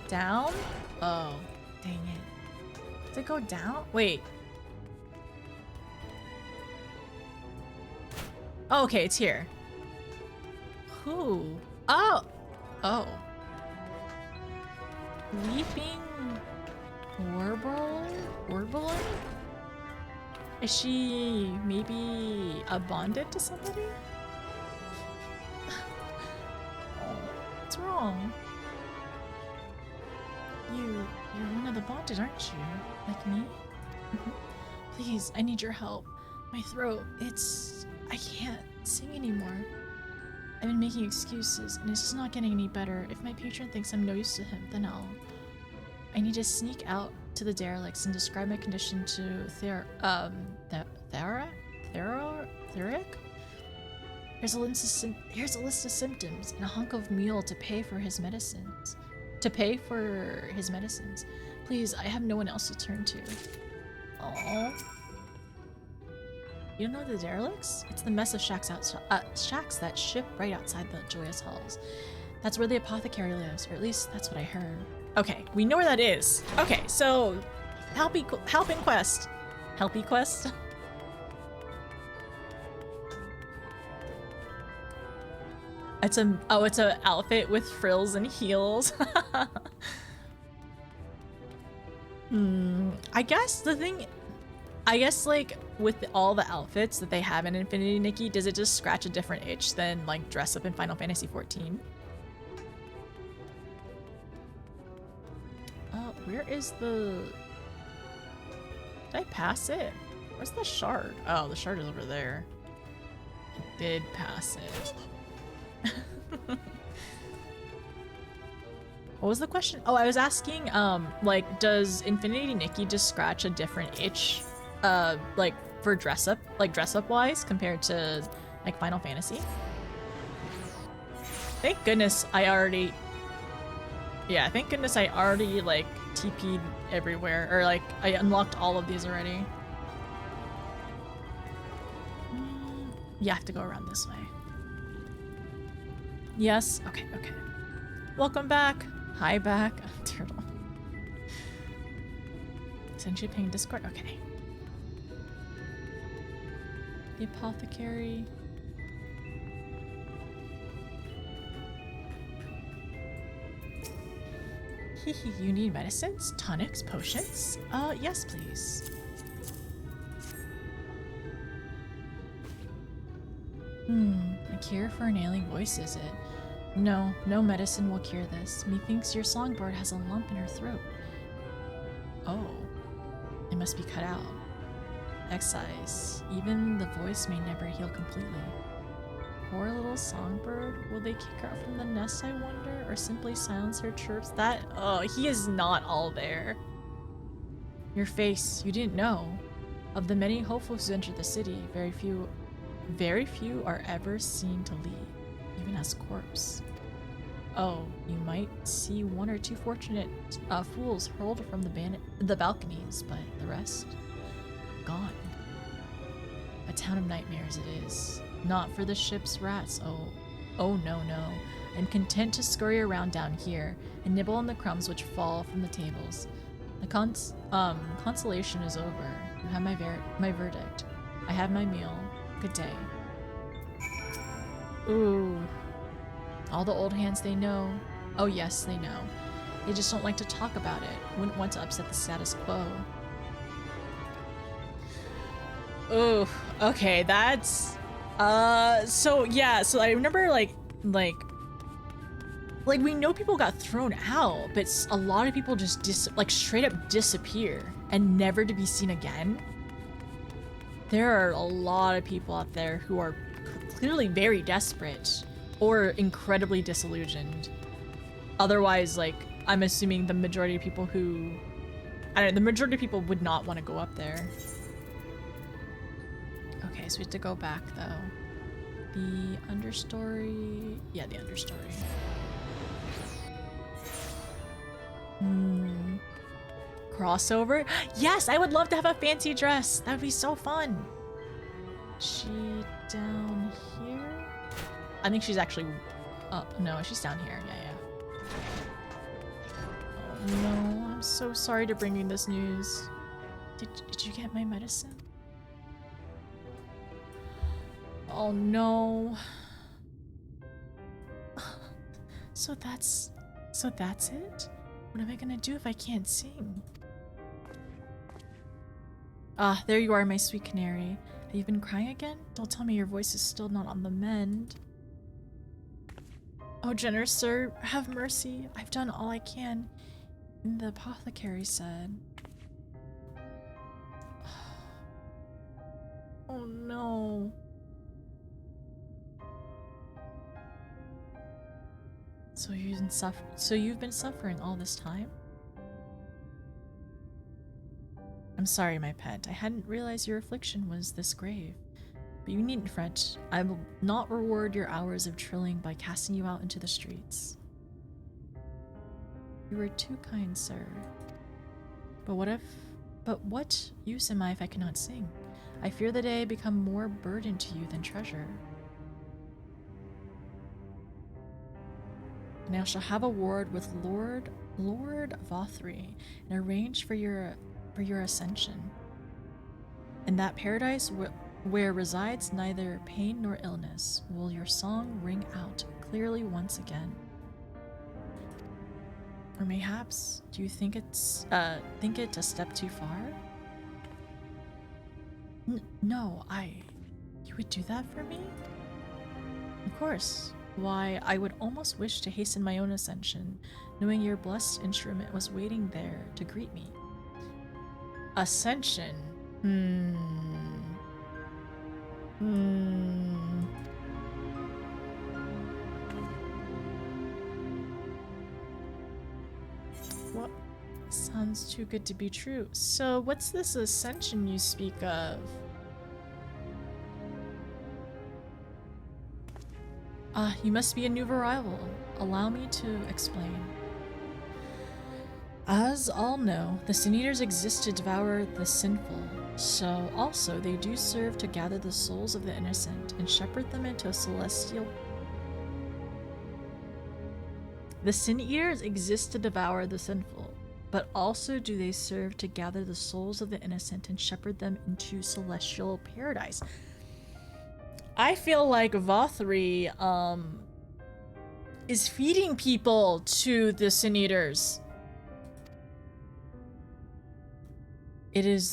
Down? Oh, dang it. Did it go down? Wait. Oh, okay, it's here. Who? Oh! Oh. Weeping Warbler? Is she maybe bonded to somebody? Oh, what's wrong? You're one of the bonded, aren't you? Like me? Please, I need your help. My throat, I can't sing anymore. I've been making excuses, and it's just not getting any better. If my patron thinks I'm no use to him, then I need to sneak out to the derelicts and describe my condition to Theric? Here's a list of symptoms and a hunk of meal to pay for his medicines. Please, I have no one else to turn to. Aww. You don't know the derelicts? It's the mess of shacks that ship right outside the joyous halls. That's where the apothecary lives, or at least that's what I heard. Okay, we know where that is. Okay, so helping quest. Helpy quest? It's a outfit with frills and heels. I guess like with all the outfits that they have in Infinity Nikki, does it just scratch a different itch than like dress up in Final Fantasy XIV? Where is the... Did I pass it? Where's the shard? Oh, the shard is over there. I did pass it. What was the question? Oh, I was asking, like, does Infinity Nikki just scratch a different itch, like, for dress-up wise, compared to, like, Final Fantasy? Thank goodness I already... Yeah, thank goodness I already, like, TP'd everywhere, or, like, I unlocked all of these already. You have to go around this way. Yes? Okay. Welcome back. Hi back. Oh, turtle. Send you ping Discord? Okay. The apothecary. You need medicines? Tonics? Potions? Yes, please. A cure for an ailing voice, is it? No medicine will cure this. Methinks your songbird has a lump in her throat. Oh. It must be cut out. Excise. Even the voice may never heal completely. Poor little songbird. Will they kick her out from the nest, I wonder? Or simply silence her chirps? Oh, he is not all there. Your face. You didn't know. Of the many hopefuls who enter the city, very few are ever seen to leave, even as corpse. Oh, you might see one or two fortunate fools hurled from the balconies, but the rest, gone. A town of nightmares it is. Not for the ship's rats. Oh no. I'm content to scurry around down here and nibble on the crumbs which fall from the tables. The consolation is over. You have my verdict. I have my meal. Good day. Ooh. All the old hands, they know. Oh yes, they know. They just don't like to talk about it. Wouldn't want to upset the status quo. Ooh. Okay, that's... So yeah, so I remember like Like, we know people got thrown out, but a lot of people just straight up disappear and never to be seen again. There are a lot of people out there who are clearly very desperate or incredibly disillusioned. Otherwise, like, I'm assuming the majority of people who... I don't know, the majority of people would not want to go up there. Okay, so we have to go back, though. The understory... Yeah, the understory. Crossover? Yes, I would love to have a fancy dress. That would be so fun. She down here? I think she's actually up. No, she's down here. Yeah. Oh no, I'm so sorry to bring you this news. Did you get my medicine? Oh no. So that's it? What am I gonna do if I can't sing? Ah, there you are, my sweet canary. Have you been crying again? Don't tell me your voice is still not on the mend. Oh, generous sir, have mercy. I've done all I can. The apothecary said. Oh no. So you've been suffering all this time? I'm sorry, my pet. I hadn't realized your affliction was this grave. But you needn't fret. I will not reward your hours of trilling by casting you out into the streets. You were too kind, sir. But what use am I if I cannot sing? I fear the day become more burden to you than treasure. And I shall have a word with Lord Vauthry and arrange for your ascension. In that paradise where resides neither pain nor illness, will your song ring out clearly once again. Or mayhaps, do you think it a step too far? No, you would do that for me? Of course. Why, I would almost wish to hasten my own ascension, knowing your blessed instrument was waiting there to greet me. Ascension? What? Sounds too good to be true. So, what's this ascension you speak of? You must be a new arrival. Allow me to explain. As all know, the Sin Eaters exist to devour the sinful, so also they do serve to gather the souls of the innocent and shepherd them into a celestial... The Sin Eaters exist to devour the sinful, but also do they serve to gather the souls of the innocent and shepherd them into celestial paradise. I feel like Vauthry, is feeding people to the Sin Eaters. It is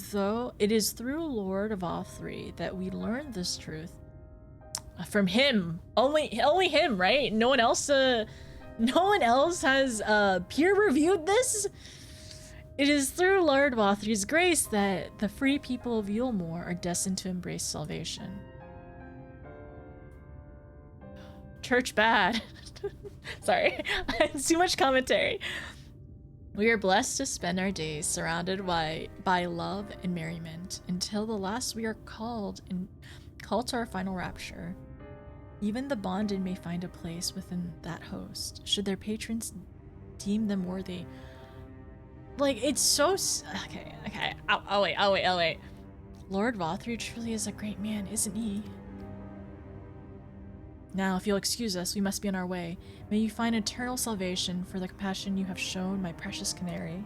through Lord Vauthry that we learn this truth. From him. Only him, right? No one else has peer-reviewed this? It is through Lord Vauthry's grace that the free people of Yulmore are destined to embrace salvation. Church bad. Sorry, too much commentary. We are blessed to spend our days surrounded by love and merriment until the last we are called to our final rapture. Even the bonded may find a place within that host, should their patrons deem them worthy. Like, it's so... Okay. I'll wait. Lord Vauthry truly is a great man, isn't he? Now, if you'll excuse us, we must be on our way. May you find eternal salvation for the compassion you have shown my precious canary.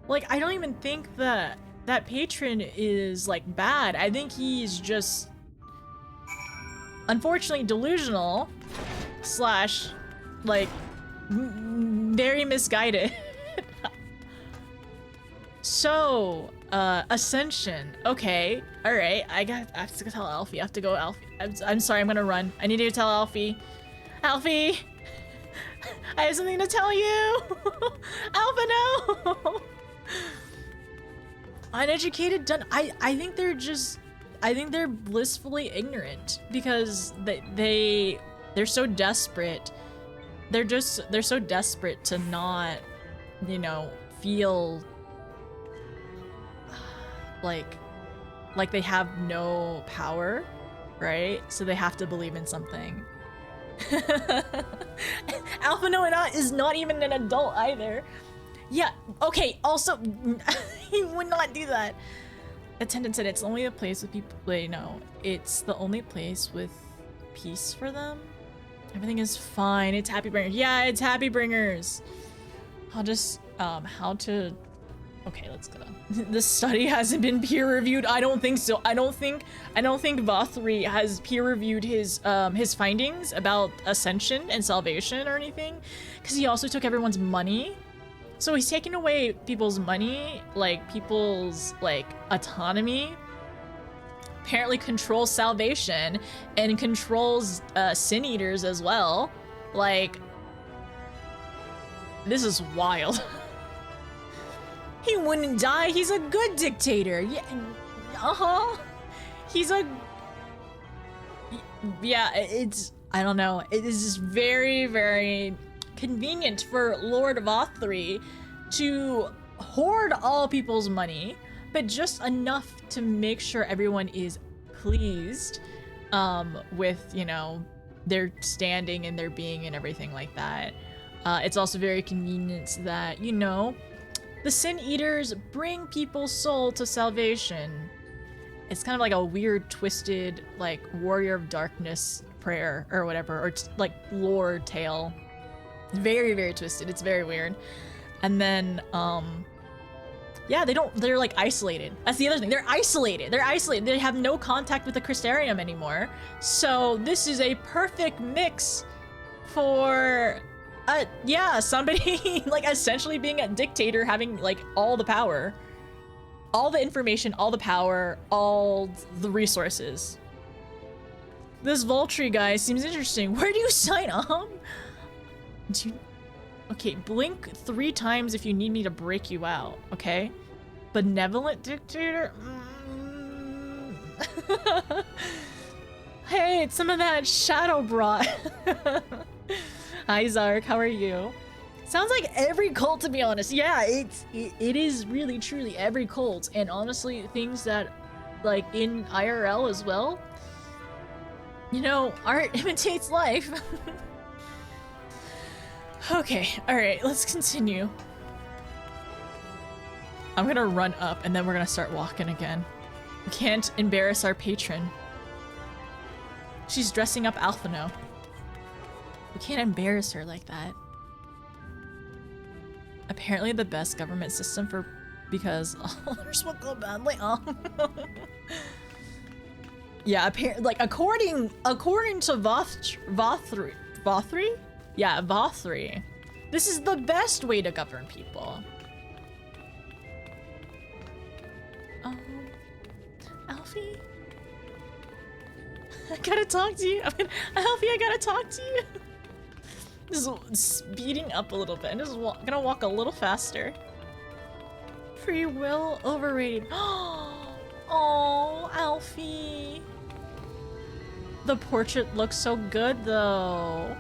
Like, I don't even think that patron is, like, bad. I think he's just... unfortunately delusional. / like... very misguided. So, Ascension. Okay. Alright. I have to tell Alfie. I have to go Alfie. I'm sorry, I'm gonna run. I need to tell Alfie. Alfie! I have something to tell you! Alphinaud! Uneducated done. I think they're just, I think they're blissfully ignorant because they're so desperate. They're so desperate to not, you know, feel like they have no power, right? So they have to believe in something. Alphinaud is not even an adult either. Yeah, okay, also, he would not do that. Attendant said it's only a place with people, you know, it's the only place with peace for them. Everything is fine, it's Happy Bringers. Yeah, it's Happy Bringers. I'll just, how to, okay, let's go. The study hasn't been peer reviewed. I don't think so. I don't think Vauthry has peer reviewed his findings about ascension and salvation or anything, because he also took everyone's money. So he's taking away people's money, like people's like autonomy. Apparently controls salvation and controls sin eaters as well. Like, this is wild. He wouldn't die. He's a good dictator. Yeah. He's a. Yeah. It's. I don't know. It is just very, very convenient for Lord Vauthry to hoard all people's money, but just enough to make sure everyone is pleased with, you know, their standing and their being and everything like that. It's also very convenient that, you know, the Sin Eaters bring people's soul to salvation. It's kind of like a weird, twisted, like, Warrior of Darkness prayer or whatever, or like lore tale. Very, very twisted. It's very weird. And then, yeah, they're like isolated. That's the other thing. They're isolated. They have no contact with the Crystarium anymore. So this is a perfect mix for, yeah, somebody like essentially being a dictator, having like all the power, all the information, all the power, all the resources. This Vauthry guy seems interesting. Where do you sign up? Okay, blink 3 times if you need me to break you out, okay? Benevolent dictator? Hey, it's some of that shadow brought. Hi Zark, how are you? Sounds like every cult, to be honest. Yeah, it is really truly every cult, and honestly things that like in IRL as well. You know, art imitates life. Okay, alright, let's continue. I'm gonna run up and then we're gonna start walking again. We can't embarrass our patron. She's dressing up Alphinaud. We can't embarrass her like that. Apparently the best government system for because others will go badly. Yeah, apparently, like according to Vauthry? Yeah, Vauthry. This is the best way to govern people. Alfie? I gotta talk to you. Alfie, I gotta talk to you. Just speeding up a little bit. I'm just gonna walk a little faster. Free will overrated. Oh, Alfie. The portrait looks so good though.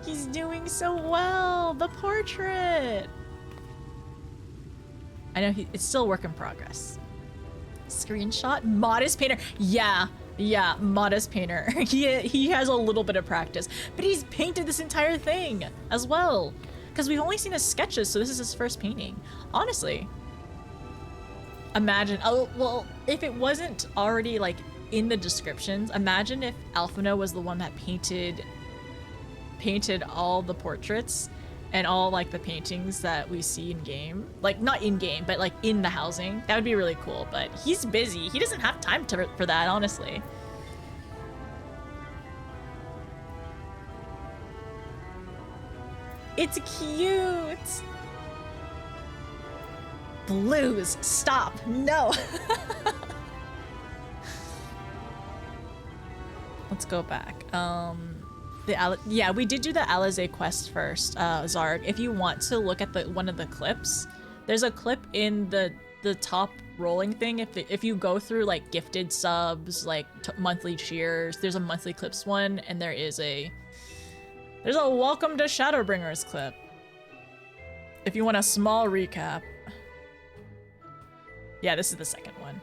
He's doing so well. The portrait. I know it's still a work in progress. Screenshot? Modest painter. Yeah, modest painter. He has a little bit of practice, but he's painted this entire thing as well. Because we've only seen his sketches, so this is his first painting. Honestly. Imagine, oh, well, if it wasn't already like in the descriptions, imagine if Alphinaud was the one that painted all the portraits and all like the paintings that we see in game, like not in game but like in the housing. That would be really cool, but he's busy. He doesn't have time for that, honestly. It's cute. Blues, stop. No. Let's go back. Yeah, we did do the Alizé quest first, Zarg. If you want to look at one of the clips, there's a clip in the top rolling thing. If you go through like gifted subs, like monthly cheers, there's a monthly clips one, and there's a welcome to Shadowbringers clip. If you want a small recap. Yeah, this is the second one.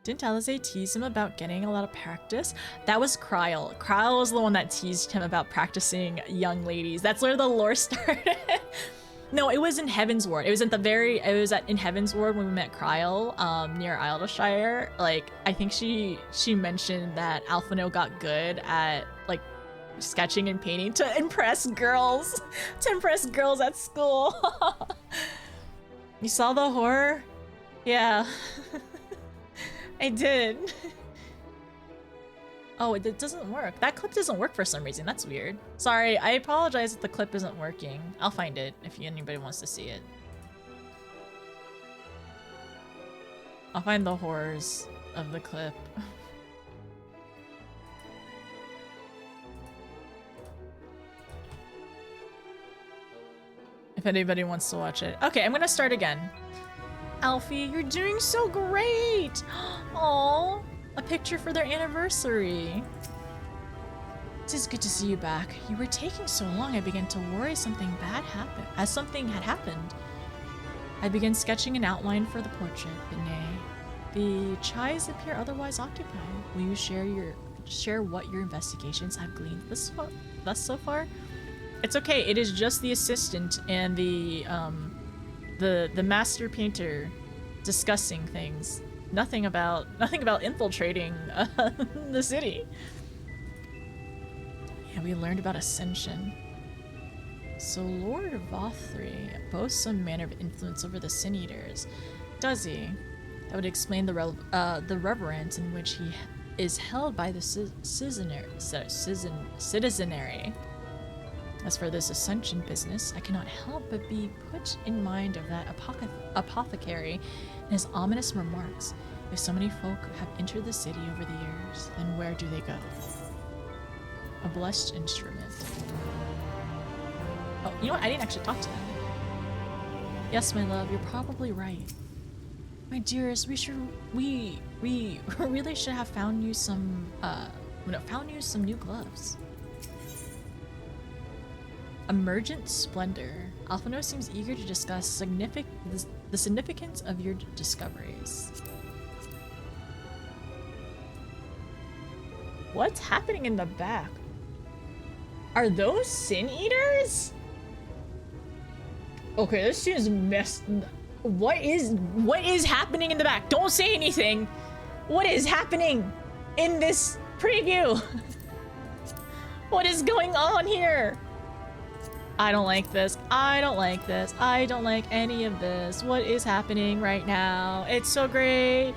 Didn't Alizé tease him about getting a lot of practice? That was Kryl. Kryl was the one that teased him about practicing young ladies. That's where the lore started. No, it was in Heavensward. It was in Heavensward when we met Kryl, near Isleshire. Like, I think she mentioned that Alphinaud got good at like sketching and painting to impress girls. To impress girls at school. You saw the horror? Yeah. I did. Oh, it doesn't work. That clip doesn't work for some reason. That's weird. Sorry, I apologize if the clip isn't working. I'll find it if anybody wants to see it. I'll find the horrors of the clip. If anybody wants to watch it. Okay, I'm gonna start again. Alfie, you're doing so great! Aww, a picture for their anniversary. It is good to see you back. You were taking so long I began to worry something had happened. I began sketching an outline for the portrait, but nay. The chais appear otherwise occupied. Will you share what your investigations have gleaned thus so far? It's okay, it is just the assistant and the master painter discussing things. Nothing about infiltrating the city. Yeah, we learned about Ascension. So Lord Vauthry boasts some manner of influence over the Sin Eaters. Does he? That would explain the reverence in which he is held by the citizenry. As for this Ascension business, I cannot help but be put in mind of that apothecary and his ominous remarks. If so many folk have entered the city over the years, then where do they go? A blessed instrument. Oh, you know what? I didn't actually talk to them. Yes, my love, you're probably right. My dearest, we really should have found you some new gloves. Emergent Splendor. Alphinaud seems eager to discuss the significance of your discoveries. What's happening in the back? Are those Sin Eaters? Okay, this seems messed. What is happening in the back? Don't say anything. What is happening in this preview? What is going on here? I don't like this. I don't like this. I don't like any of this. What is happening right now? It's so great.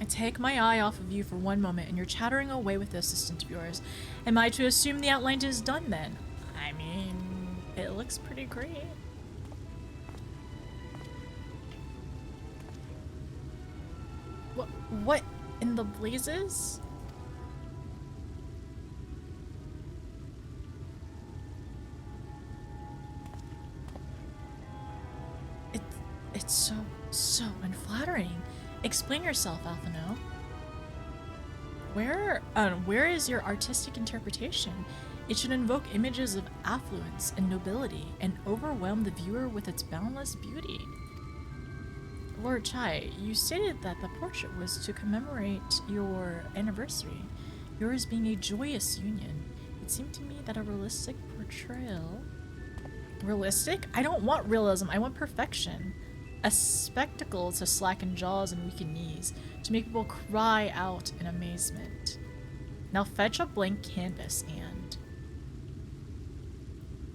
I take my eye off of you for one moment and you're chattering away with the assistant of yours. Am I to assume the outline is done then? I mean, it looks pretty great. What in the blazes? It's so unflattering. Explain yourself, Alphinaud. Where is your artistic interpretation? It should invoke images of affluence and nobility and overwhelm the viewer with its boundless beauty. Lord Chai, you stated that the portrait was to commemorate your anniversary, yours being a joyous union. It seemed to me that a realistic portrayal... Realistic? I don't want realism, I want perfection. A spectacle to slacken jaws and weaken knees, to make people cry out in amazement. Now fetch a blank canvas and...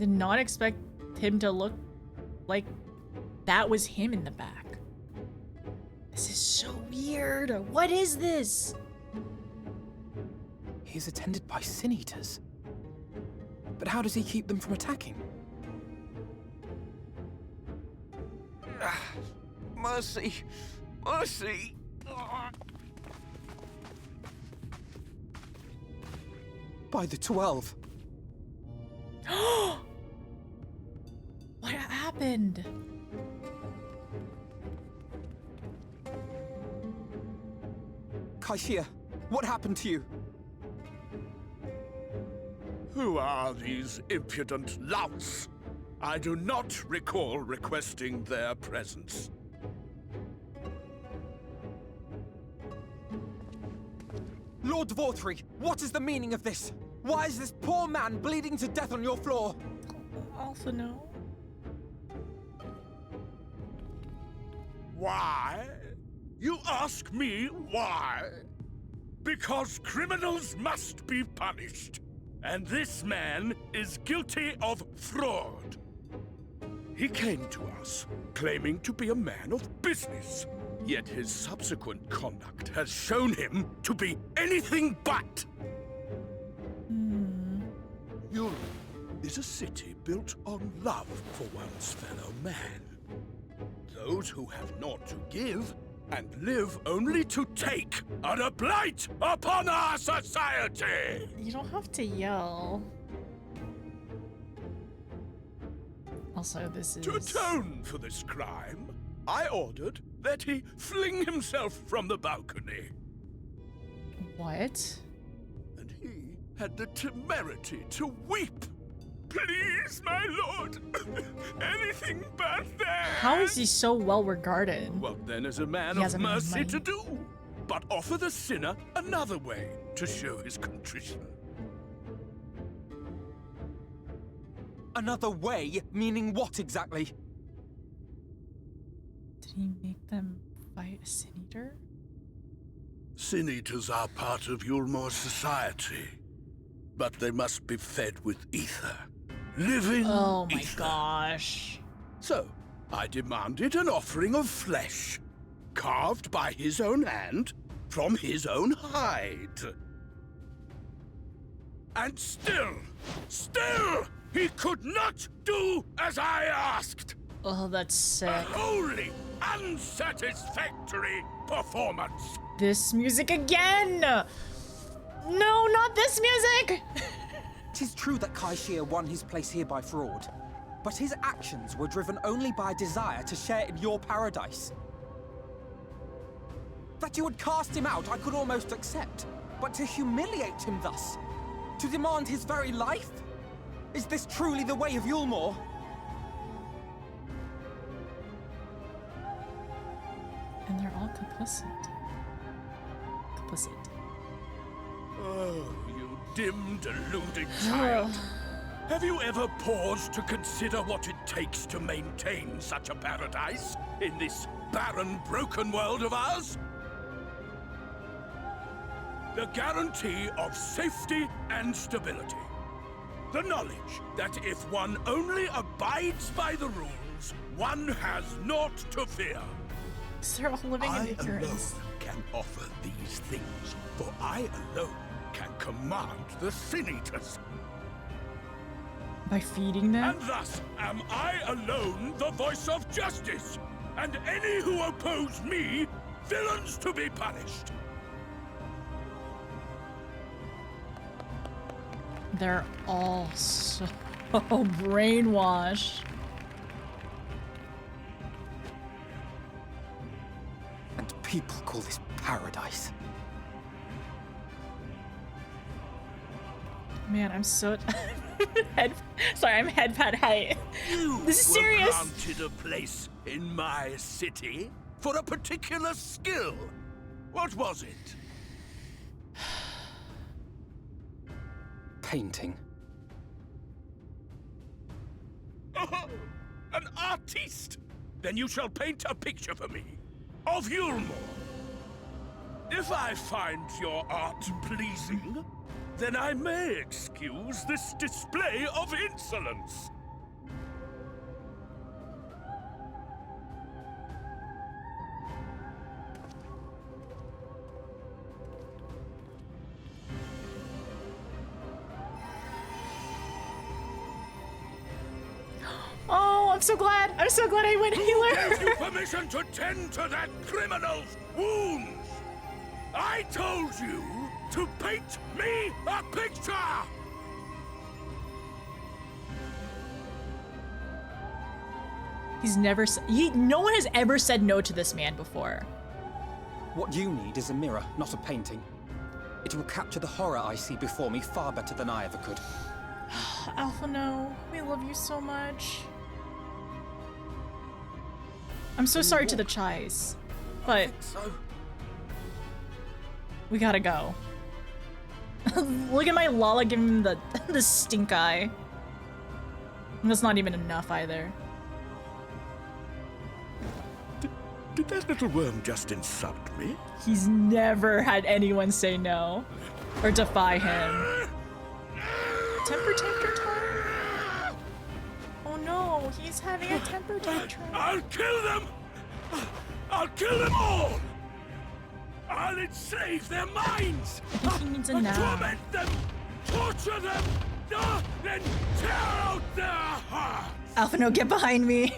Did not expect him to look like that was him in the back. This is so weird. What is this? He is attended by sin eaters. But how does he keep them from attacking? Mercy! Mercy! By the 12. What happened? Kaishia, what happened to you? Who are these impudent louts? I do not recall requesting their presence. Lord Vauthry, what is the meaning of this? Why is this poor man bleeding to death on your floor? Alphinaud? Why? You ask me why? Because criminals must be punished. And this man is guilty of fraud. He came to us, claiming to be a man of business. Yet his subsequent conduct has shown him to be anything but. Yulm is a city built on love for one's fellow man. Those who have naught to give and live only to take are a blight upon our society! You don't have to yell. Also, this is... To atone for this crime, I ordered that he fling himself from the balcony. What? And he had the temerity to weep. Please, my lord, anything but that. How is he so well regarded? What then is a man He has of a man of mercy money. to do? But offer the sinner another way to show his contrition. Another way? Meaning what exactly? Did he make them fight a sin eater? Sin eaters are part of Yulmor's society, but they must be fed with ether. Living Oh my ether. gosh. So, I demanded an offering of flesh, carved by his own hand, from his own hide. And still, he could not do as I asked. Oh, that's sick. A wholly unsatisfactory performance. This music again! No, not this music! It is true that Kaishia won his place here by fraud, but his actions were driven only by a desire to share in your paradise. That you would cast him out I could almost accept, but to humiliate him thus, to demand his very life? Is this truly the way of Yulmor? And they're all complicit. Oh, you dim, deluded child. Have you ever paused to consider what it takes to maintain such a paradise in this barren, broken world of ours? The guarantee of safety and stability. The knowledge that if one only abides by the rules, one has naught to fear. They're all living in I ignorance. alone can offer these things, for I alone can command the Sin Eaters. By feeding them? And thus am I alone the voice of justice, and any who oppose me, villains to be punished. They're all so brainwashed. And people call this paradise. Man, I'm so I'm head pad height. This is were serious. Granted a place in my city for a particular skill. What was it? Painting. Oh, an artiste! Then you shall paint a picture for me of Yulmor. If I find your art pleasing, then I may excuse this display of insolence. Oh, I'm so glad. I'm so glad I went Who healer. gave you permission to tend to that criminal's wounds? I told you to paint me a picture! He's never no one has ever said no to this man before. What you need is a mirror, not a painting. It will capture the horror I see before me far better than I ever could. Alphinaud, we love you so much. I'm so sorry to the Chais, but So, we gotta go. Look at my Lala giving him the stink eye. And that's not even enough either. Did that little worm just insult me? He's never had anyone say no or defy him. Temper tantrum time? Oh no, he's having a temper tantrum. I'll kill them! I'll kill them all! I'll enslave their minds! I think he needs a I'll nap. torment them! Torture them! Then tear out their hearts! Alphinaud, get behind me.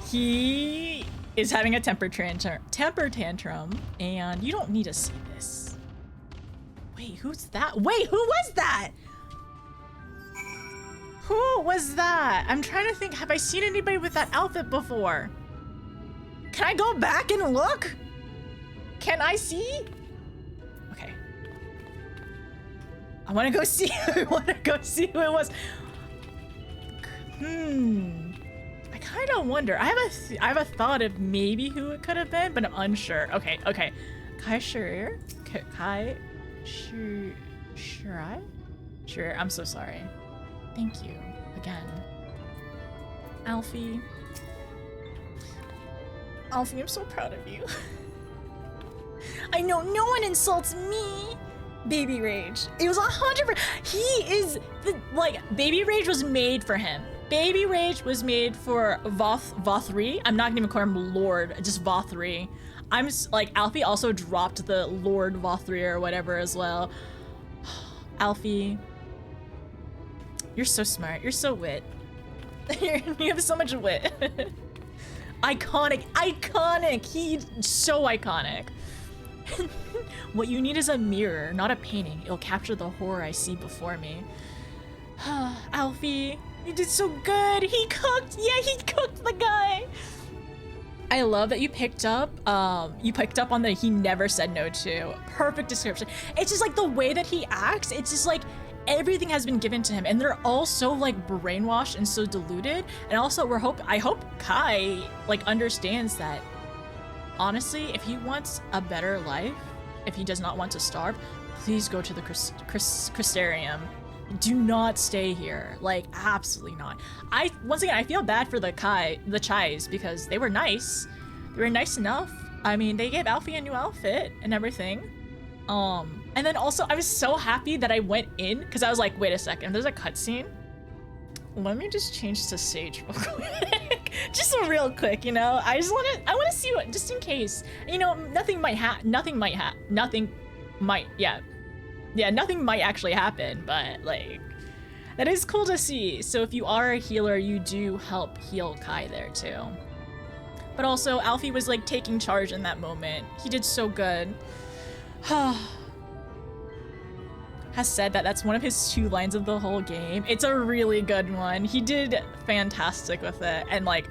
He is having a temper tantrum, and you don't need to see this. Wait, who's that? Wait, who was that? Who was that? I'm trying to think, have I seen anybody with that outfit before? Can I go back and look? Can I see? Okay. I want to go see. I want to go see who it was. I kind of wonder. I have a thought of maybe who it could have been, but I'm unsure. Okay. Kai Shirai? Shirai? Sure. I'm so sorry. Thank you again, Alfie. Alfie, I'm so proud of you. I know no one insults me. BabyRage. It was 100%. He is BabyRage was made for him. BabyRage was made for Vauthry. I'm not gonna even call him Lord, just Vauthry. I'm like, Alfie also dropped the Lord Vauthry or whatever as well. Alfie, you're so smart. You're so wit. You have so much wit. Iconic. He's so iconic. What you need is a mirror, not a painting. It'll capture the horror I see before me. Alfie, you did so good. He cooked. Yeah, he cooked the guy. I love that you picked up on the he never said no to. Perfect description. It's just like the way that he acts. It's just like everything has been given to him, and they're all so like brainwashed and so deluded. And also, I hope Kai like understands that. Honestly, if he wants a better life, if he does not want to starve, please go to the Crystarium. Do not stay here. Like, absolutely not. Once again, I feel bad for the Chais because they were nice. They were nice enough. I mean, they gave Alfie a new outfit and everything. And then also, I was so happy that I went in because I was like, wait a second, there's a cutscene. Let me just change to Sage real quick. Just real quick, you know? I want to see what, just in case. You know, nothing might actually happen, but like, that is cool to see. So if you are a healer, you do help heal Kai there too. But also, Alfie was like taking charge in that moment. He did so good. Has said that that's one of his 2 lines of the whole game. It's a really good one. He did fantastic with it. And like,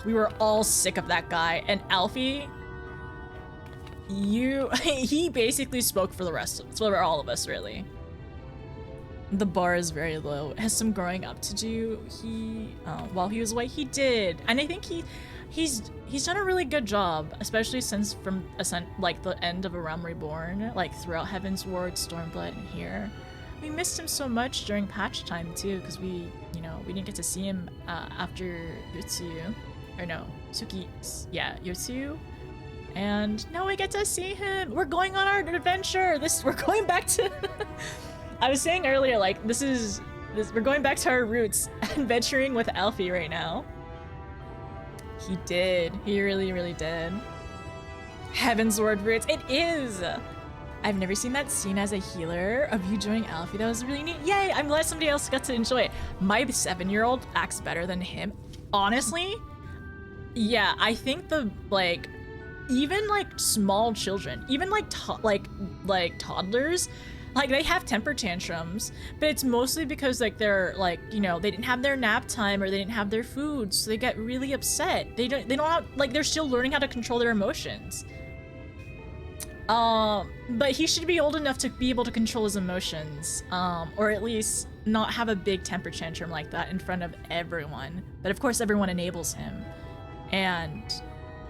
we were all sick of that guy. And Alfie, he basically spoke for for all of us, really. The bar is very low. It has some growing up to do. While he was away, he did. And I think he's done a really good job, especially since from like the end of A Realm Reborn, like throughout Heaven's Ward, Stormblood, and here. We missed him so much during patch time too, because we didn't get to see him after Yotsuyu, or no, Yotsuyu, And now we get to see him. We're going on our adventure. We're going back to I was saying earlier, like, we're going back to our roots, adventuring with Alfie right now. He did. He really, really did. Heaven's Word roots. It is! I've never seen that scene as a healer of you joining Alfie. That was really neat. Yay! I'm glad somebody else got to enjoy it. My 7-year-old acts better than him. Honestly, yeah, I think even like small children, even like toddlers, like they have temper tantrums, but it's mostly because like they're like, you know, they didn't have their nap time or they didn't have their food, so they get really upset. They don't have, like, they're still learning how to control their emotions. But he should be old enough to be able to control his emotions, or at least not have a big temper tantrum like that in front of everyone. But of course everyone enables him, and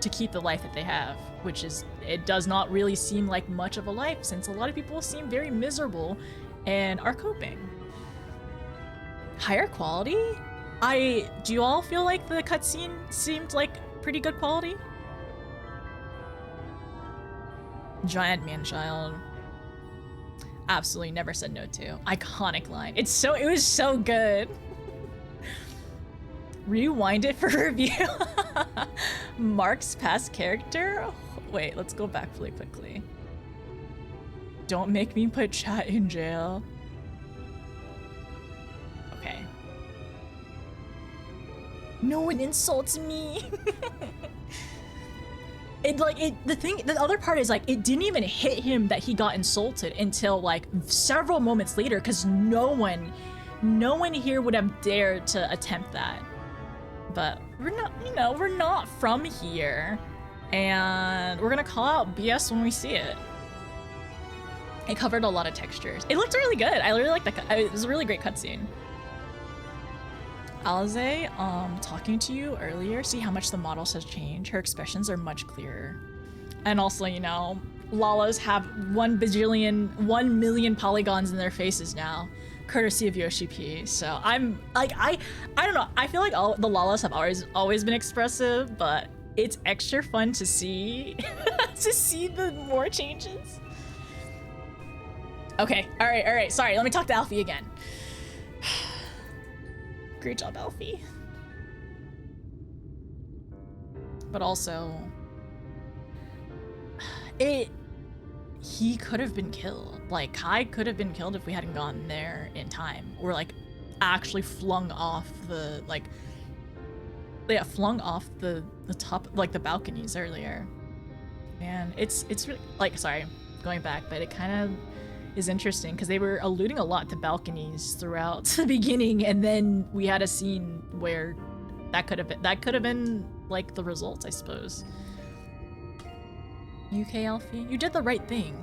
to keep the life that they have, which is, it does not really seem like much of a life since a lot of people seem very miserable and are coping. Higher quality? Do you all feel like the cutscene seemed like pretty good quality? Giant man-child. Absolutely never said no to. Iconic line. It was so good. Rewind it for review. Mark's past character? Wait, let's go back really quickly. Don't make me put chat in jail. Okay. No one insults me. The other part is, like, it didn't even hit him that he got insulted until like several moments later, because no one here would have dared to attempt that. But we're not, you know, we're not from here, and we're gonna call out BS when we see it. It covered a lot of textures. It looked really good. I really liked it was a really great cutscene. Alize, talking to you earlier, see how much the models has changed. Her expressions are much clearer. And also, you know, Lalas have 1 million polygons in their faces now, courtesy of Yoshi P. So I'm like, I don't know. I feel like all the Lalas have always been expressive, but it's extra fun to see to see the more changes. Okay, all right. Sorry, let me talk to Alfie again. Great job, Alfie. But also, he could have been killed. Like, Kai could have been killed if we hadn't gotten there in time, or like actually flung off the top, like the balconies earlier. And it's really, like, sorry, going back, but it kind of is interesting because they were alluding a lot to balconies throughout the beginning, and then we had a scene where that could have been like the result, I suppose. UK Alfie, you did the right thing.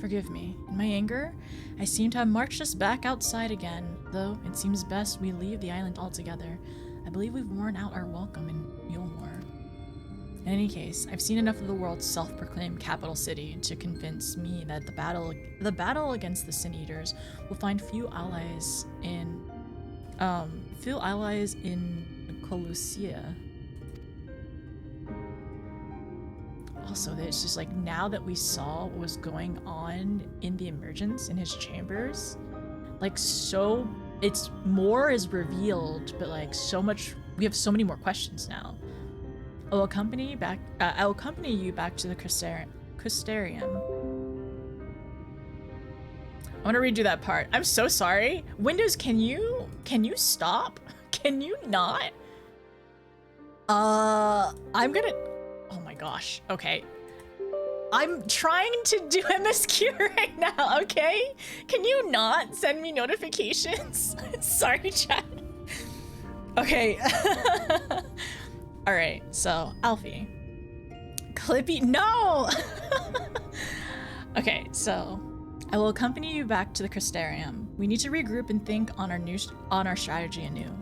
Forgive me. In my anger, I seem to have marched us back outside again, though it seems best we leave the island altogether. I believe we've worn out our welcome in Yulmore. In any case, I've seen enough of the world's self-proclaimed capital city to convince me that the battle against the Sin Eaters will find few allies in Colossia. Also, it's just like, now that we saw what was going on in the Emergence in his chambers, like, so it's more is revealed, but like we have so many more questions now. I'll accompany you back to the Crystarium. I want to redo that part. I'm so sorry. Windows, can you stop? Can you not? I'm gonna, oh my gosh. Okay. I'm trying to do MSQ right now, okay? Can you not send me notifications? Sorry, chat. Okay. All right, so Alfie. Clippy, no! Okay, so I will accompany you back to the Crystarium. We need to regroup and think on our strategy anew.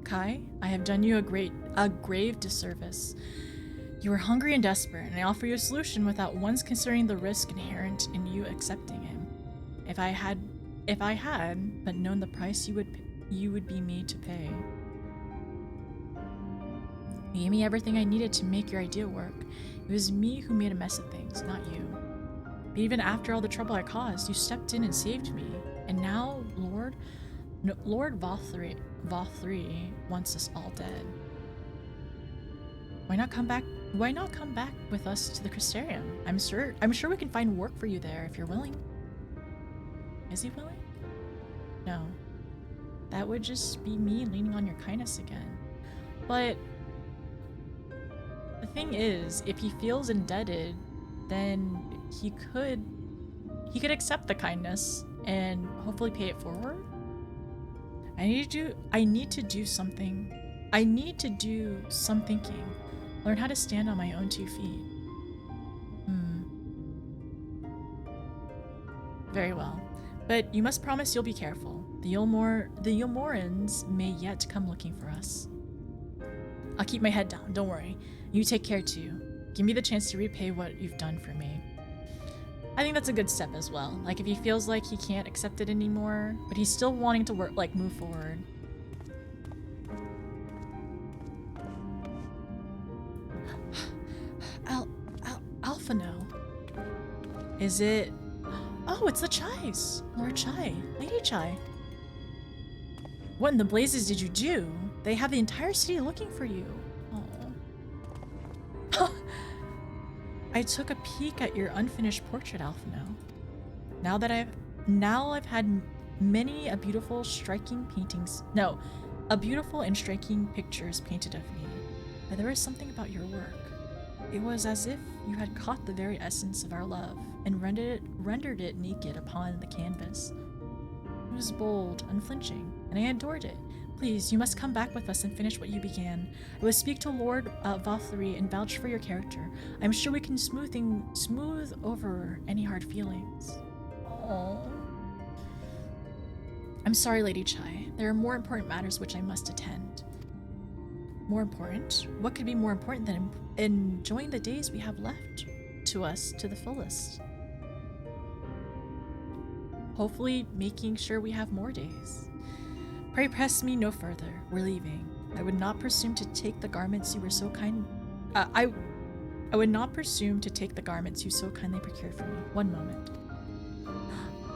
Kai, I have done you a grave disservice. You are hungry and desperate, and I offer you a solution without once considering the risk inherent in you accepting it. If I had but known the price you would be made to pay. You gave me everything I needed to make your idea work. It was me who made a mess of things, not you. But even after all the trouble I caused, you stepped in and saved me. And now, Lord Vauthry wants us all dead. Why not come back with us to the Crystarium? I'm sure we can find work for you there if you're willing. Is he willing? No. That would just be me leaning on your kindness again. But the thing is, if he feels indebted, then he could accept the kindness and hopefully pay it forward. I need to do something. I need to do some thinking. Learn how to stand on my own 2 feet. Very well. But you must promise you'll be careful. The Yomorans may yet come looking for us. I'll keep my head down, don't worry. You take care too. Give me the chance to repay what you've done for me. I think that's a good step as well. Like, if he feels like he can't accept it anymore, but he's still wanting to work, like, move forward. Alphinaud. Is it? Oh, it's the Chais. Lord Chai. Lady Chai. What in the blazes did you do? They have the entire city looking for you. Oh. I took a peek at your unfinished portrait, Alphinaud. Now I've had many a beautiful and striking pictures painted of me. But there was something about your work. It was as if you had caught the very essence of our love and rendered it naked upon the canvas. It was bold, unflinching, and I adored it. Please, you must come back with us and finish what you began. I will speak to Lord Vauthry and vouch for your character. I'm sure we can smooth over any hard feelings. Oh. I'm sorry, Lady Chai. There are more important matters which I must attend. More important? What could be more important than enjoying the days we have left to us to the fullest? Hopefully making sure we have more days. Pray press me no further. We're leaving. I would not presume to take the garments you were so kind. I would not presume to take the garments you so kindly procured for me. One moment.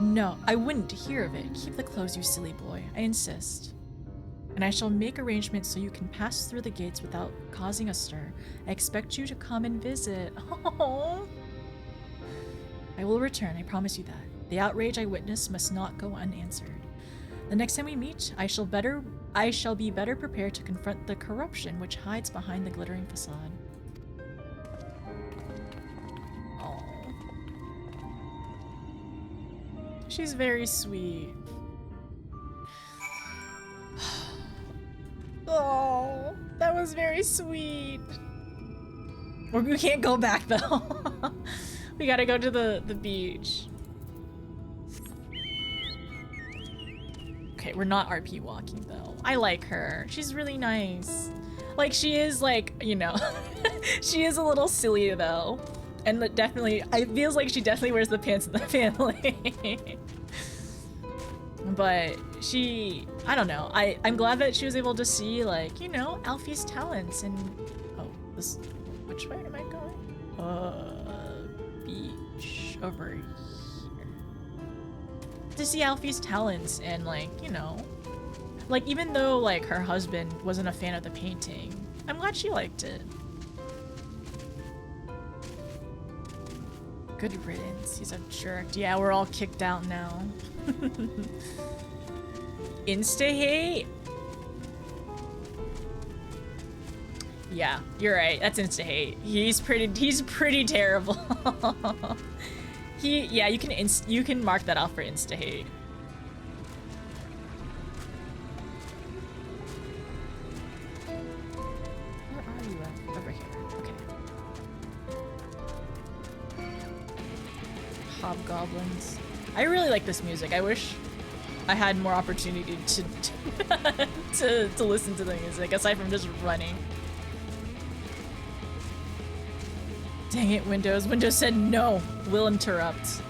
No, I wouldn't hear of it. Keep the clothes, you silly boy. I insist. And I shall make arrangements so you can pass through the gates without causing a stir. I expect you to come and visit. Oh. I will return, I promise you that. The outrage I witnessed must not go unanswered. The next time we meet, I shall be better prepared to confront the corruption which hides behind the glittering facade. Oh. She's very sweet. Oh, that was very sweet. We can't go back though. We gotta go to the beach. Okay, we're not RP walking though. I like her. She's really nice. Like, she is like, you know, she is a little silly though. And definitely, it feels like she definitely wears the pants of the family. But she, I don't know. I'm glad that she was able to see, like, you know, Alfie's talents and, oh, this, which way am I going? Beach over here. To see Alfie's talents and, like, you know, like, even though, like, her husband wasn't a fan of the painting, I'm glad she liked it. Good riddance, he's a jerk. Yeah, we're all kicked out now. Insta-hate? Yeah, you're right, that's insta-hate. He's pretty terrible. Yeah, you can mark that off for insta-hate. Where are you at? Over here. Okay. Hobgoblins. I really like this music. I wish I had more opportunity to listen to the music aside from just running. Dang it, Windows. Windows said no. Will interrupt.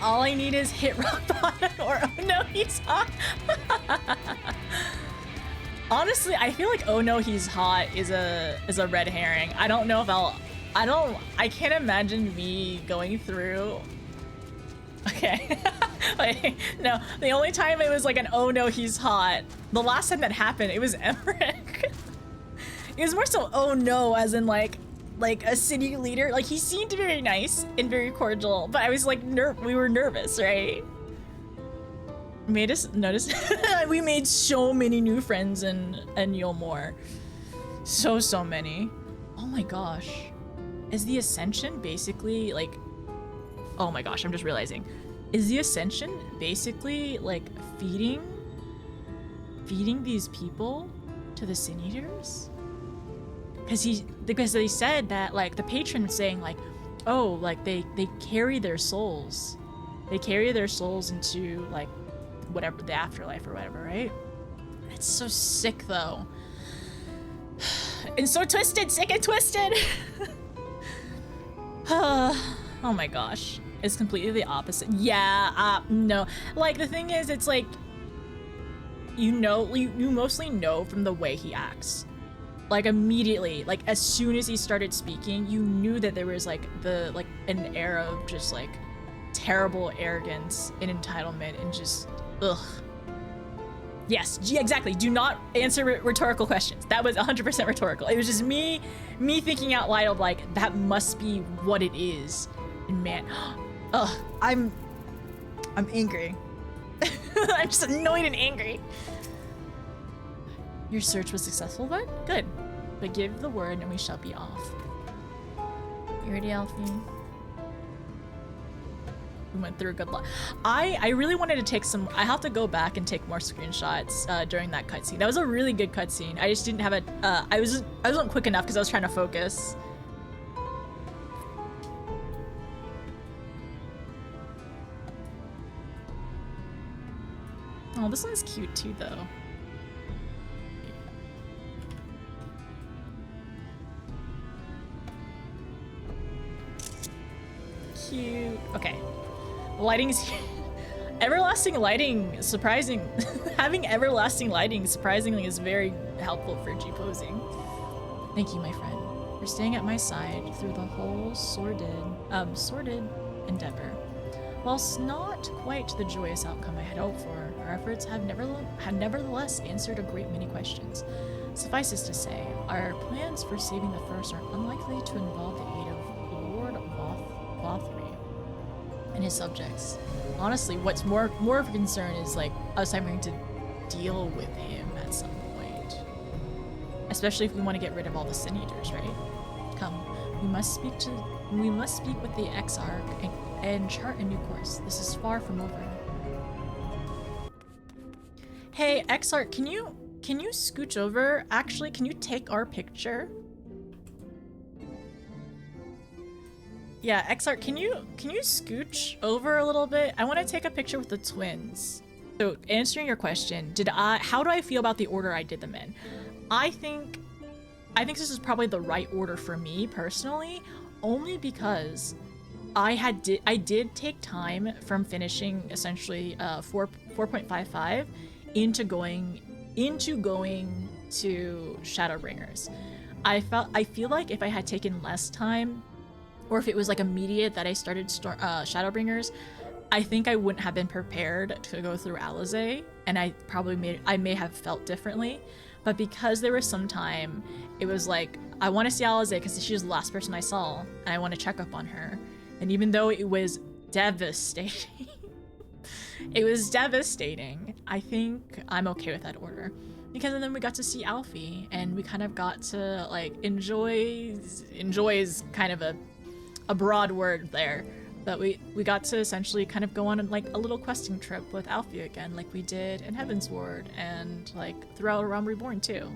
All I need is hit rock bottom or oh no, he's hot. Honestly, I feel like oh no, he's hot is a red herring. I don't know if I can't imagine me going through. Okay. Wait, no, the only time it was like an oh no, he's hot, the last time that happened, it was Emmerich. It was more so oh no, as in like a city leader. Like he seemed very nice and very cordial, but I was like we were nervous, right? Made us notice. We made so many new friends in Yulmore. So many. Oh my gosh. Is the Ascension basically like, oh my gosh, I'm just realizing. Is the Ascension basically like feeding these people to the Sin Eaters? Because they said that like the patron was saying like, oh, like they carry their souls. They carry their souls into like whatever, the afterlife or whatever, right? It's so sick though. And so twisted, sick and twisted. Oh my gosh. It's completely the opposite. Yeah, no. Like the thing is, it's like, you mostly know from the way he acts. Like immediately, like as soon as he started speaking, you knew that there was like an air of just like terrible arrogance and entitlement and just ugh. Yes, exactly. Do not answer rhetorical questions. That was 100% rhetorical. It was just me thinking out loud of like, that must be what it is. And man, ugh, I'm angry. I'm just annoyed and angry. Your search was successful then? Good. But give the word and we shall be off. You ready, Alfie? We went through good luck. I really wanted to take some, I have to go back and take more screenshots during that cutscene. That was a really good cutscene. I just didn't have a, I wasn't quick enough because I was trying to focus. Oh, this one's cute too though. Cute. Okay. Lighting's everlasting lighting, surprising. Having everlasting lighting surprisingly is very helpful for G-posing. Thank you, my friend, for staying at my side through the whole sordid endeavor. Whilst not quite the joyous outcome I had hoped for, our efforts had nevertheless answered a great many questions. Suffice it to say, our plans for saving the first are unlikely to involve the aid of Lord Vauthry and his subjects. Honestly, what's more of a concern is like us having to deal with him at some point. Especially if we want to get rid of all the Sin Eaters, right? Come, we must speak with the Exarch and chart a new course. This is far from over. Hey, Exarch, can you scooch over? Actually, can you take our picture? Yeah, Exarch, can you scooch over a little bit? I want to take a picture with the twins. So, answering your question, how do I feel about the order I did them in? I think this is probably the right order for me personally, only because I did take time from finishing essentially 4.55 into going to Shadowbringers. I feel like if I had taken less time, or if it was like immediate that I started Shadowbringers, I think I wouldn't have been prepared to go through Alizé, and I may have felt differently. But because there was some time, it was like, I want to see Alizé because she was the last person I saw, and I want to check up on her. And even though it was devastating, I think I'm okay with that order. Because then we got to see Alfie, and we kind of got to like enjoy is kind of a broad word there, but we got to essentially kind of go on like a little questing trip with Alfie again, like we did in Heavensward and like throughout Realm Reborn too.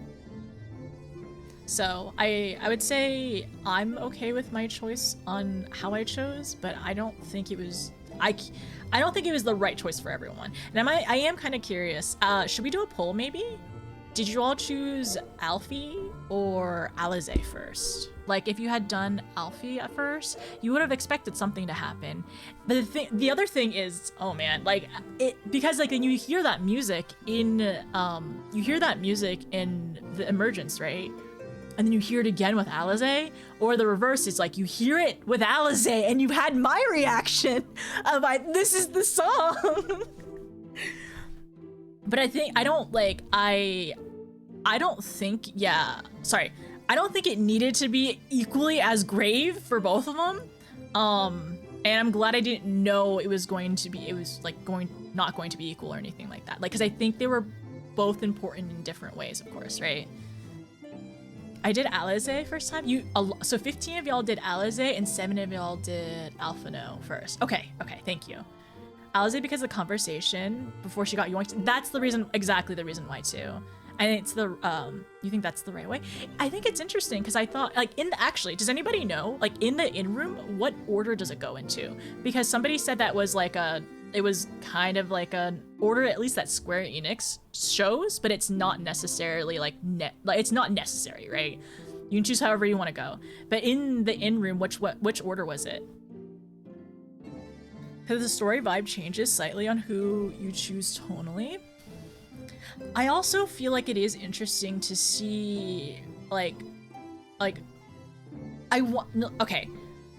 So I would say I'm okay with my choice on how I chose, but I don't think it was the right choice for everyone. And I am kind of curious. Should we do a poll maybe? Did you all choose Alfie or Alizé first? Like, if you had done Alphi at first, you would have expected something to happen. But the other thing is, oh man, like, because like when you hear that music in, you hear that music in the Emergence, right? And then you hear it again with Alisaie, or the reverse is like you hear it with Alisaie and you had my reaction of like, this is the song. But I don't think it needed to be equally as grave for both of them. And I'm glad I didn't know it was not going to be equal or anything like that. Like, cause I think they were both important in different ways, of course, right? I did Alisaie first time. So 15 of y'all did Alisaie and 7 of y'all did Alphinaud first. Okay, thank you. Alisaie because of the conversation before she got yoinked. That's the reason, exactly the reason why too. And it's the, you think that's the right way? I think it's interesting because I thought, like, actually, does anybody know, like, in the in-room, what order does it go into? Because somebody said that was like it was kind of like an order, at least that Square Enix shows, but it's not necessarily like it's not necessary, right? You can choose however you want to go. But in the in-room, which order was it? Because the story vibe changes slightly on who you choose tonally. I also feel like it is interesting to see, okay.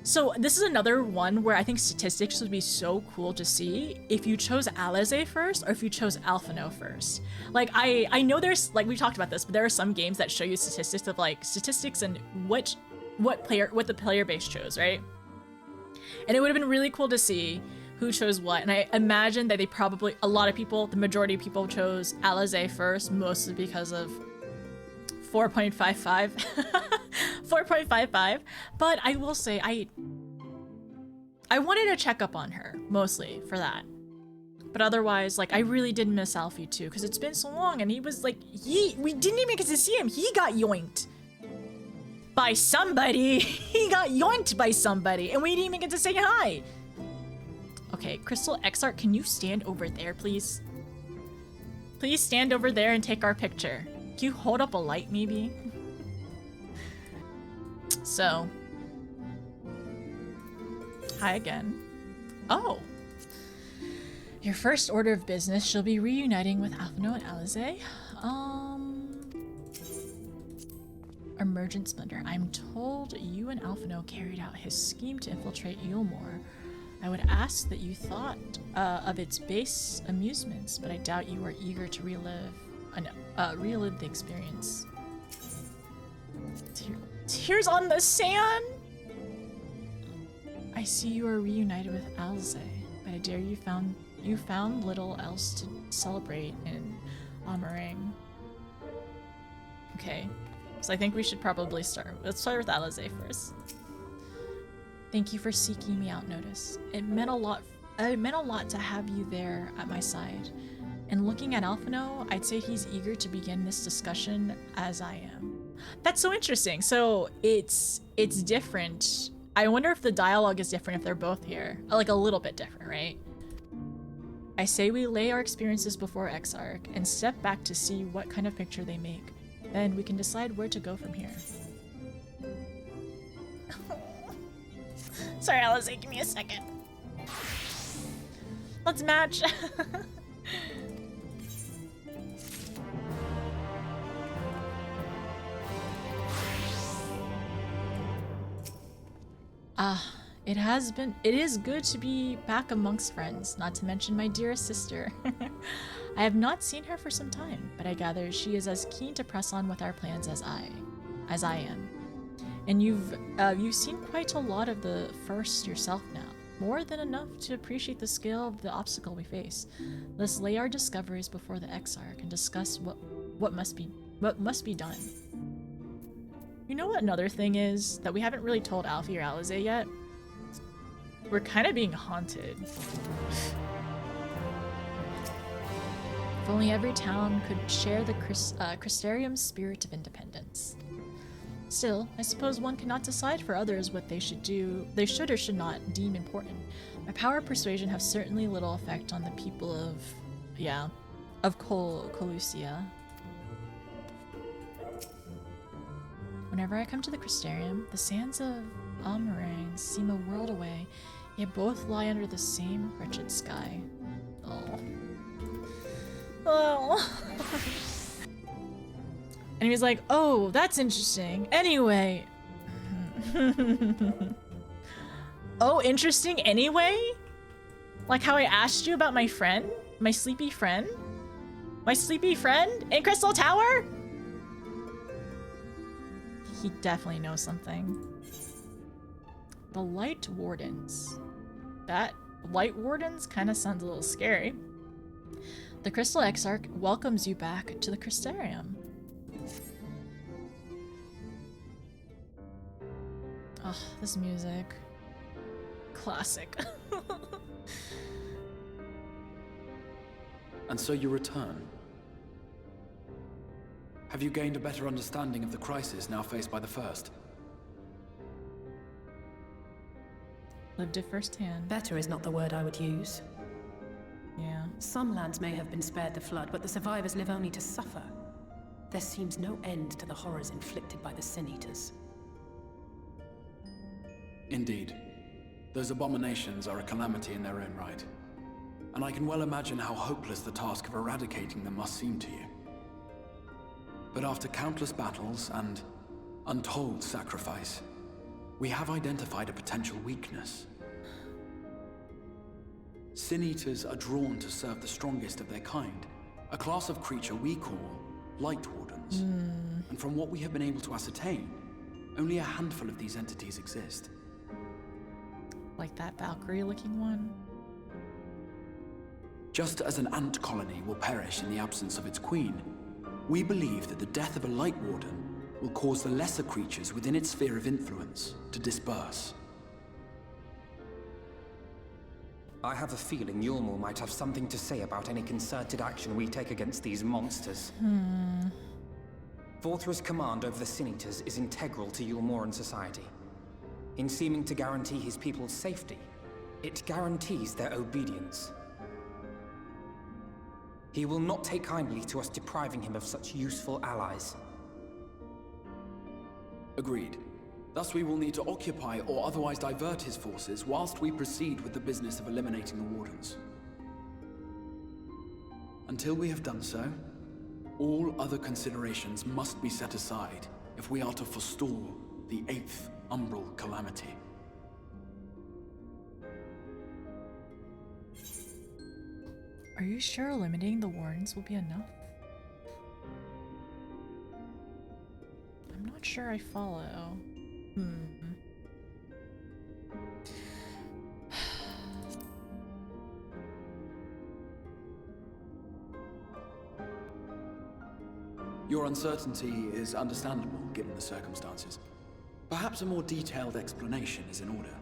So this is another one where I think statistics would be so cool to see if you chose Alisaie first or if you chose Alphinaud first. Like, I know there's, like, we've talked about this, but there are some games that show you statistics and what the player base chose, right? And it would have been really cool to see who chose what. And I imagine that a lot of people, the majority of people chose Alisaie first, mostly because of 4.55. 4.55. But I will say, I wanted to check up on her, mostly for that. But otherwise, like, I really did miss Alfie too, because it's been so long, and he was like, we didn't even get to see him. He got yoinked by somebody. He got yoinked by somebody, and we didn't even get to say hi. Okay, Crystal XR, can you stand over there, please? Please stand over there and take our picture. Can you hold up a light, maybe? So. Hi again. Oh. Your first order of business shall be reuniting with Alphinaud and Alisaie. Emergent Splendor. I'm told you and Alphinaud carried out his scheme to infiltrate Eulmore. I would ask that you thought of its base amusements, but I doubt you are eager to relive the experience. Tears on the sand? I see you are reunited with Alisaie, but I dare you found little else to celebrate in Amarang. Okay, so I think we should probably let's start with Alisaie first. Thank you for seeking me out, Notice. It meant a lot to have you there at my side. And looking at Alphinaud, I'd say he's eager to begin this discussion as I am. That's so interesting. So it's different. I wonder if the dialogue is different if they're both here. Like a little bit different, right? I say we lay our experiences before Exarch and step back to see what kind of picture they make. Then we can decide where to go from here. Sorry, Alisaie, give me a second. Let's match. It is good to be back amongst friends, not to mention my dearest sister. I have not seen her for some time, but I gather she is as keen to press on with our plans as I am. And you've seen quite a lot of the first yourself now, more than enough to appreciate the scale of the obstacle we face. Let's lay our discoveries before the Exarch and discuss what must be done. You know what another thing is that we haven't really told Alfie or Alisaie yet? We're kind of being haunted. If only every town could share the Crystarium's spirit of independence. Still, I suppose one cannot decide for others what they should or should not deem important. My power of persuasion have certainly little effect on the people of Colusia. Whenever I come to the Crystarium, the sands of Almarang seem a world away, yet both lie under the same wretched sky. Oh. Oh. And he was like, oh, that's interesting. Anyway. Oh, interesting anyway? Like how I asked you about my friend? My sleepy friend? My sleepy friend in Crystal Tower? He definitely knows something. The Lightwardens. That Lightwardens kind of sounds a little scary. The Crystal Exarch welcomes you back to the Crystarium. Oh, this music. Classic. And so you return. Have you gained a better understanding of the crisis now faced by the First? Lived it firsthand. Better is not the word I would use. Yeah. Some lands may have been spared the flood, but the survivors live only to suffer. There seems no end to the horrors inflicted by the Sin Eaters. Indeed. Those abominations are a calamity in their own right. And I can well imagine how hopeless the task of eradicating them must seem to you. But after countless battles and untold sacrifice, we have identified a potential weakness. Sin Eaters are drawn to serve the strongest of their kind, a class of creature we call Lightwardens. And from what we have been able to ascertain, only a handful of these entities exist. Like that Valkyrie-looking one? Just as an ant colony will perish in the absence of its queen, we believe that the death of a Lightwarden will cause the lesser creatures within its sphere of influence to disperse. I have a feeling Yulmul might have something to say about any concerted action we take against these monsters. Vauthry's command over the Sin Eaters is integral to Yulmoran society. In seeming to guarantee his people's safety, it guarantees their obedience. He will not take kindly to us depriving him of such useful allies. Agreed. Thus we will need to occupy or otherwise divert his forces whilst we proceed with the business of eliminating the Wardens. Until we have done so, all other considerations must be set aside if we are to forestall the 8th Umbral Calamity. Are you sure eliminating the Wardens will be enough? I'm not sure I follow. Your uncertainty is understandable given the circumstances. Perhaps a more detailed explanation is in order.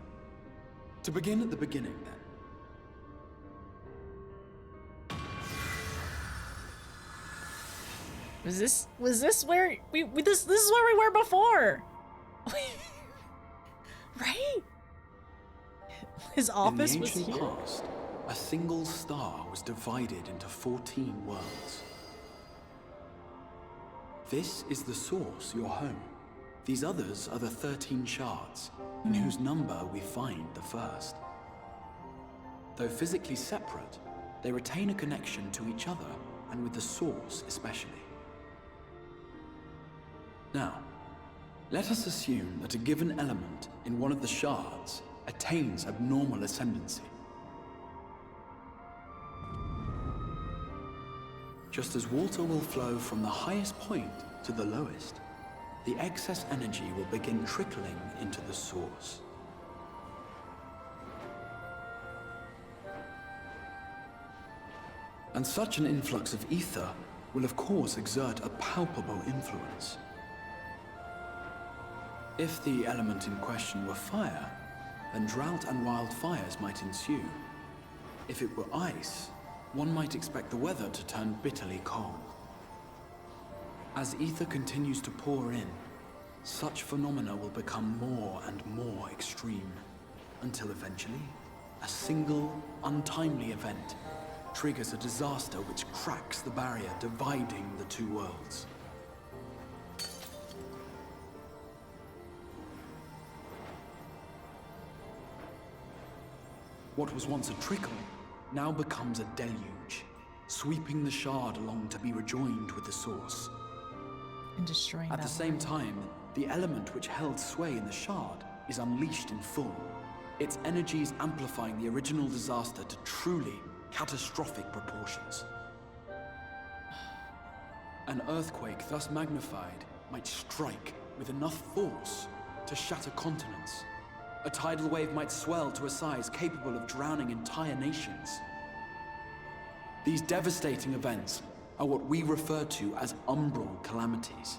To begin at the beginning, then. Was this where this is where we were before? Right? His office was here. In the ancient past, a single star was divided into 14 worlds. This is the source, your home. These others are the 13 shards, in whose number we find the first. Though physically separate, they retain a connection to each other, and with the source especially. Now, let us assume that a given element in one of the shards attains abnormal ascendancy. Just as water will flow from the highest point to the lowest, the excess energy will begin trickling into the source. And such an influx of ether will of course exert a palpable influence. If the element in question were fire, then drought and wildfires might ensue. If it were ice, one might expect the weather to turn bitterly cold. As ether continues to pour in, such phenomena will become more and more extreme, until eventually, a single, untimely event triggers a disaster which cracks the barrier dividing the two worlds. What was once a trickle now becomes a deluge, sweeping the shard along to be rejoined with the source. And destroying At the that same time, the element which held sway in the shard is unleashed in full, its energies amplifying the original disaster to truly catastrophic proportions. An earthquake thus magnified might strike with enough force to shatter continents. A tidal wave might swell to a size capable of drowning entire nations. These devastating events are what we refer to as umbral calamities.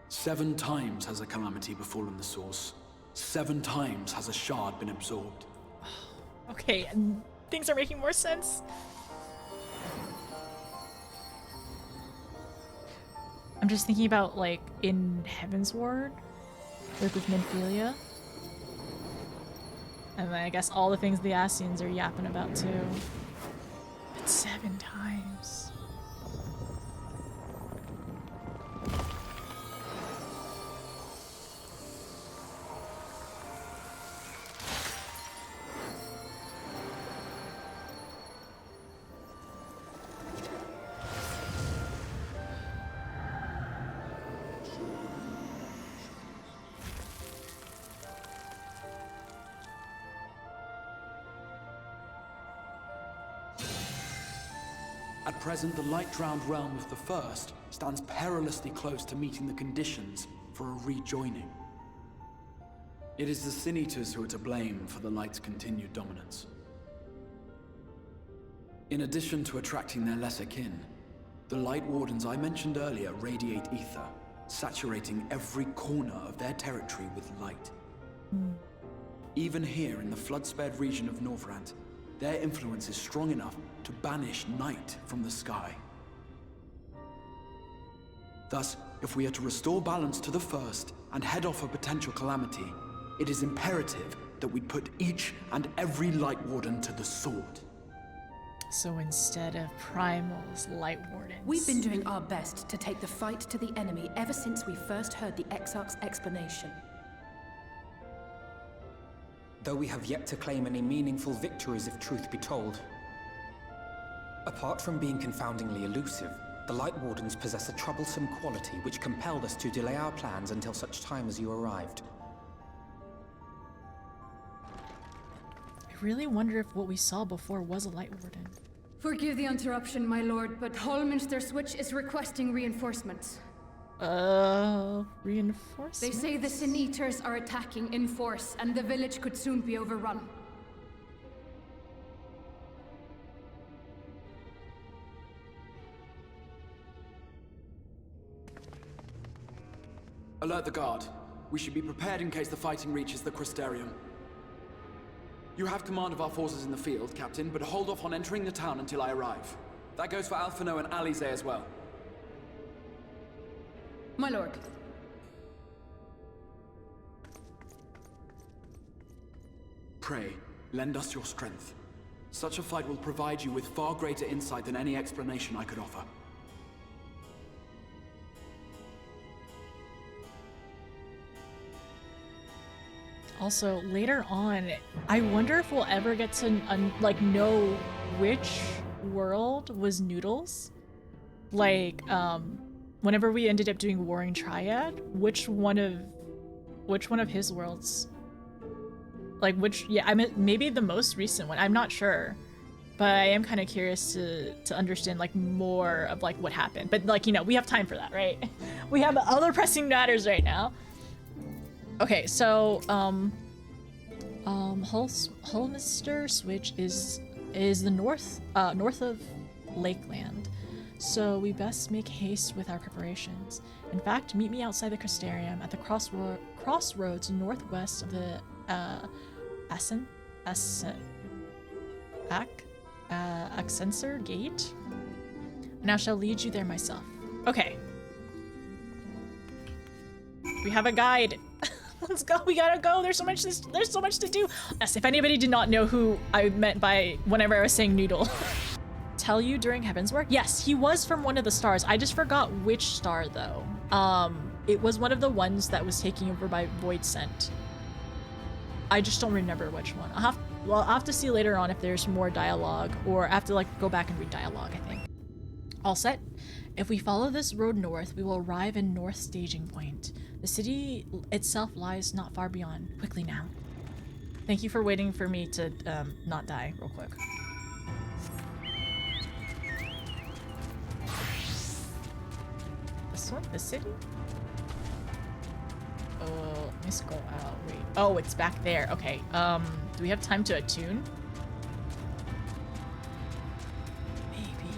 7 times has a calamity befallen the source. 7 times has a shard been absorbed. Okay, things are making more sense. I'm just thinking about, like, in Heaven's Ward, like with Nymphelia. And then I guess all the things the Ascians are yapping about too. But 7 times. At present, the light-drowned realm of the First stands perilously close to meeting the conditions for a rejoining. It is the Sin Eaters who are to blame for the Light's continued dominance. In addition to attracting their lesser kin, the Lightwardens I mentioned earlier radiate ether, saturating every corner of their territory with light. Even here in the flood-spared region of Northrant, their influence is strong enough to banish night from the sky. Thus, if we are to restore balance to the First and head off a potential calamity, it is imperative that we put each and every Lightwarden to the sword. So instead of primals, Lightwardens. We've been doing our best to take the fight to the enemy ever since we first heard the Exarch's explanation. Though we have yet to claim any meaningful victories if truth be told. Apart from being confoundingly elusive, the Lightwardens possess a troublesome quality which compelled us to delay our plans until such time as you arrived. I really wonder if what we saw before was a Lightwarden. Forgive the interruption, my lord, but Holminster Switch is requesting reinforcements. Reinforcements? They say the Sin Eaters are attacking in force, and the village could soon be overrun. Alert the guard. We should be prepared in case the fighting reaches the Crystarium. You have command of our forces in the field, Captain, but hold off on entering the town until I arrive. That goes for Alphinaud and Alize as well. My lord. Pray, lend us your strength. Such a fight will provide you with far greater insight than any explanation I could offer. Also, later on, I wonder if we'll ever get to know which world was Noodles. Like, whenever we ended up doing Warring Triad, which one of his worlds? Like I mean, maybe the most recent one. I'm not sure, but I am kind of curious to understand like more of like what happened. But like, you know, we have time for that, right? We have other pressing matters right now. Okay, so Holminster Switch is the north of Lakeland, so we best make haste with our preparations. In fact, meet me outside the Crystarium at the crossroads northwest of the Accensor Gate, and I shall lead you there myself. Okay. We have a guide. Let's go. We gotta go. There's so much to do. Yes, if anybody did not know who I meant by whenever I was saying noodle. Tell you during Heaven's Work? Yes, he was from one of the stars. I just forgot which star though. It was one of the ones that was taken over by Void Scent. I just don't remember which one. I'll have to see later on if there's more dialogue, or I have to like go back and read dialogue, I think. All set. If we follow this road north, we will arrive in North Staging Point. The city itself lies not far beyond. Quickly now. Thank you for waiting for me to not die real quick. This one? The city? Oh, let's go out. Wait. Oh, it's back there. Okay. Do we have time to attune? Maybe.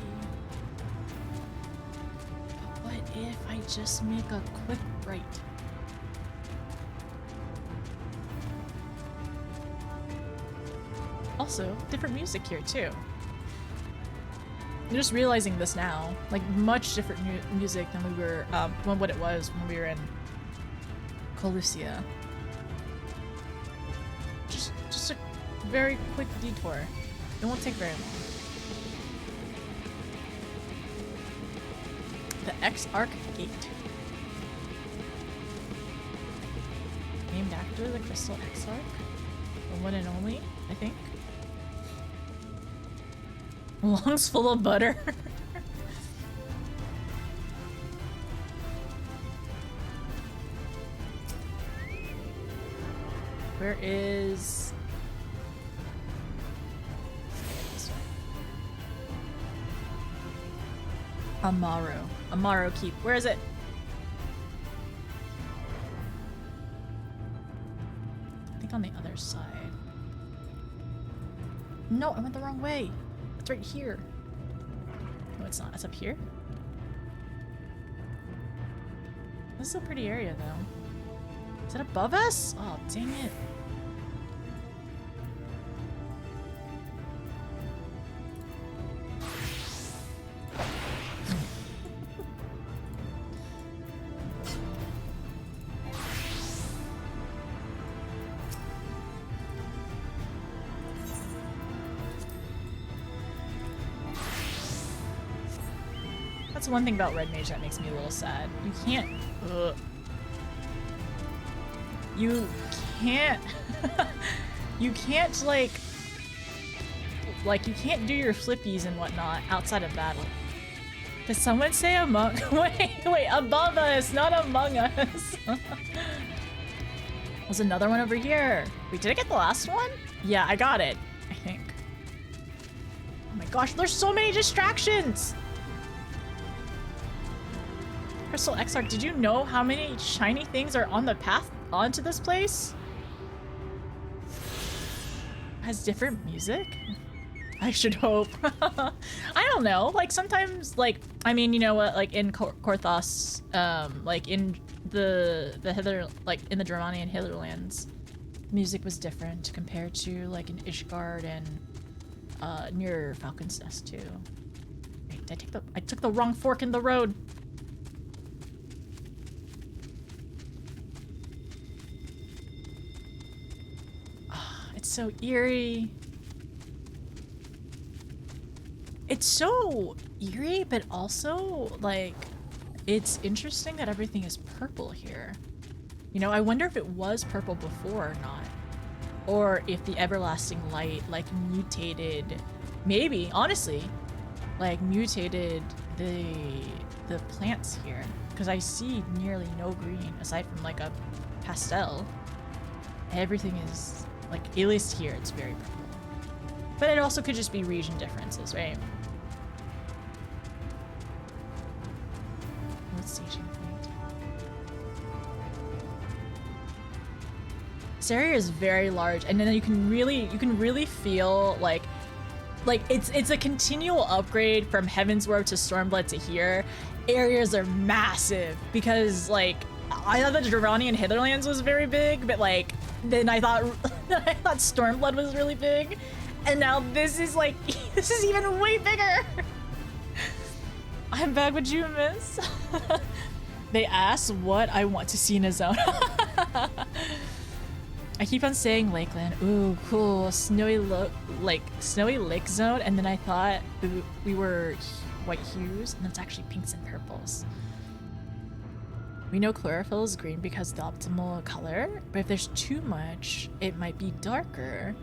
But what if I just make a quick right? Also, different music here too. I'm just realizing this now. Like, much different music than we were, what it was when we were in Colusia. Just a very quick detour. It won't take very long. The X-Arc Gate. Named after the Crystal X-Arc. The one and only, I think. Lungs full of butter. Where is... Amaro Keep. Where is it? I think on the other side. No, I went the wrong way. It's right here. No, it's not. It's up here. This is a pretty area, though. Is it above us? Oh, dang it. That's one thing about Red Mage that makes me a little sad. You can't... You can't... you can't, like, you can't do your flippies and whatnot outside of battle. Did someone say among... wait, above us, not among us. There's another one over here. Wait, did I get the last one? Yeah, I got it, I think. Oh my gosh, there's so many distractions! Crystal X-Arc, did you know how many shiny things are on the path onto this place? Has different music? I should hope. I don't know. Like, sometimes, like, I mean, you know what, like, in Korthos, like, in the Hither, like, in the Dramanian Hitherlands, music was different compared to, like, in Ishgard and, near Falcon's Nest, too. Wait, I took the wrong fork in the road. It's so eerie. It's so eerie, but also, like, it's interesting that everything is purple here. You know, I wonder if it was purple before or not. Or if the everlasting light, like, mutated, maybe, honestly, like, mutated the plants here. Because I see nearly no green, aside from, like, a pastel. Everything is... like, at least here, it's very purple. But it also could just be region differences, right? What's staging point? This area is very large, and then you can really feel like it's a continual upgrade from Heavensward to Stormblood to here. Areas are massive because, like, I thought the Dravanian Hitherlands was very big, but, like, then I thought Stormblood was really big, and now this is, like, this is even way bigger. I'm back with you, miss. They asked what I want to see in a zone. I keep on saying Lakeland. Ooh, cool, snowy lake zone, and then I thought we were white hues, and it's actually pinks and purples. We know chlorophyll is green because the optimal color, but if there's too much, it might be darker,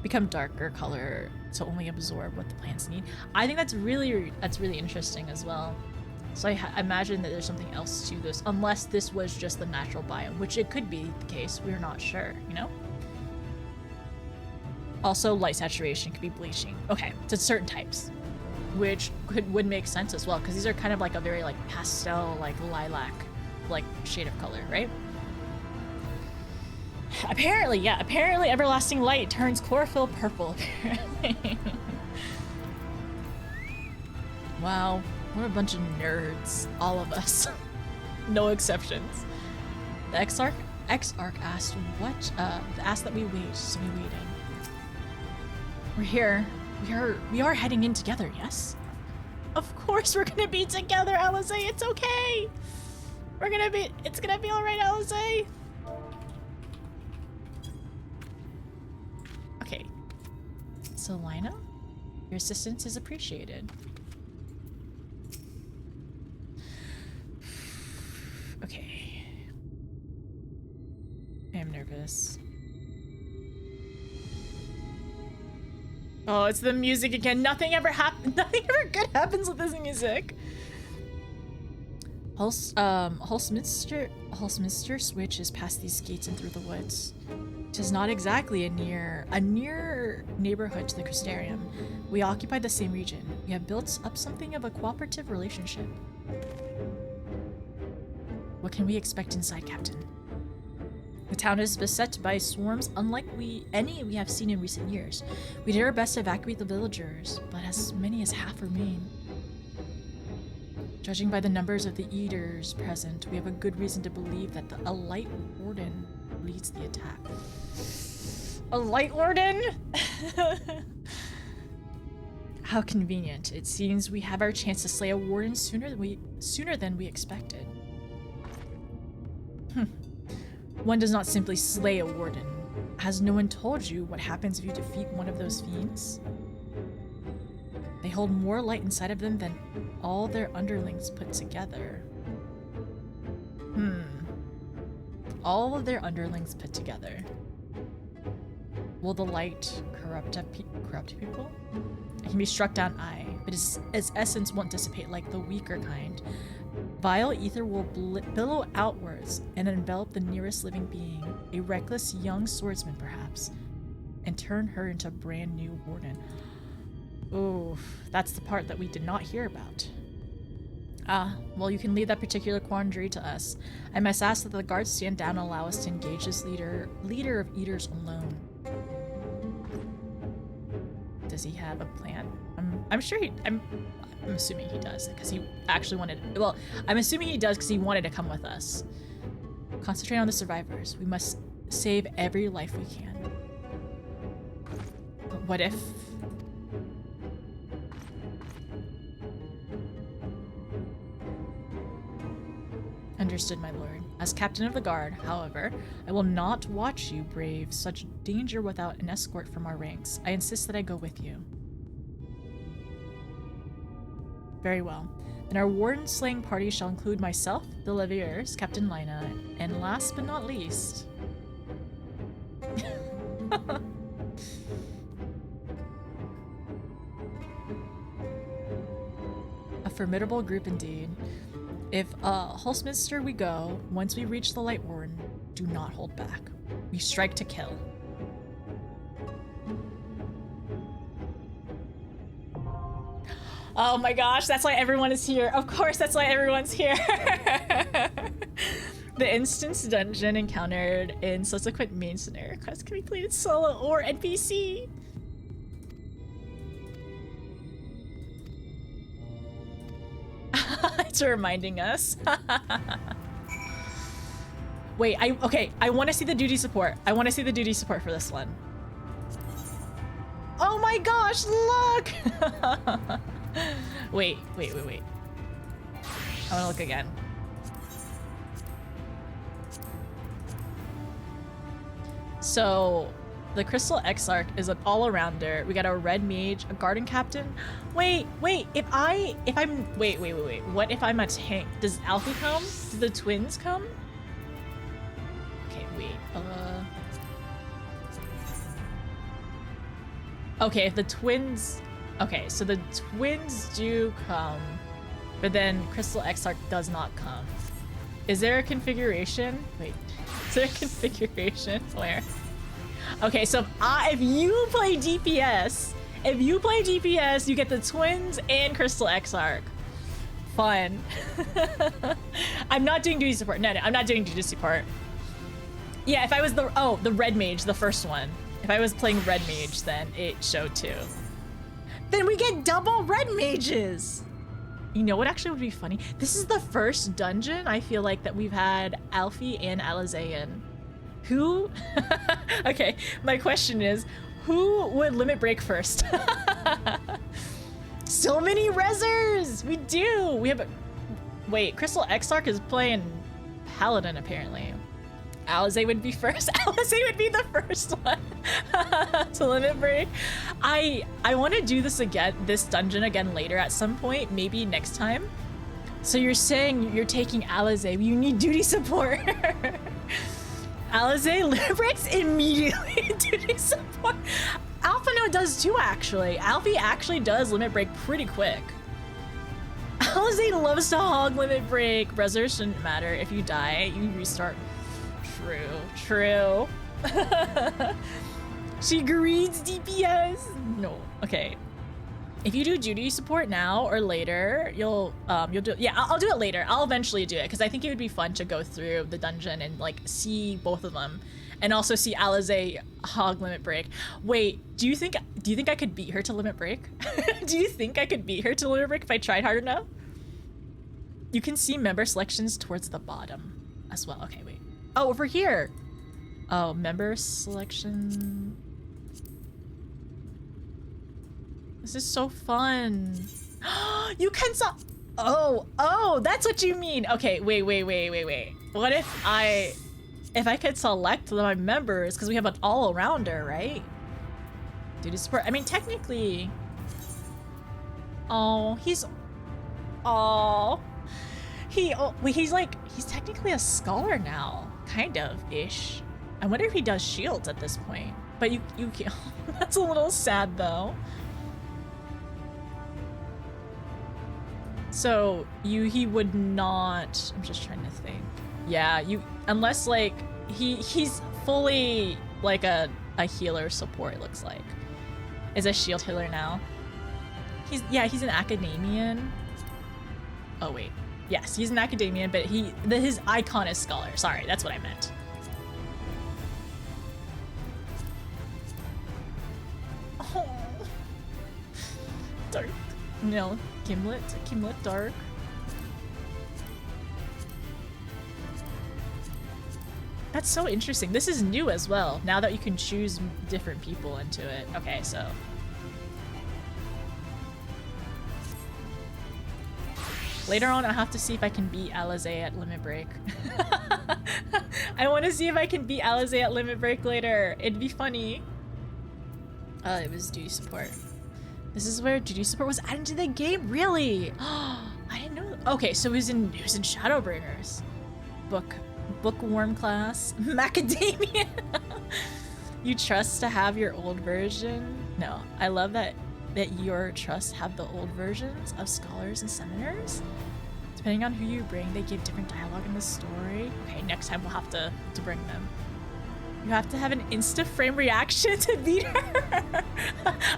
become darker color to only absorb what the plants need. I think that's really interesting as well. So I imagine that there's something else to this, unless this was just the natural biome, which it could be the case. We're not sure, you know? Also, light saturation could be bleaching. Okay, to certain types, which would make sense as well, because these are kind of like a very like pastel, like lilac, like shade of color, right? Apparently, yeah. Apparently, everlasting light turns chlorophyll purple. Apparently. Wow, what a bunch of nerds, all of us, no exceptions. The Exarch asked what? Asked that we wait, so we waited. We're here. We are heading in together, yes? Of course we're gonna be together, Alizé. It's okay. It's gonna be alright, Alizé. Okay. So, Lina, your assistance is appreciated. Okay. I am nervous. Oh, it's the music again. Nothing ever good happens with this music. Holminster switch is past these gates and through the woods. It is not exactly a near neighborhood to the Crystarium. We occupy the same region. We have built up something of a cooperative relationship. What can we expect inside, Captain? The town is beset by swarms unlike any we have seen in recent years. We did our best to evacuate the villagers, but as many as half remain. Judging by the numbers of the eaters present, we have a good reason to believe that a Lightwarden leads the attack. A Lightwarden? How convenient. It seems we have our chance to slay a warden sooner than we expected. One does not simply slay a warden. Has no one told you what happens if you defeat one of those fiends? They hold more light inside of them than all their underlings put together. All of their underlings put together. Will the light corrupt people? It can be struck down, aye, but its essence won't dissipate like the weaker kind. Vile ether will billow outwards and envelop the nearest living being, a reckless young swordsman perhaps, and turn her into a brand new warden. Ooh, that's the part that we did not hear about. Ah, well, you can leave that particular quandary to us. I must ask that the guards stand down and allow us to engage this leader of eaters alone. Does he have a plan? I'm sure I'm assuming he does, because he actually wanted... Well, I'm assuming he does because he wanted to come with us. Concentrate on the survivors. We must save every life we can. But what if... Understood, my lord. As captain of the guard, however, I will not watch you brave such danger without an escort from our ranks. I insist that I go with you. Very well. Then our warden slaying party shall include myself, the Leviers, Captain Lina, and last but not least... a formidable group indeed. If Holminster we go, once we reach the Lightwarden, do not hold back. We strike to kill. Oh my gosh, that's why everyone is here. Of course, that's why everyone's here. The instance dungeon encountered in subsequent main scenario quests can be played solo or NPC. It's reminding us. Wait, I want to see the duty support. I want to see the duty support for this one. Oh my gosh, look! Wait. I want to look again. So, the Crystal Exarch is an all-arounder. We got a red mage, a garden captain. Wait, wait, wait, what if I'm a tank? Does Alphi come? Do the twins come? Okay, wait, okay, if the twins, okay, so the twins do come, but then Crystal Exarch does not come. Is there a configuration? Wait, is there a configuration where? Okay, so if you play DPS, you get the twins and Crystal Exarch. Fun. I'm not doing duty support. No, I'm not doing duty support. Yeah, if I was the red mage, the first one. If I was playing red mage, then it showed too. Then we get double red mages. You know what actually would be funny? This is the first dungeon I feel like that we've had Alfie and Alize in. Who? Okay, my question is, who would limit break first? So many rezzers! We do! We have a... Wait, Crystal Exarch is playing Paladin apparently. Alize would be first. Alize would be the first one to limit break. I want to do this again, this dungeon again later at some point, maybe next time. So you're saying you're taking Alize, you need duty support. Alize limit breaks immediately. Duty support. Alphinaud does too, actually. Alfie actually does limit break pretty quick. Alize loves to hog limit break. Rezzers shouldn't matter. If you die, you restart. True. She greets DPS. No. Okay. If you do duty support now or later, you'll do, yeah, I'll do it later. I'll eventually do it because I think it would be fun to go through the dungeon and like see both of them and also see Alize hog limit break. Wait, do you think I could beat her to limit break? Do you think I could beat her to limit break if I tried hard enough? You can see member selections towards the bottom as well. Okay, wait. Oh, over here. Oh, member selection. This is so fun. You can oh, that's what you mean. Okay, wait. What if I could select my members, because we have an all-arounder, right? Duty support. I mean, technically. Oh, he's technically a scholar now, kind of ish. I wonder if he does shields at this point. But you can't. That's a little sad though. So he would not. I'm just trying to think. Yeah, unless like he's fully like a healer support. It looks like is a shield healer now. He's an academian. Oh wait, yes, he's an academian, but his icon is scholar. Sorry, that's what I meant. Oh, dark. No, Gimlet dark. That's so interesting. This is new as well. Now that you can choose different people into it. Okay, so. Later on, I'll have to see if I can beat Alize at limit break. I want to see if I can beat Alize at limit break later. It'd be funny. It was duty support. This is where duty support was added to the game. Really? I didn't know. Okay, so it was in Shadowbringers. Bookworm class. Macadamia. You trust to have your old version? No, I love that your trusts have the old versions of scholars and summoners. Depending on who you bring, they give different dialogue in the story. Okay, next time we'll have to bring them. You have to have an insta-frame reaction to beat her.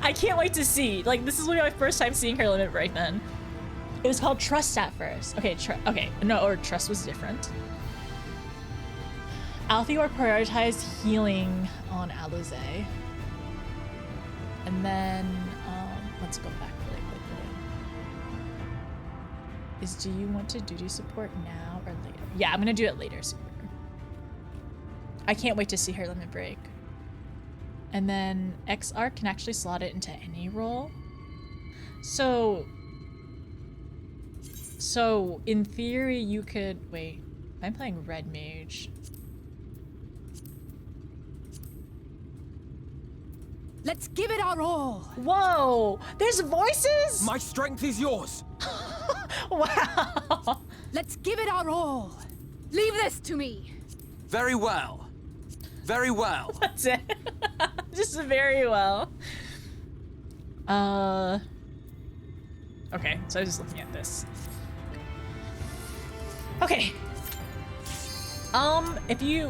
I can't wait to see. Like, this is my first time seeing her limit break then. It was called Trust at first. Okay, Trust was different. Alphinaud prioritized healing on Alize. And then, let's go back really quickly. Do you want to duty support now or later? Yeah, I'm gonna do it later, Super. I can't wait to see her limit break. And then XR can actually slot it into any role. So in theory you could, wait, I'm playing red mage. Let's give it our all. Whoa! There's voices? My strength is yours. Wow! Let's give it our all. Leave this to me. Very well. Very well. That's it. Just very well. Okay, so I was just looking at this. Okay.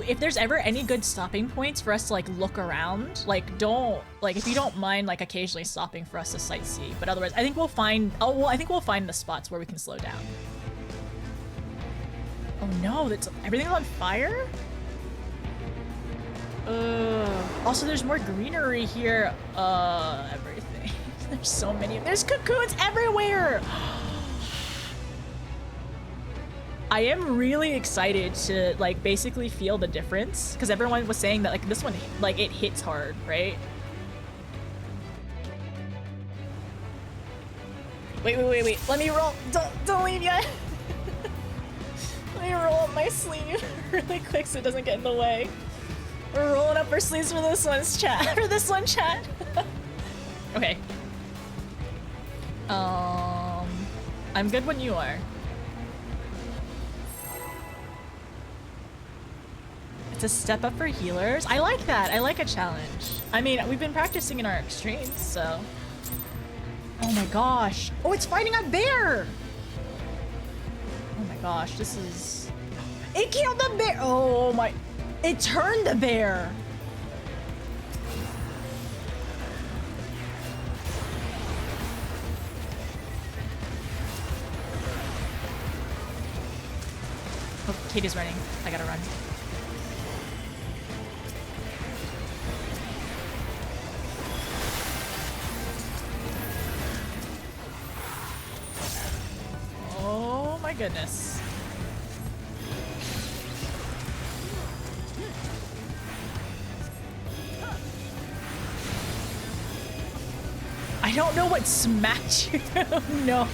If there's ever any good stopping points for us to like look around, like if you don't mind like occasionally stopping for us to sightsee, but otherwise I think we'll find I think we'll find the spots where we can slow down. Oh no, everything's on fire? Also there's more greenery here. Everything. There's so many. There's cocoons everywhere! I am really excited to like basically feel the difference because everyone was saying that like this one like it hits hard, right? Wait. Let me roll. Don't leave yet. Let me roll up my sleeve really quick so it doesn't get in the way. We're rolling up our sleeves for this one's chat. For this one, chat. Okay. I'm good when you are. It's a step up for healers. I like that. I like a challenge. I mean, we've been practicing in our extremes, so. Oh my gosh. Oh, it's fighting a bear. Oh my gosh, this is. It killed the bear. Oh my. It turned the bear. Oh, Katie's running. I gotta run. Oh my goodness. I don't know what smacked you, no.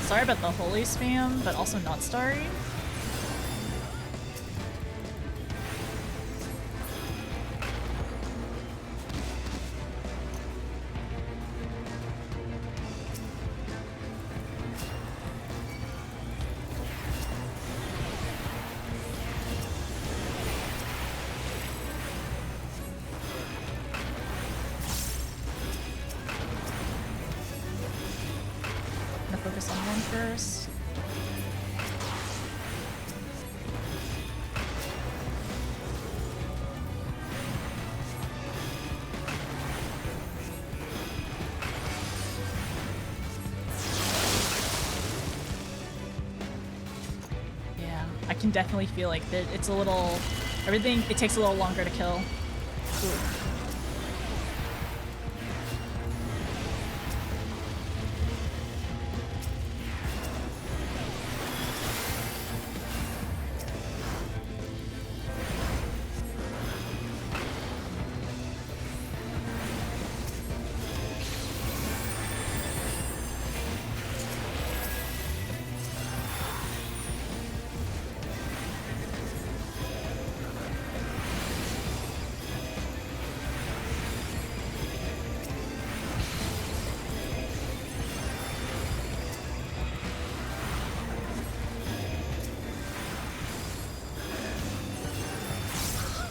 Sorry about the holy spam, but also not sorry. Focus on one first. Yeah, I can definitely feel like it's a little, everything, it takes a little longer to kill. Ooh.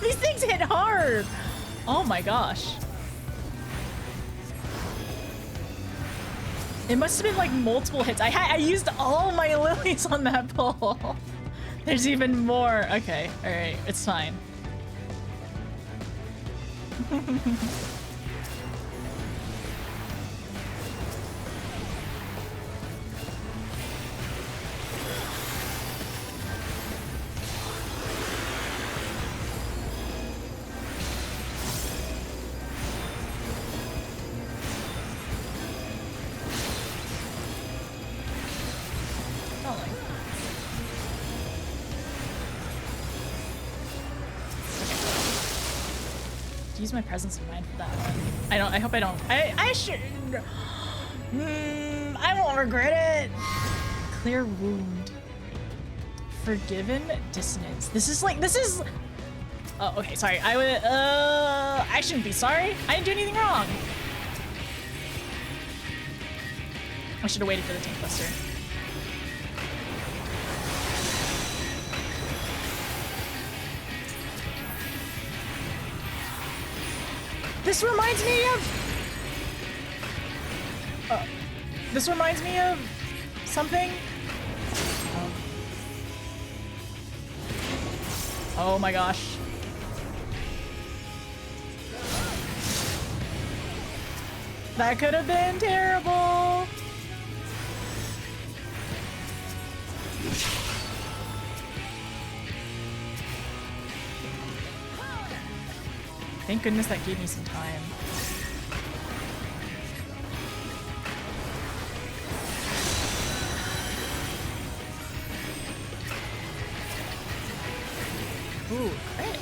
These things hit hard! Oh my gosh. It must have been like multiple hits. I used all my lilies on that pull. There's even more. Okay, alright, it's fine. Use my presence of mind for that one. I hope I don't. I should. I won't regret it. Clear wound. Forgiven dissonance. This is like, this is... Oh, okay, sorry. I shouldn't be sorry. I didn't do anything wrong. I should have waited for the tank buster. This reminds me of... this reminds me of something. Oh my gosh. That could have been terrible. Thank goodness that gave me some time. Ooh, crit.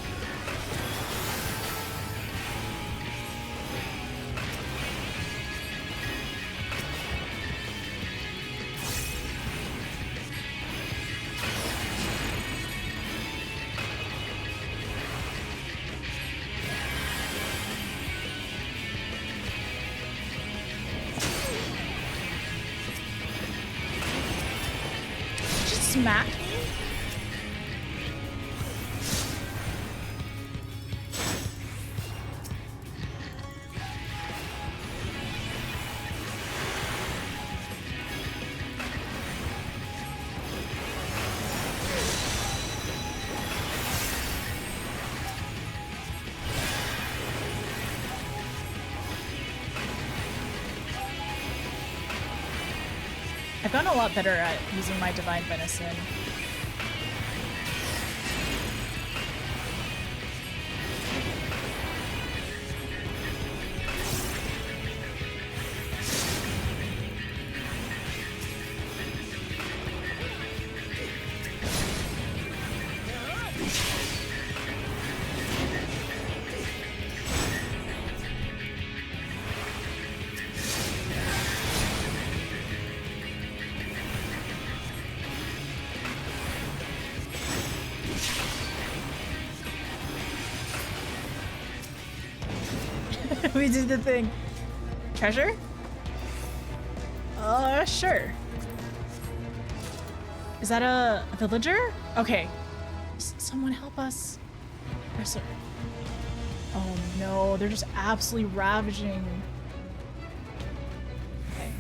Smack me? I've gotten a lot better at using my Divine Venison. We did the thing. Treasure? Sure. Is that a villager? Okay. Someone help us. Oh no, they're just absolutely ravaging. Okay.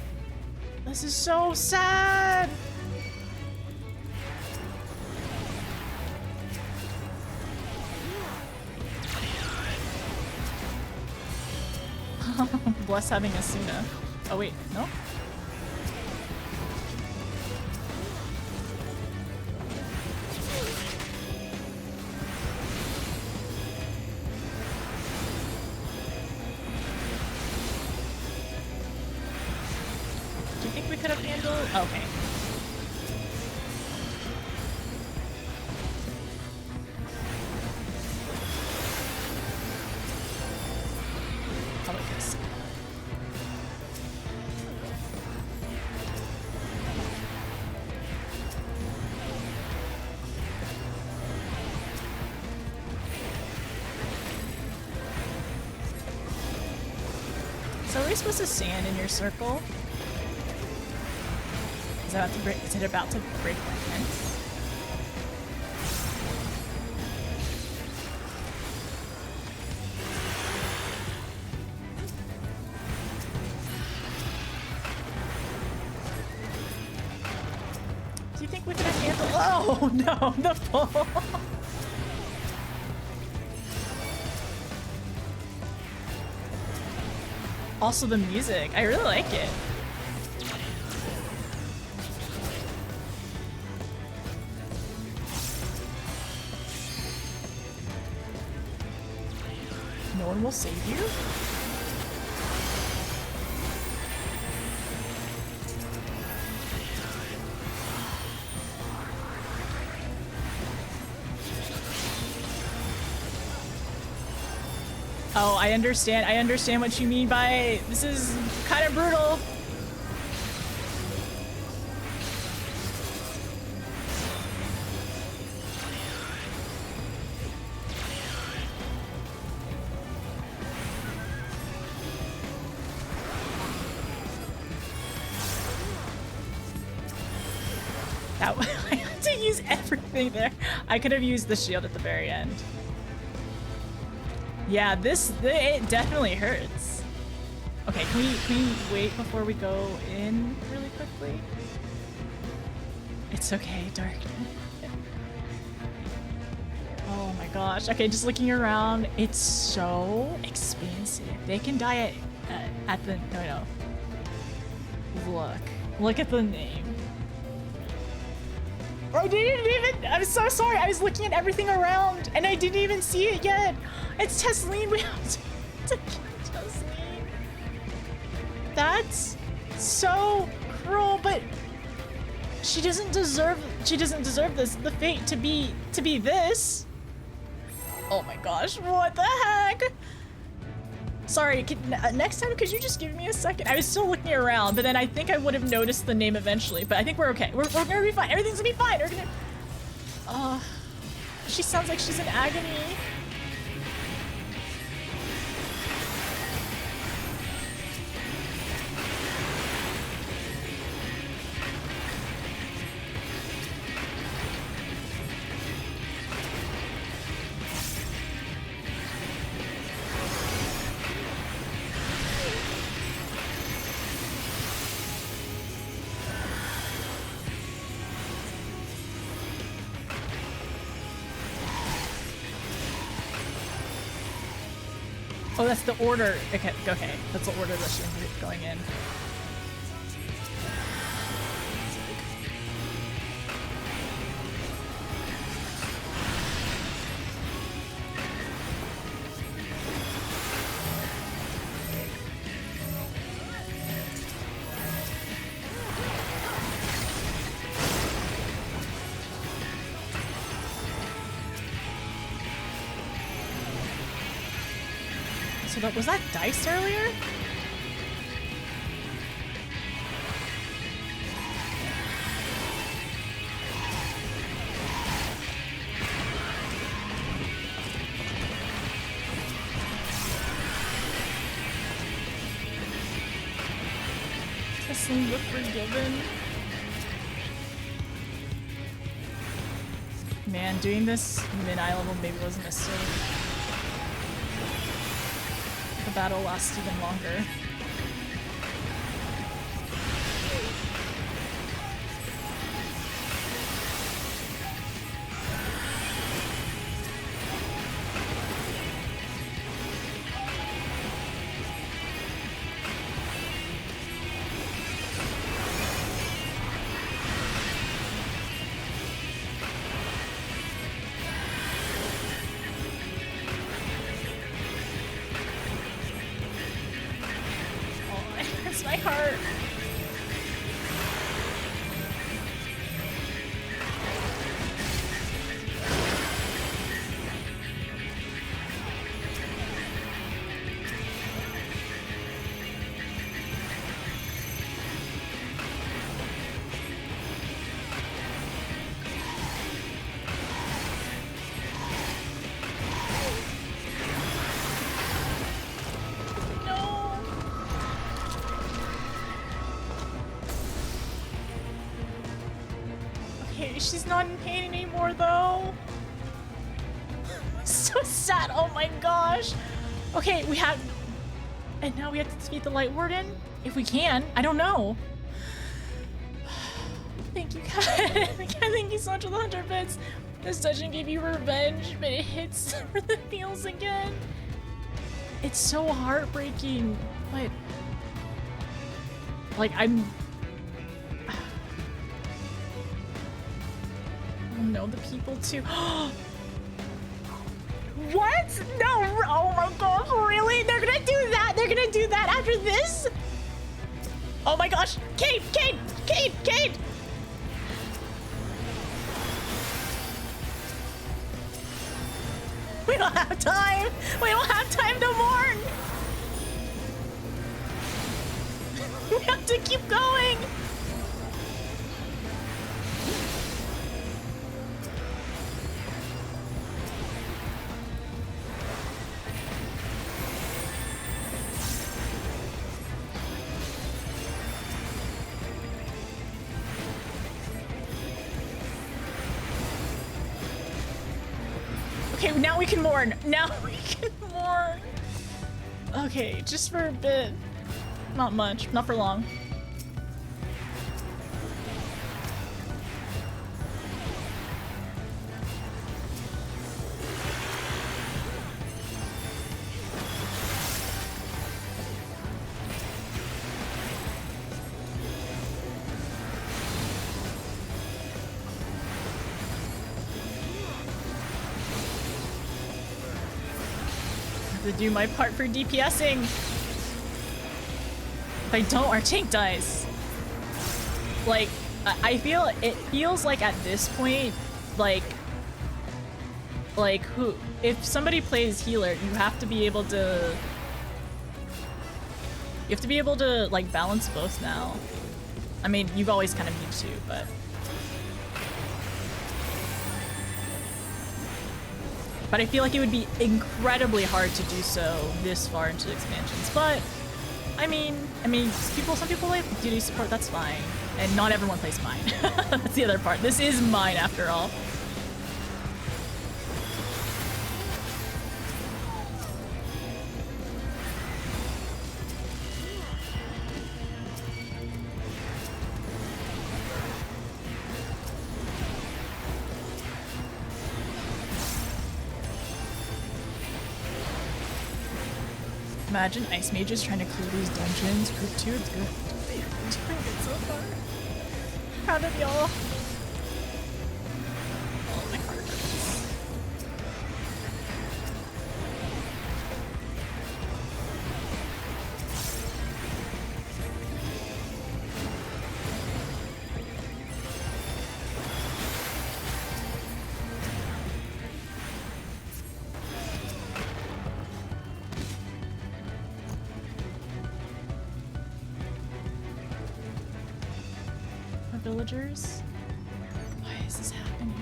This is so sad. Bless having a Suna. Oh wait, no? Do you think we could have handled? Okay. So are we supposed to stand in your circle? Is it about to break my fence? Do you think we can handle? Oh no, the pull! Also the music, I really like it. No one will save you? Oh, I understand what you mean by this is kind of brutal. That I had to use everything there. I could have used the shield at the very end. Yeah, it definitely hurts. Okay, can we wait before we go in really quickly? It's okay, dark. Oh my gosh. Okay, just looking around, it's so expensive. They can die at the no. Look at the name. I didn't even. I'm so sorry. I was looking at everything around and I didn't even see it yet. It's Tesleen. We have to kill Tesleen. That's so cruel, but she doesn't deserve this. The fate to be this. Oh my gosh, what the heck? Sorry, next time could you just give me a second? I was still looking around, but then I think I would have noticed the name eventually, but I think we're okay. We're gonna be fine. Everything's gonna be fine. We're gonna... she sounds like she's in agony. Oh, that's the order. Okay, that's the order that she's going in. Was that dice earlier? Tesleen, look forgiven. Man, doing this mid-eye level maybe wasn't a mistake. The battle lasts even longer. She's not in pain anymore, though. So sad. Oh my gosh. Okay, we have... And now we have to defeat the Lightwarden? If we can. I don't know. Thank you, Kat. Thank you so much for the 100 bits. This dungeon gave you revenge, but it hits for the feels again. It's so heartbreaking, but... Like, I'm... No, the people too. What? No! Oh my gosh, really? They're gonna do that? They're gonna do that after this? Oh my gosh! Kate! Kate! Kate! Kate! We don't have time! We don't have time to mourn! We have to keep going! Okay, now we can mourn. Now we can mourn. Okay, just for a bit. Not much, not for long. To do my part for DPSing. If I don't, our tank dies. Like, it feels like at this point, like who, if somebody plays healer, you have to be able to like balance both now. I mean, you've always kind of need to, but. But I feel like it would be incredibly hard to do so this far into expansions. But I mean, some people like duty support. That's fine, and not everyone plays mine. That's the other part. This is mine after all. Imagine ice mages trying to clear these dungeons. Group 2, it's good. You're doing it so far. Proud of y'all. Oh, my heart hurts. Villagers? Why is this happening?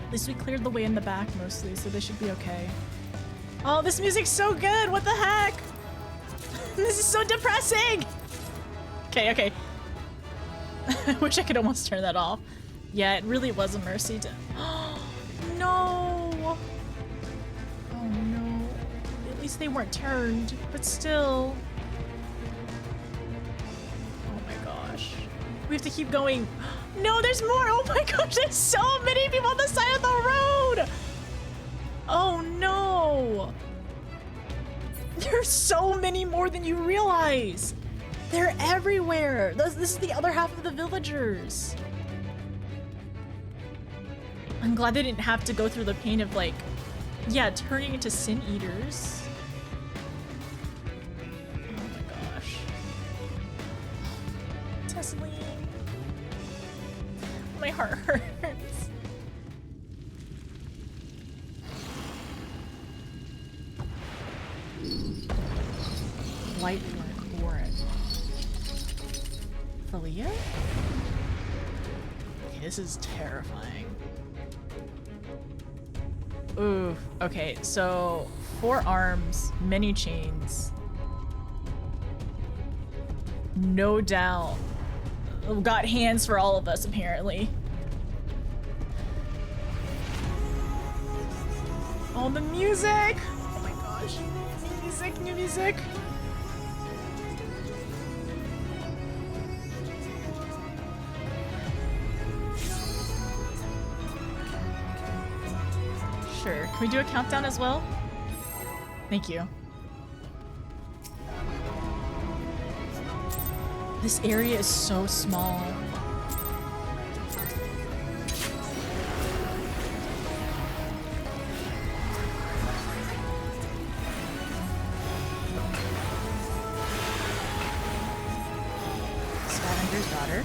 At least we cleared the way in the back mostly, so they should be okay. Oh, this music's so good! What the heck? This is so depressing! Okay, okay. I wish I could almost turn that off. Yeah, it really was a mercy to— no! Oh no. At least they weren't turned, but still. We have to keep going. No, there's more. Oh my gosh, there's so many people on the side of the road. Oh no. There's so many more than you realize. They're everywhere. This is the other half of the villagers. I'm glad they didn't have to go through the pain of like, yeah, turning into sin eaters. Oh my gosh. Tesseline. My heart hurts. Lightwardens. Thalia? Okay, this is terrifying. Ooh, okay, so 4 arms, many chains. No doubt. Got hands for all of us, apparently. Oh, the music! Oh my gosh. New music, new music. Sure. Can we do a countdown as well? Thank you. This area is so small. Scavenger's daughter.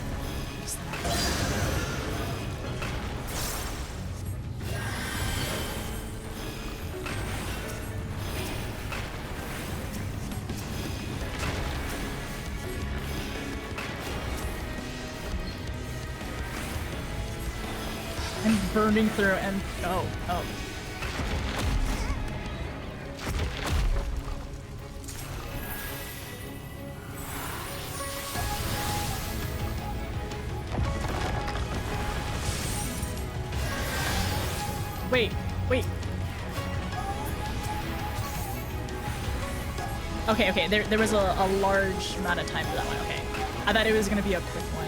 Burning through and oh. Wait, Wait. Okay, okay, there was a large amount of time for that one, okay. I thought it was gonna be a quick one.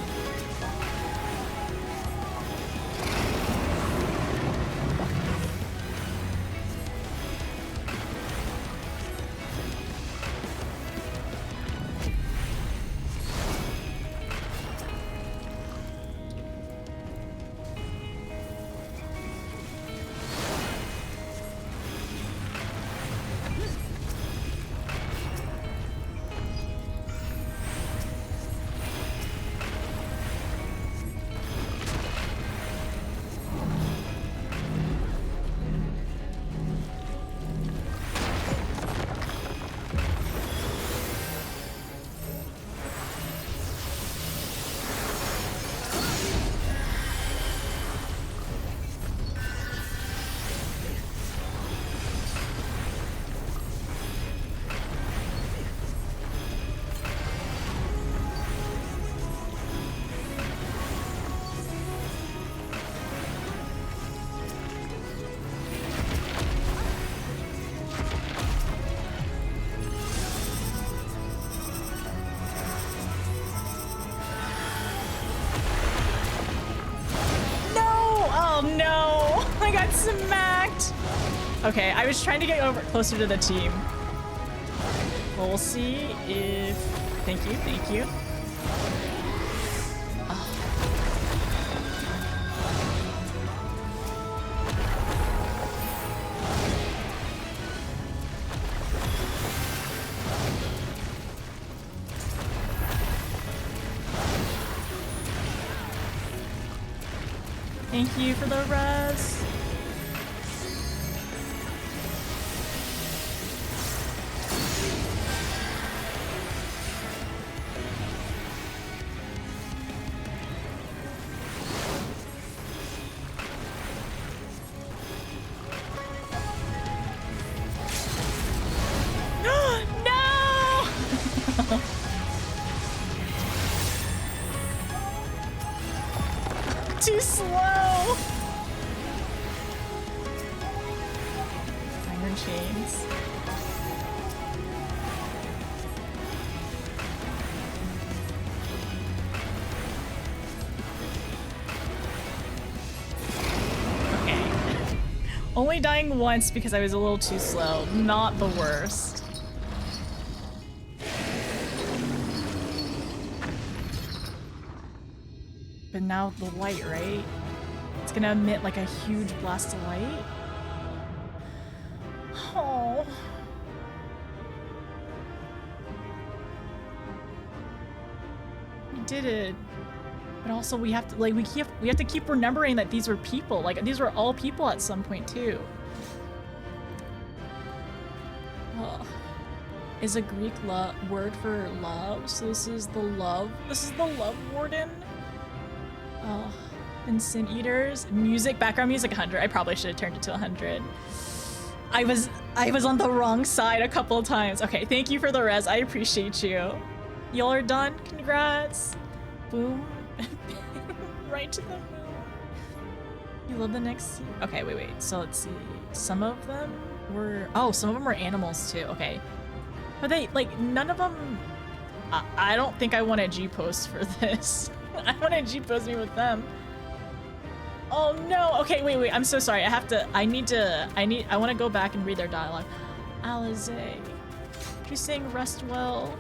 Smacked! Okay, I was trying to get over closer to the team. Well, we'll see if... Thank you, thank you. Oh. Thank you for the res. Too slow! Iron chains. Okay. Only dying once because I was a little too slow. Not the worst. But now the light, right? It's gonna emit like a huge blast of light. Oh. We did it. But also we have to we have to keep remembering that these were people. Like these were all people at some point too. Oh. Is a Greek word for love. So this is the love warden. Oh, and Sin Eaters. Music, background music 100. I probably should have turned it to 100. I was on the wrong side a couple of times. Okay, thank you for the res. I appreciate you. Y'all are done. Congrats. Boom. Right to the moon. You love the next. Okay, wait. So let's see. Some of them were animals too. Okay. But they none of them. I don't think I want a G post for this. I want to G-pose me with them. Oh no! Okay, wait. I'm so sorry. I want to go back and read their dialogue. Alizé. You're saying rest well.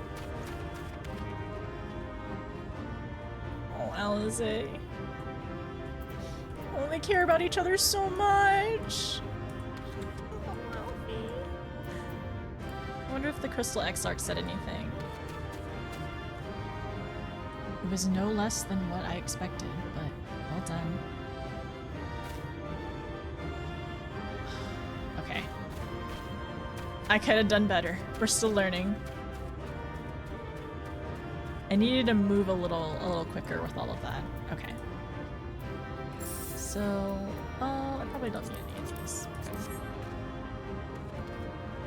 Oh, Alizé. Oh, they care about each other so much. I wonder if the Crystal Exarch said anything. It was no less than what I expected, but well done. Okay. I could have done better. We're still learning. I needed to move a little quicker with all of that. Okay. So, I probably don't need any of these.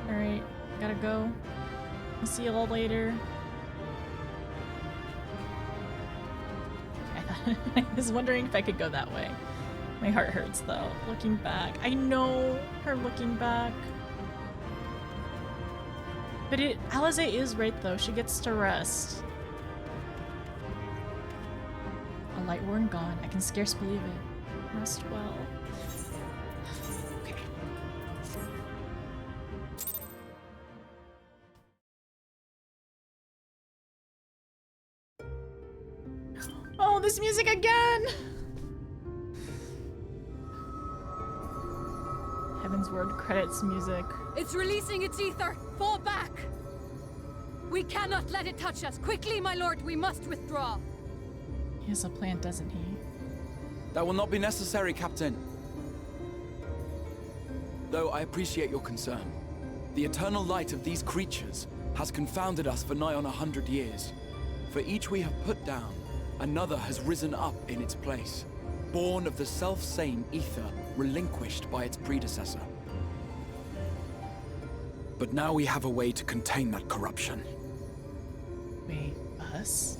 Alright, gotta go. I'll see you all later. I was wondering if I could go that way. My heart hurts though, looking back. I know her looking back. But Alize is right though, she gets to rest. A Lightwarden gone, I can scarce believe it. Rest well. Okay. Oh, this music again! Heaven's Word credits music. It's releasing its ether! Fall back! We cannot let it touch us! Quickly, my lord, we must withdraw! He has a plan, doesn't he? That will not be necessary, Captain. Though I appreciate your concern. The eternal light of these creatures has confounded us for nigh on 100 years. For each we have put down, another has risen up in its place, born of the self-same ether relinquished by its predecessor. But now we have a way to contain that corruption. Wait, us?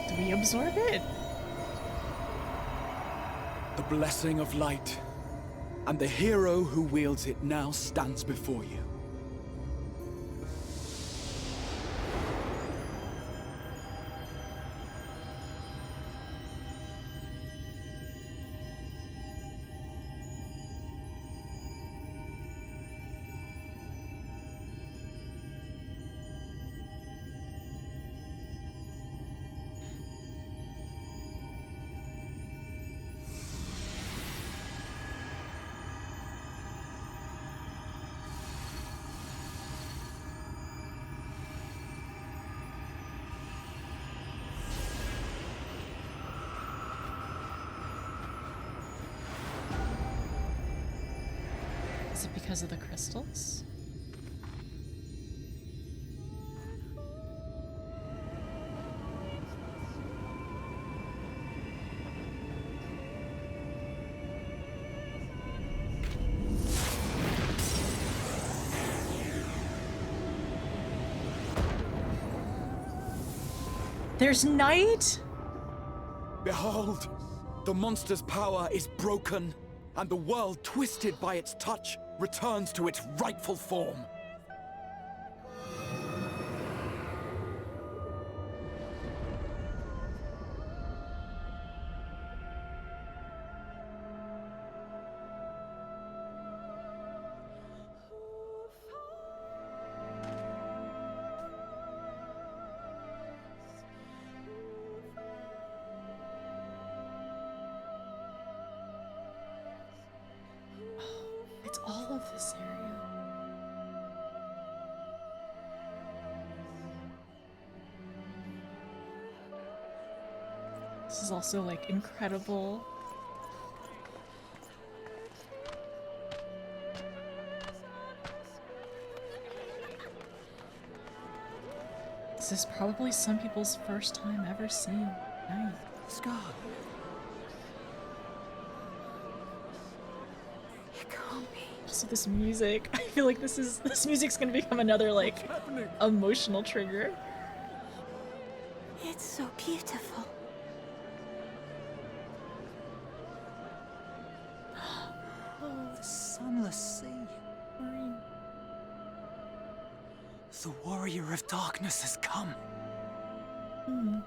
Do we absorb it? The blessing of light, and the hero who wields it now stands before you. Is it because of the crystals? There's night? Behold, the monster's power is broken, and the world, twisted by its touch, returns to its rightful form. It's all of this area. This is also like incredible. This is probably some people's first time ever seeing night. Scar. Also this music. I feel like this music's gonna become another like emotional trigger. It's so beautiful. The sunless sea. Marine. The warrior of darkness has come. Hmm.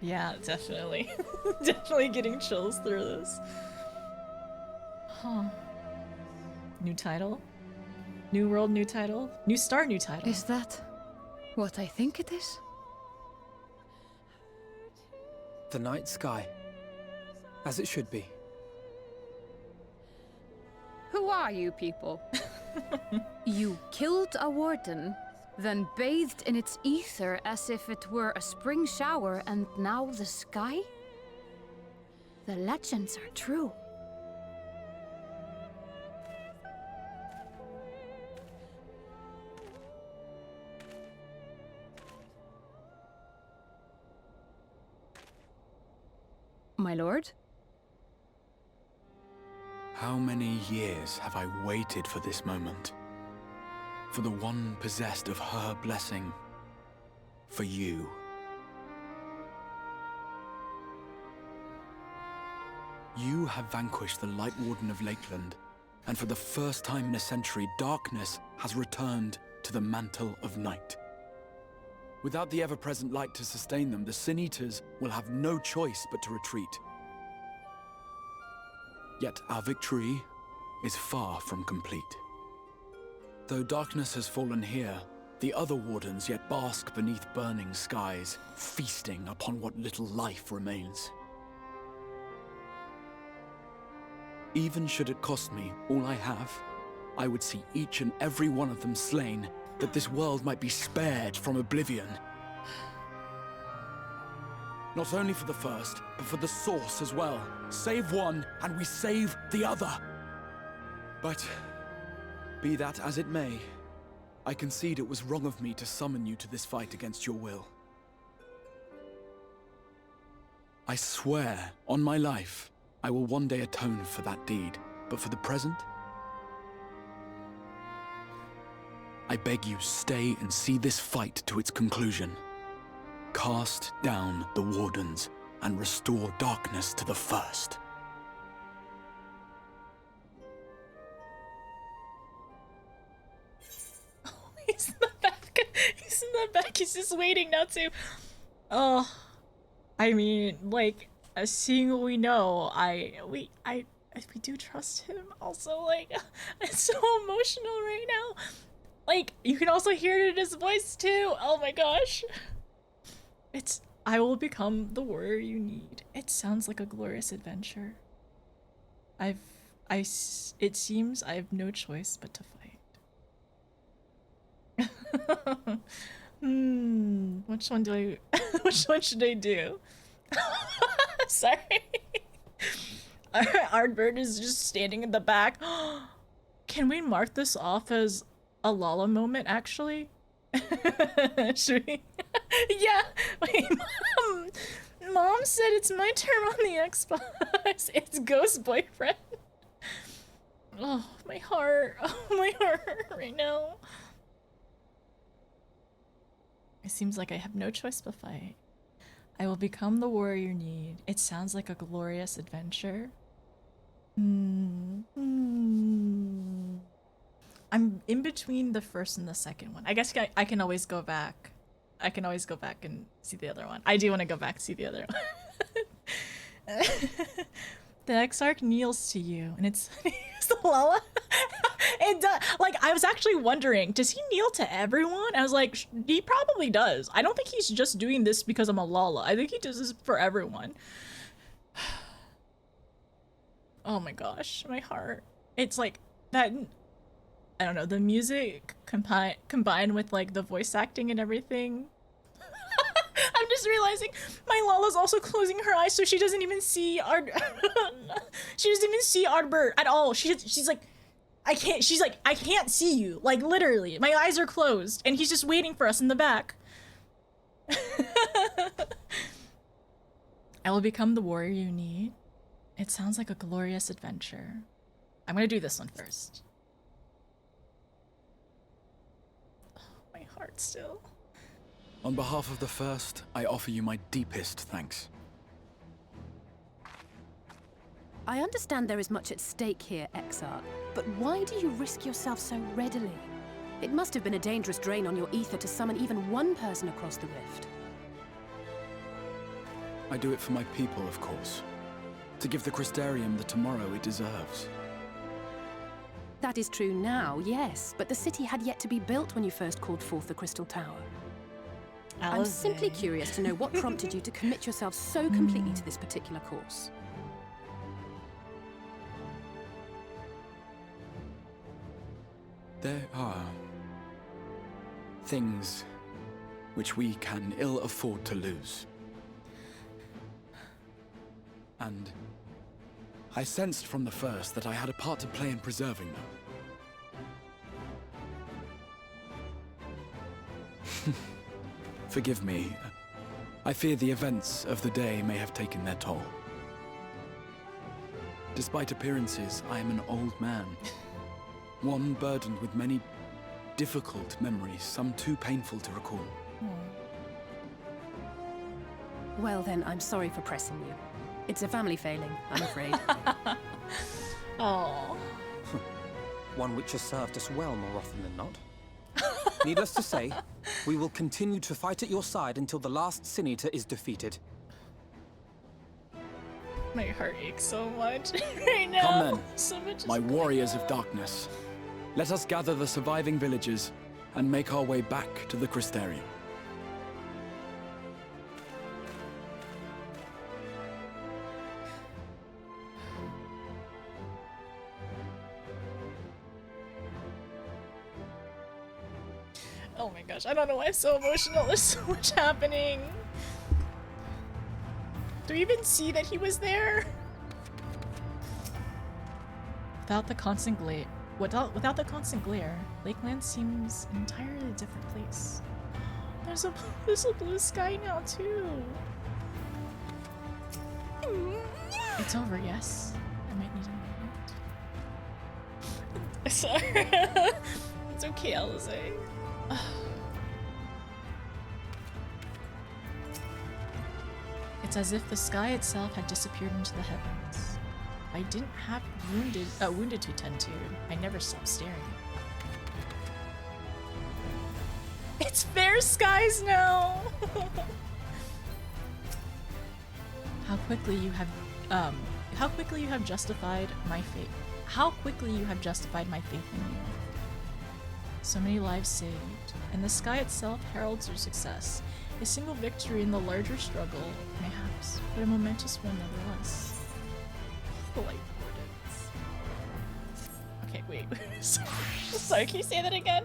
Yeah, definitely. Definitely getting chills through this. Huh. New title? New world, new title? New star, new title. Is that what I think it is? The night sky. As it should be. Who are you people? You killed a warden, then bathed in its ether as if it were a spring shower, and now the sky? The legends are true. My lord? How many years have I waited for this moment? For the one possessed of her blessing. For you. You have vanquished the Lightwarden of Lakeland, and for the first time in a century, darkness has returned to the mantle of night. Without the ever-present light to sustain them, the Sin Eaters will have no choice but to retreat. Yet our victory is far from complete. Though darkness has fallen here, the other wardens yet bask beneath burning skies, feasting upon what little life remains. Even should it cost me all I have, I would see each and every one of them slain, that this world might be spared from oblivion. Not only for the first, but for the source as well. Save one, and we save the other. But, be that as it may, I concede it was wrong of me to summon you to this fight against your will. I swear, on my life, I will one day atone for that deed, but for the present, I beg you stay and see this fight to its conclusion. Cast down the Wardens and restore darkness to the first. He's in the back. He's in the back. He's just waiting now to. Oh, I mean, like, seeing what we know, we do trust him. Also, like, it's so emotional right now. Like, you can also hear it in his voice too. Oh my gosh. I will become the warrior you need. It sounds like a glorious adventure. It seems I have no choice but to fight. Which one should I do? Sorry. Ardbird is just standing in the back. Can we mark this off as a Lala moment, actually? Should we? Yeah. Wait, Mom said it's my turn on the Xbox. It's Ghost Boyfriend. Oh, my heart. Oh, my heart right now. It seems like I have no choice but fight. I will become the warrior you need. It sounds like a glorious adventure. I'm in between the first and the second one. I guess I can always go back. I can always go back and see the other one. I do want to go back and see the other one. The Exarch kneels to you, and it's Lala. It does. Like, I was actually wondering, does he kneel to everyone? I was like, he probably does. I don't think he's just doing this because I'm a Lala. I think he does this for everyone. Oh my gosh, my heart. It's like that. I don't know, the music combined with like the voice acting and everything. I'm just realizing my Lala's also closing her eyes, so she doesn't even see she doesn't even see Ardbird at all. She's like, I can't. She's like, I can't see you. Like, literally, my eyes are closed, and he's just waiting for us in the back. I will become the warrior you need. It sounds like a glorious adventure. I'm gonna do this one first. Oh, my heart still. On behalf of the first, I offer you my deepest thanks. I understand there is much at stake here, Exarch, but why do you risk yourself so readily? It must have been a dangerous drain on your ether to summon even one person across the rift. I do it for my people, of course. To give the Crystarium the tomorrow it deserves. That is true now, yes, but the city had yet to be built when you first called forth the Crystal Tower. I'm simply curious to know what prompted you to commit yourself so completely to this particular course. There are things which we can ill afford to lose. And I sensed from the first that I had a part to play in preserving them. Forgive me. I fear the events of the day may have taken their toll. Despite appearances, I am an old man. One burdened with many difficult memories, some too painful to recall. Well then, I'm sorry for pressing you. It's a family failing, I'm afraid. Oh. One which has served us well more often than not. Needless to say, we will continue to fight at your side until the last Sin-Eater is defeated. My heart aches so much right now. Come then, So much my is going warriors of on. darkness. Let us gather the surviving villagers and make our way back to the Crystarium. Oh my gosh, I don't know why I'm so emotional. There's so much happening. Do we even see that he was there? Without the constant glare, without the constant glare, Lakeland seems an entirely different place. There's a blue sky now too. It's over, yes. I might need a moment. Sorry. It's okay, Alize. It's as if the sky itself had disappeared into the heavens. I didn't have wounded to tend to. I never stopped staring. It's fair skies now. How quickly you have justified my faith. How quickly you have justified my faith in you. So many lives saved, and the sky itself heralds your success. A single victory in the larger struggle, mayhaps, but a momentous one nevertheless. The Lightwardens. Okay, wait. Sorry, can you say that again?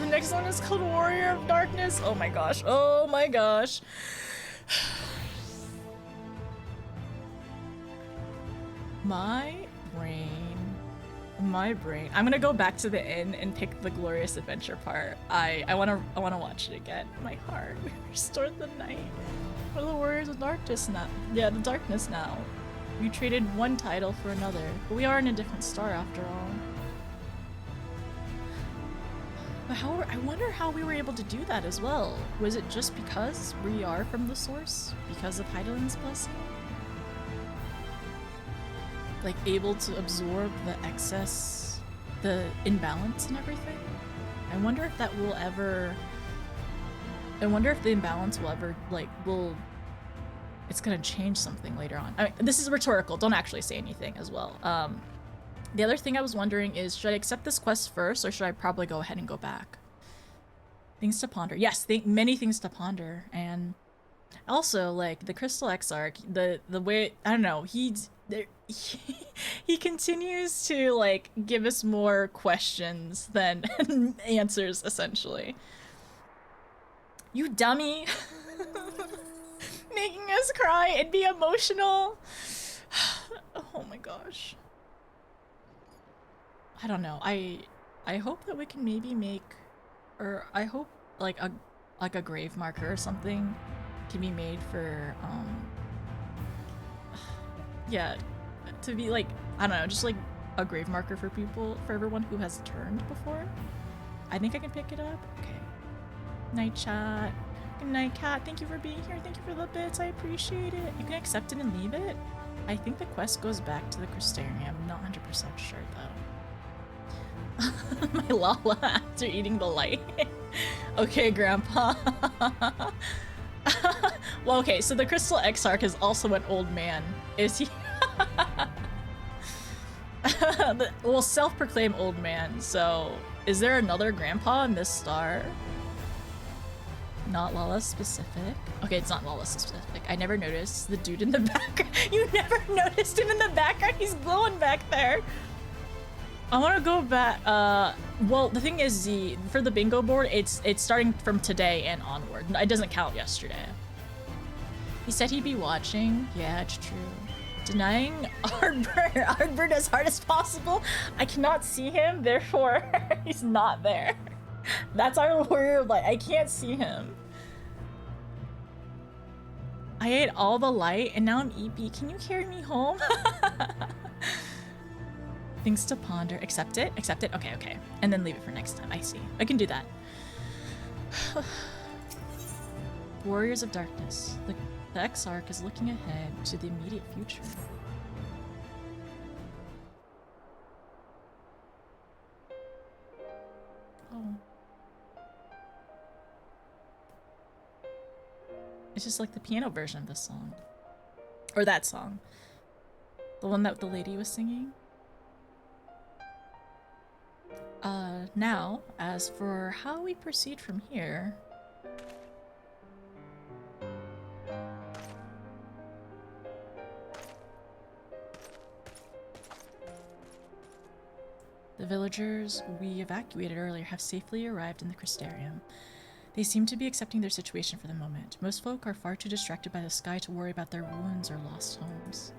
The next one is called Warrior of Darkness. Oh my gosh. Oh my gosh. My brain. I'm gonna go back to the inn and pick the glorious adventure part. I wanna watch it again. My heart. We restored the night. We're the warriors of darkness now. Yeah, the darkness now. We traded one title for another, but we are in a different star after all. But I wonder how we were able to do that as well. Was it just because we are from the source? Because of Heidelin's blessing? Like, able to absorb the excess, the imbalance and everything? I wonder if that will ever... I wonder if the imbalance will ever, like, it's gonna change something later on. I mean, this is rhetorical, don't actually say anything as well. The other thing I was wondering is, should I accept this quest first, or should I probably go ahead and go back? Things to ponder. Yes, many things to ponder, and also, like, the Crystal Exarch, the way, I don't know, he continues to, like, give us more questions than answers, essentially. You dummy! Making us cry and be emotional! Oh my gosh. I don't know, I hope that we can maybe make, or I hope, like a grave marker or something can be made for, yeah, to be like, I don't know, just like a grave marker for people, for everyone who has turned before. I think I can pick it up. Okay. Night chat. Good night, Cat. Thank you for being here. Thank you for the bits. I appreciate it. You can accept it and leave it. I think the quest goes back to the Crystarium. I'm not 100% sure though. My Lala after eating the light. Okay, Grandpa. Well, okay, so the Crystal Exarch is also an old man. Is he? Well, self-proclaimed old man, so is there another grandpa in this star? Not Lala specific. Okay, it's not Lala specific. I never noticed the dude in the background. You never noticed him in the background? He's glowing back there. I want to go back. Well, the thing is, for the bingo board, it's starting from today and onward. It doesn't count yesterday. He said he'd be watching. Yeah, it's true. Denying Ardbert as hard as possible. I cannot see him, therefore he's not there. That's our warrior light. I can't see him. I ate all the light and now I'm EP. Can you carry me home? Things to ponder. Accept it? Accept it? Okay, okay. And then leave it for next time. I see. I can do that. Warriors of Darkness. The Exarch is looking ahead to the immediate future. Oh. It's just like the piano version of this song. Or that song. The one that the lady was singing. Now, as for how we proceed from here... The villagers we evacuated earlier have safely arrived in the Crystarium. They seem to be accepting their situation for the moment. Most folk are far too distracted by the sky to worry about their wounds or lost homes.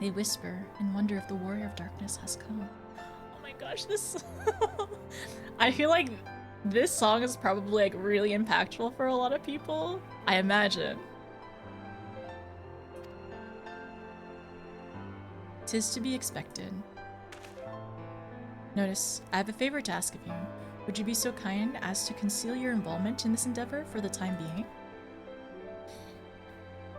They whisper and wonder if the Warrior of Darkness has come. Oh my gosh, this... I feel like this song is probably like really impactful for a lot of people. I imagine. 'Tis to be expected. Notice, I have a favor to ask of you. Would you be so kind as to conceal your involvement in this endeavor for the time being?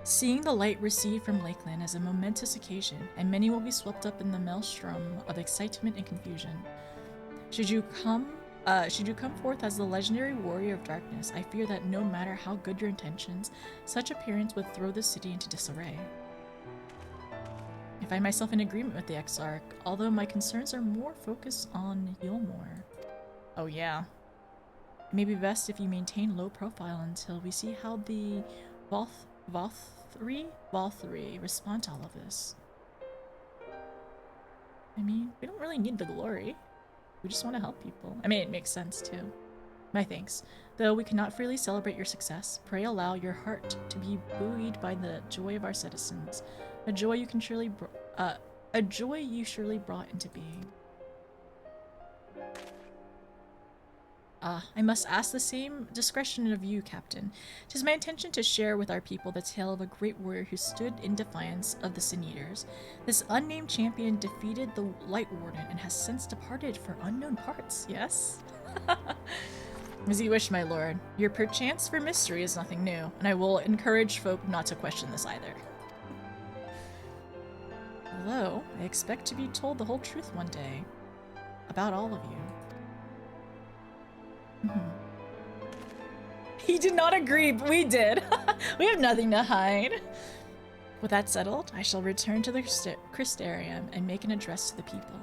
Seeing the light recede from Lakeland is a momentous occasion, and many will be swept up in the maelstrom of excitement and confusion. Should you come forth as the legendary Warrior of Darkness, I fear that no matter how good your intentions, such appearance would throw the city into disarray. I find myself in agreement with the Exarch, although my concerns are more focused on Yulmore. Oh yeah. It may be best if you maintain low profile until we see how the Vauthry respond to all of this. I mean, we don't really need the glory. We just want to help people. I mean, it makes sense too. My thanks. Though we cannot freely celebrate your success, pray allow your heart to be buoyed by the joy of our citizens. A joy you surely brought into being. I must ask the same discretion of you, Captain. 'Tis my intention to share with our people the tale of a great warrior who stood in defiance of the Sin Eaters. This unnamed champion defeated the Lightwarden and has since departed for unknown parts, yes? As you wish, my lord. Your perchance for mystery is nothing new, and I will encourage folk not to question this either. Although, I expect to be told the whole truth one day. About all of you. He did not agree, but we did. We have nothing to hide. With that settled, I shall return to the Crystarium and make an address to the people.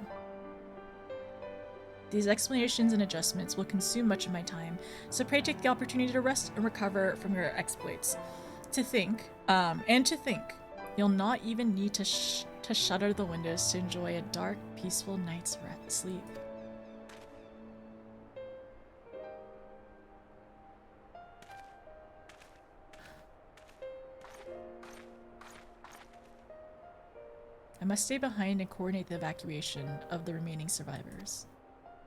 These explanations and adjustments will consume much of my time, so pray take the opportunity to rest and recover from your exploits. To think, you'll not even need to shutter the windows to enjoy a dark, peaceful night's sleep. I must stay behind and coordinate the evacuation of the remaining survivors.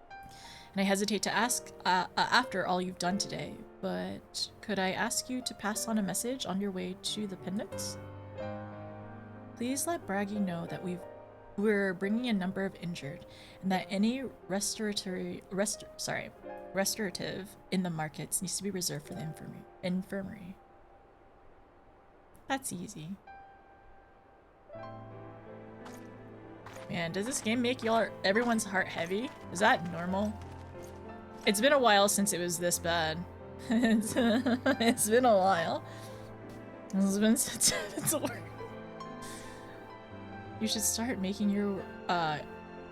And I hesitate to ask after all you've done today, but could I ask you to pass on a message on your way to the pendants? Please let Braggy know that we're bringing a number of injured, and that any restorative in the markets needs to be reserved for the infirmary. That's easy. Man, does this game make everyone's heart heavy? Is that normal? It's been a while since it was this bad. It's been a while. It's been since it's work. You should start making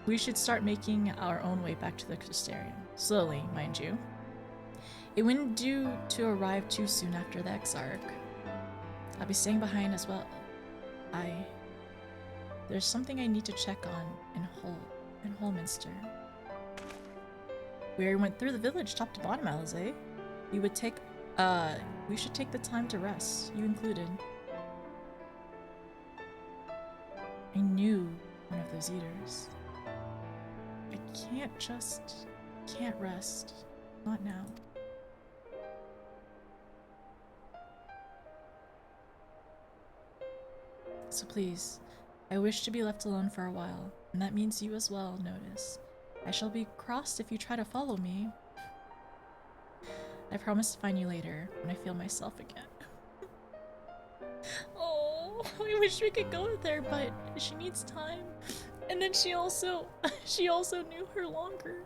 we should start making our own way back to the Crystarium. Slowly, mind you. It wouldn't do to arrive too soon after the Exarch. I'll be staying behind as well. There's something I need to check on in Holminster. We already went through the village top to bottom, Alizé. We should take the time to rest, you included. I knew one of those eaters. I can't rest. Not now. So please, I wish to be left alone for a while, and that means you as well, notice. I shall be crossed if you try to follow me. I promise to find you later, when I feel myself again. Oh, I wish we could go with her, but she needs time. And then she also knew her longer.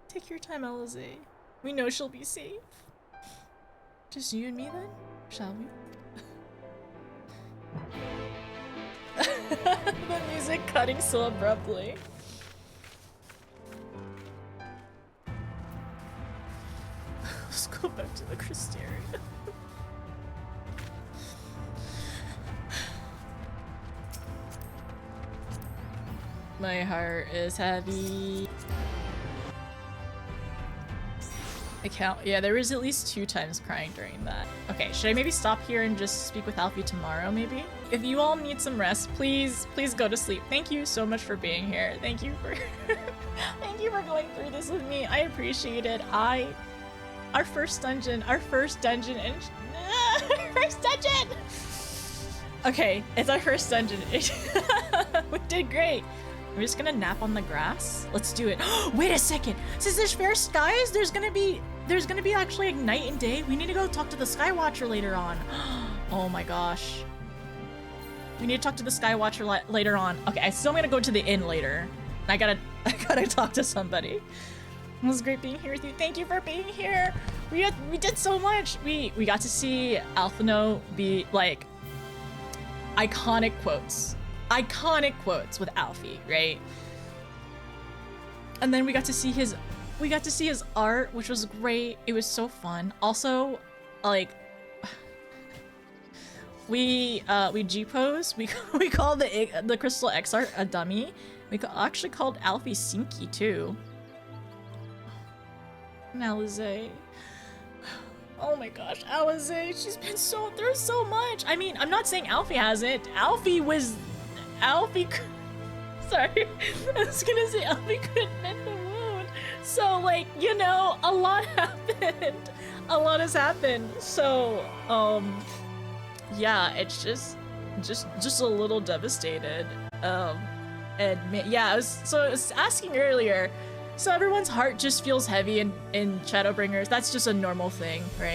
Take your time, Alizé. We know she'll be safe. Just you and me then, shall we? The music cutting so abruptly. Let's go back to the Crystarium. My heart is heavy. Yeah, there was at least 2 times crying during that. Okay, should I maybe stop here and just speak with Alfie tomorrow, maybe? If you all need some rest, please go to sleep. Thank you so much for being here. Thank you for thank you for going through this with me. I appreciate it. Our first dungeon and first dungeon. Okay, it's our first dungeon. We did great. We're just gonna nap on the grass. Let's do it. Wait a second. Since there's fair skies, there's gonna be actually like night and day. We need to go talk to the Skywatcher later on. Oh my gosh. We need to talk to the Skywatcher later on. Okay, I still am gonna go to the inn later. I gotta talk to somebody. It was great being here with you. Thank you for being here. We did so much. We got to see Alphinaud be like iconic quotes with Alfie, right? And then we got to see his art, which was great. It was so fun. Also, like we G-pose. We called the Crystal X art a dummy. We actually called Alfie stinky too. And Alizé. Oh my gosh, Alizé, she's been through so much. I mean, I'm not saying Alfie hasn't. Alfie, sorry, I was gonna say Alfie couldn't mend the wound. So like, you know, a lot happened. A lot has happened. So, yeah, it's just a little devastated. And yeah, I was asking earlier. So everyone's heart just feels heavy in Shadowbringers. That's just a normal thing, right?